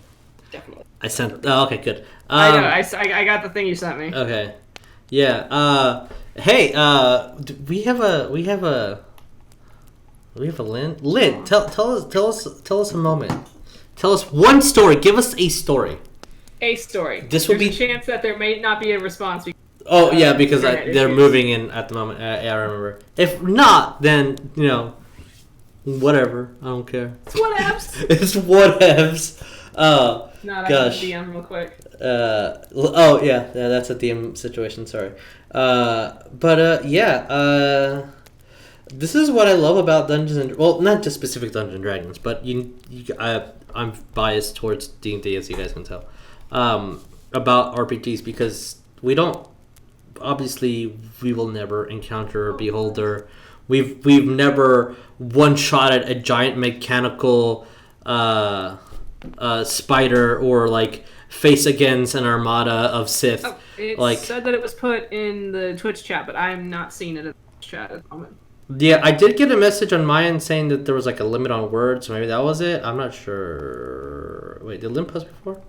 definitely. I sent. Oh, okay, good. I know. I got the thing you sent me. Okay. Yeah. Hey. We have a Lynn. Lynn, tell us a moment. Tell us one story. Give us a story. A story. This will There's be- a chance that there may not be a response. Oh yeah, because internet they're issues. moving in at the moment. Yeah, I remember. If not, then whatever. I don't care. It's whatevs. It's whatevs. Not I Gosh. can DM real quick. Oh yeah, that's a DM situation. Sorry. This is what I love about Dungeons and not just specific Dungeons and Dragons, but I'm biased towards D&D, as you guys can tell, about RPGs, because we will never encounter a beholder. We've never one-shotted a giant mechanical spider or like face against an armada of Sith. Oh, it said that it was put in the Twitch chat, but I'm not seeing it in the chat at the moment. Yeah, I did get a message on my end saying that there was like a limit on words. Maybe that was it. I'm not sure. Wait, did Lynn post before?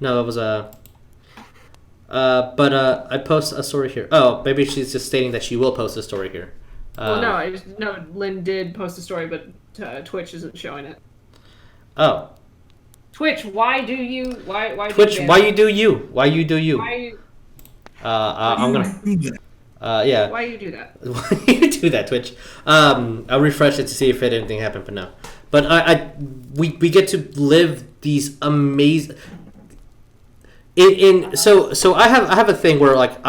No, it was a. I post a story here. Oh, maybe she's just stating that she will post a story here. Well, no, Lynn did post a story, but Twitch isn't showing it. Oh. Twitch, why do you? Why? Twitch, why you do you? Why you do you? Why? I'm gonna. Yeah. Why you do that? Why you do that, Twitch? I'll refresh it to see if anything happened, but no. But we get to live these amazing. So I have a thing where like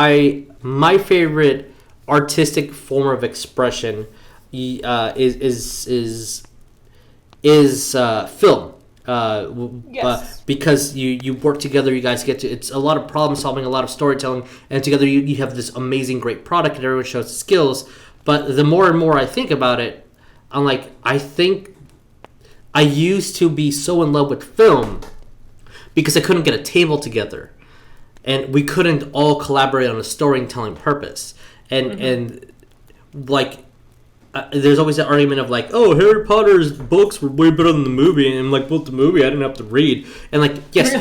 my favorite artistic form of expression is film. Yes. Because you work together, you guys get to, it's a lot of problem solving, a lot of storytelling, and together you have this amazing great product and everyone shows skills. But the more and more I think about it, I'm like, I think I used to be so in love with film because I couldn't get a table together and we couldn't all collaborate on a storytelling purpose. And like, there's always that argument of like, oh, Harry Potter's books were way better than the movie, and I'm like, well, the movie I didn't have to read, and like, yes,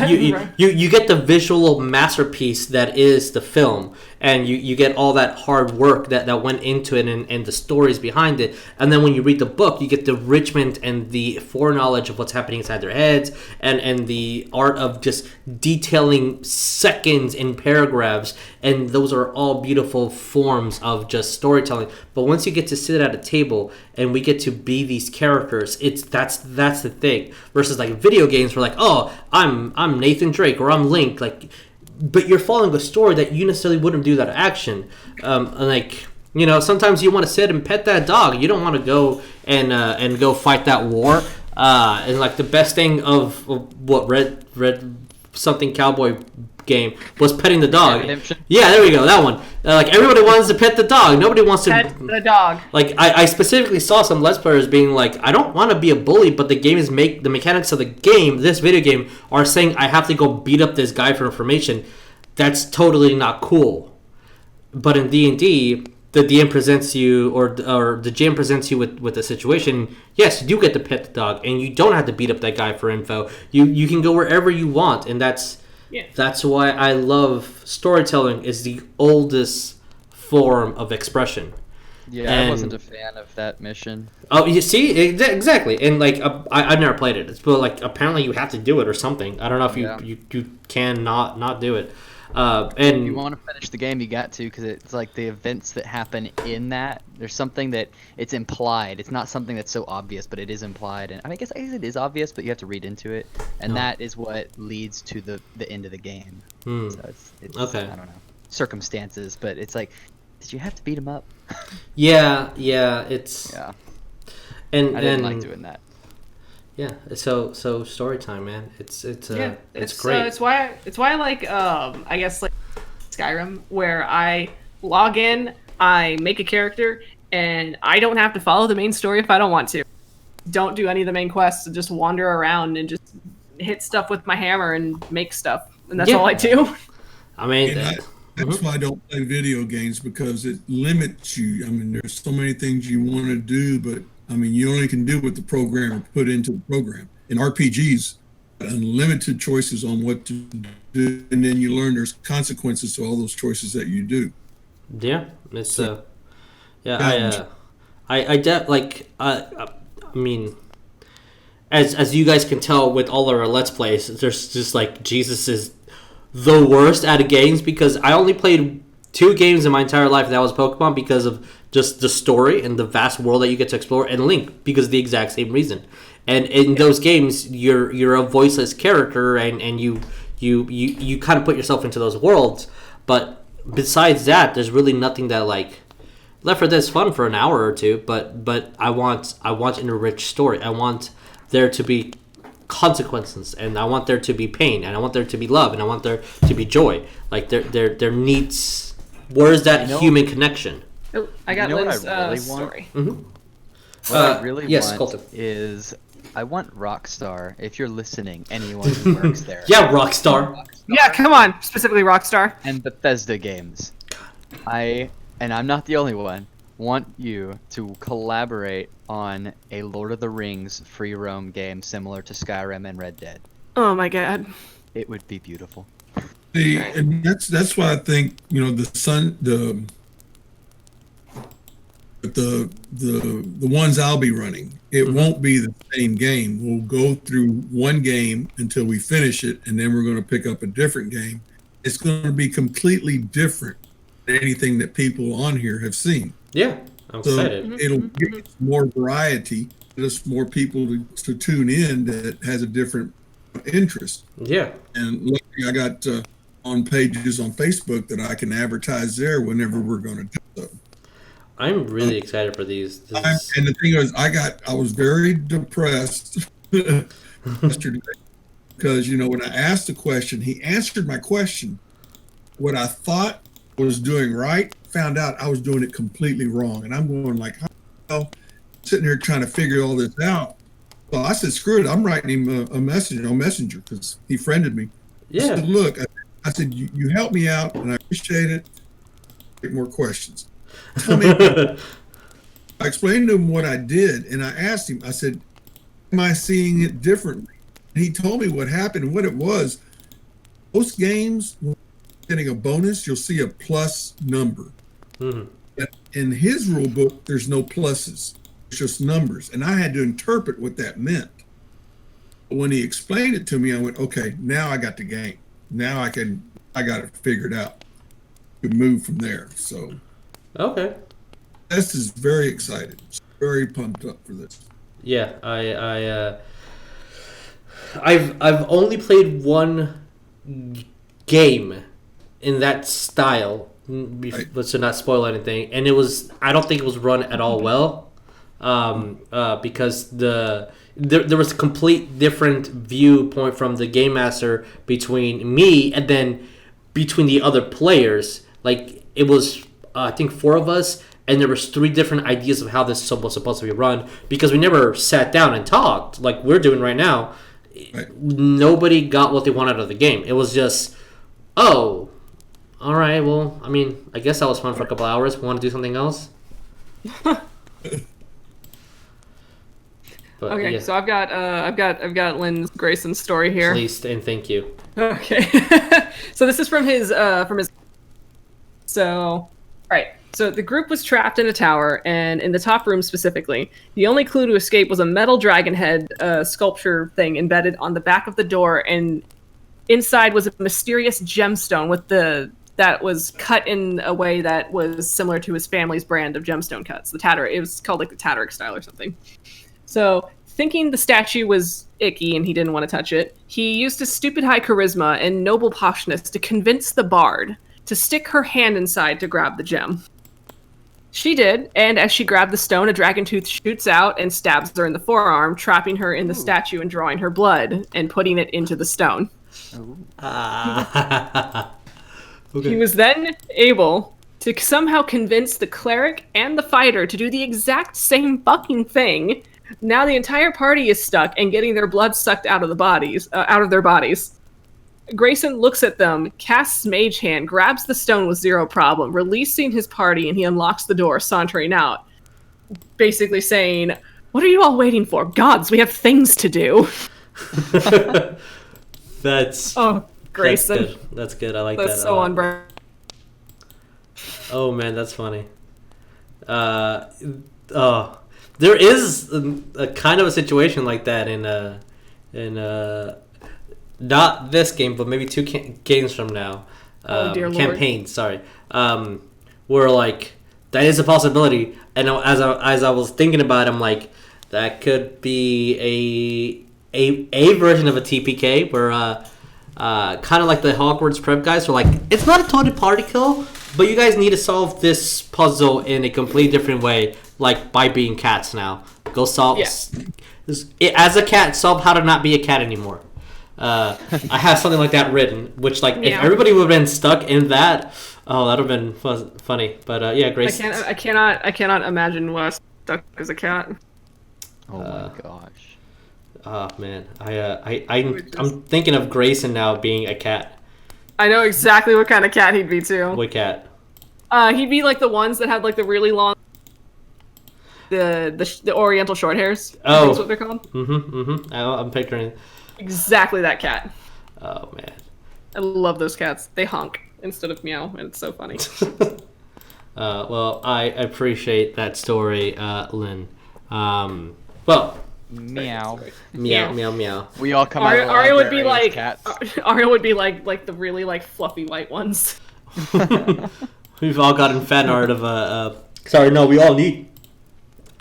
you get the visual masterpiece that is the film, and you get all that hard work that went into it and the stories behind it, and then when you read the book, you get the enrichment and the foreknowledge of what's happening inside their heads, and the art of just detailing seconds in paragraphs, and those are all beautiful forms of just storytelling. But once you get to sit at a table and we get to be these characters, that's the thing. Versus like video games, where like, oh, I'm Nathan Drake or I'm Link, like, but you're following a story that you necessarily wouldn't do that action. Like, you know, sometimes you want to sit and pet that dog. You don't want to go and go fight that war. And like the best thing of what Red something cowboy game was petting the dog. Redemption. Yeah, there we go, that one. Like everybody wants to pet the dog. Nobody wants to Pet the dog. Like I specifically saw some Let's Players being like, I don't want to be a bully, but the game is the mechanics of the game, this video game, are saying I have to go beat up this guy for information. That's totally not cool. But in D&D, the DM presents you, or the GM presents you with a situation. Yes, you do get to pet the dog, and you don't have to beat up that guy for info. You can go wherever you want, and that's why I love storytelling. Is the oldest form of expression. Yeah, I wasn't a fan of that mission. Oh, you see, exactly, and like I've never played it. But like apparently you have to do it or something. I don't know if you can not do it. And if you want to finish the game, you got to, because it's like the events that happen in that. There's something that it's implied. It's not something that's so obvious, but it is implied. And I mean, I guess it is obvious, but you have to read into it, and that is what leads to the end of the game. So it's okay. I don't know, circumstances, but it's like, did you have to beat him up? Yeah, it's and I didn't like doing that. Yeah, so story time, man. It's great. It's why I like I guess like Skyrim, where I log in, I make a character, and I don't have to follow the main story if I don't want to. Don't do any of the main quests, just wander around and just hit stuff with my hammer and make stuff, and that's all I do. I mean, that's why I don't play video games, because it limits you. I mean, there's so many things you want to do, but I mean, you only can do what the programmer put into the program. In RPGs, unlimited choices on what to do, and then you learn there's consequences to all those choices that you do. Yeah, it's challenge. I mean, as you guys can tell with all of our Let's Plays, there's just like Jesus is the worst at games, because I only played 2 games in my entire life, and that was Pokemon, because of just the story and the vast world that you get to explore, and Link because of the exact same reason. And in those games, you're a voiceless character, and you kind of put yourself into those worlds. But besides that, there's really nothing that like Left 4 Dead's fun for an hour or two. But I want an enriched story. I want there to be consequences, and I want there to be pain, and I want there to be love, and I want there to be joy. Like there needs. Where's that human connection? Oh, I got Lynn's story. Mm-hmm. What I really want Colton. is, I want Rockstar, if you're listening, anyone who works there. Yeah, Rockstar. Yeah, come on, specifically Rockstar. And Bethesda games. And I'm not the only one, want you to collaborate on a Lord of the Rings free roam game similar to Skyrim and Red Dead. Oh my god. It would be beautiful. And that's why I think, you know, the ones I'll be running, it won't be the same game. We'll go through one game until we finish it, and then we're going to pick up a different game. It's going to be completely different than anything that people on here have seen. Yeah, I'm excited. It'll give us more variety, just more people to tune in that has a different interest. Yeah. And luckily I got on pages on Facebook that I can advertise there whenever we're going to do so. I'm really excited for these. And the thing was, I was very depressed yesterday because, you know, when I asked the question, he answered my question. What I thought was doing right, found out I was doing it completely wrong. And I'm going like, how the hell? Sitting here trying to figure all this out. Well, I said, screw it. I'm writing him a message on Messenger because he friended me. Yeah. I said, look, I said, you helped me out and I appreciate it. Get more questions. Tell me. I explained to him what I did, and I asked him, I said, am I seeing it differently? And he told me what happened and what it was. Most games, when you're getting a bonus, you'll see a plus number. Mm-hmm. But in his rule book, there's no pluses. It's just numbers. And I had to interpret what that meant. But when he explained it to me, I went, okay, now I got the game. Now I got it figured out. Could move from there. So Okay. This is very excited. Very pumped up for this. Yeah, I've only played one game in that style, but to not spoil anything, and I don't think it was run at all well, because there was a complete different viewpoint from the game master between me and then between the other players. Like, it was I think 4 of us, and there was 3 different ideas of how this was supposed to be run, because we never sat down and talked like we're doing right now. Right. Nobody got what they wanted out of the game. It was just, oh, all right, well, I mean, I guess that was fun for a couple hours. Want to do something else? But, okay, yeah. so I've got Lynn Grayson's story here. Please and thank you. Okay, so this is from his. So, right. So the group was trapped in a tower, and in the top room specifically, the only clue to escape was a metal dragon head sculpture thing embedded on the back of the door, and inside was a mysterious gemstone that was cut in a way that was similar to his family's brand of gemstone cuts. It was called like the Tatterick style or something. So, thinking the statue was icky and he didn't want to touch it, he used his stupid high charisma and noble poshness to convince the bard to stick her hand inside to grab the gem. She did, and as she grabbed the stone, a dragon tooth shoots out and stabs her in the forearm, trapping her in the statue and drawing her blood and putting it into the stone. Okay. He was then able to somehow convince the cleric and the fighter to do the exact same fucking thing. Now the entire party is stuck and getting their blood sucked out of their bodies. Grayson looks at them, casts Mage Hand, grabs the stone with zero problem, releasing his party, and he unlocks the door, sauntering out, basically saying, "What are you all waiting for? Gods, we have things to do." That's Grayson. That's good. I like that. That's so on brand. Oh man, that's funny. There is a kind of a situation like that in not this game, but maybe 2 games from now. Dear Lord. Campaigns, sorry. Where like that is a possibility, and as I was thinking about it, I'm like, that could be a version of a TPK where kind of like the Hogwarts prep guys are like, it's not a total party kill, but you guys need to solve this puzzle in a completely different way, like by being cats now. Go solve as a cat, solve how to not be a cat anymore. I have something like that written, which like if everybody would have been stuck in that, that would have been funny. But yeah, Grace. I cannot imagine Wes stuck as a cat. Oh my gosh. Oh man, I'm thinking of Grayson now being a cat. I know exactly what kind of cat he'd be too. What cat? He'd be like the ones that had like the really long the Oriental short hairs. I Oh. think is what they're called. I'm picturing. Exactly that cat. Oh man. I love those cats. They honk instead of meow, and it's so funny. Well, I appreciate that story, Lynn. Well, Meow. meow, meow, meow. We all come out of the Arya would be library as like cats. Arya would be like the really like fluffy white ones. We've all gotten fan art of Sorry, no, we all need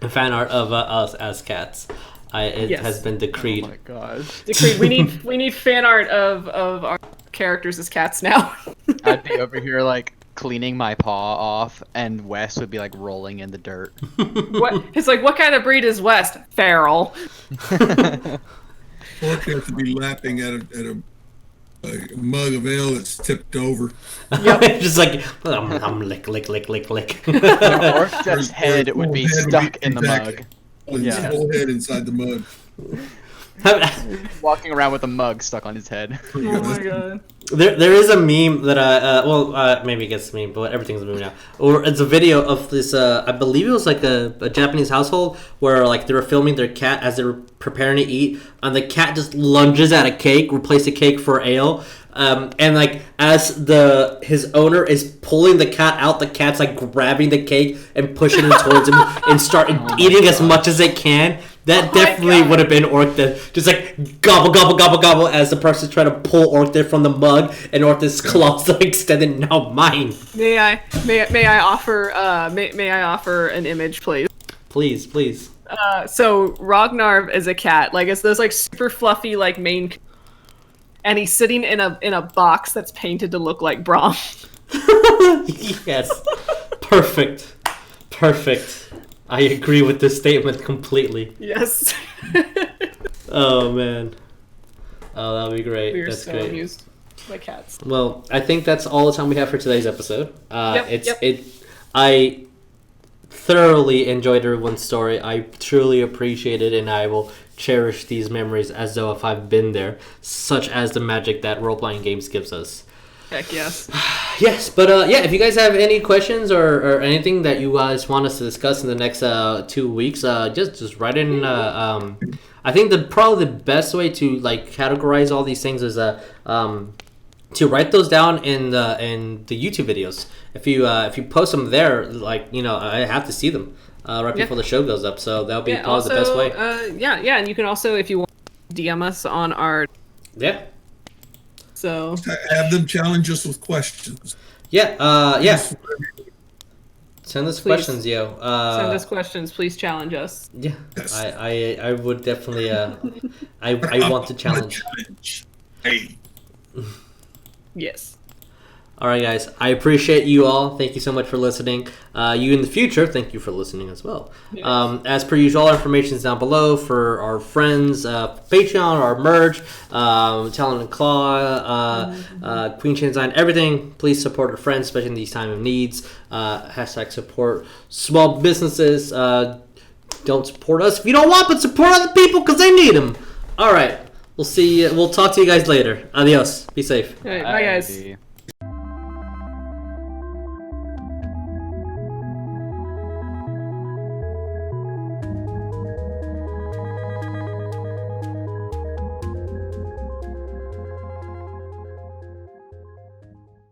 fan art of us as cats. It Yes. has been decreed. Oh my gosh. Decreed. We need fan art of our characters as cats now. I'd be over here like cleaning my paw off, and Wes would be like rolling in the dirt. What? It's like, what kind of breed is West? Feral. Or you have to be lapping at a mug of ale that's tipped over. Just like lick, lick, lick, lick, lick. Orc's head would be stuck in the mug. With his Yeah. whole head inside the mug. Walking around with a mug stuck on his head. Oh my god. There is a meme that maybe it gets meme, but everything's a meme now. Or it's a video of this. I believe it was like a Japanese household where like they were filming their cat as they were preparing to eat, and the cat just lunges at a cake, replace the cake for ale. And like as his owner is pulling the cat out, the cat's like grabbing the cake and pushing it towards him and start eating as much as it can. That definitely would have been Orc just like gobble, gobble, gobble, gobble as the person's trying to pull Orc from the mug, and Orc's claws are extended. Now mine. May I offer an image, please? Please. So Ragnar is a cat. Like, it's those like super fluffy like mane, and he's sitting in a box that's painted to look like Braum. Yes. Perfect. I agree with this statement completely. Yes. Oh man. Oh, that'll be great. We are That's so great. amused by cats. Well, I think that's all the time we have for today's episode. Yep. I thoroughly enjoyed everyone's story. I truly appreciate it, and I will cherish these memories as though if I've been there, such as the magic that role-playing games gives us. Heck yes. Yes, but if you guys have any questions or anything that you guys want us to discuss in the next 2 weeks, just write in. I think probably the best way to like categorize all these things is to write those down in the YouTube videos. If you post them there, like I have to see them right before the show goes up, so that'll be probably the best way. And you can also, if you want, DM us on our. Yeah. So Have them challenge us with questions. Yeah. Send us questions, yo. send us questions. Please challenge us. Yeah. Yes. I would definitely. I want to challenge. Hey. Yes. All right, guys. I appreciate you all. Thank you so much for listening. You in the future, thank you for listening as well. Yes. As per usual, all information is down below for our friends, Patreon, our merch, Talon and Claw, Queen Chain Design, everything. Please support our friends, especially in these time of needs. Hashtag support small businesses. Don't support us if you don't want, but support other people because they need them. All right. We'll see you. We'll talk to you guys later. Adios. Be safe. All right, bye, guys. Bye.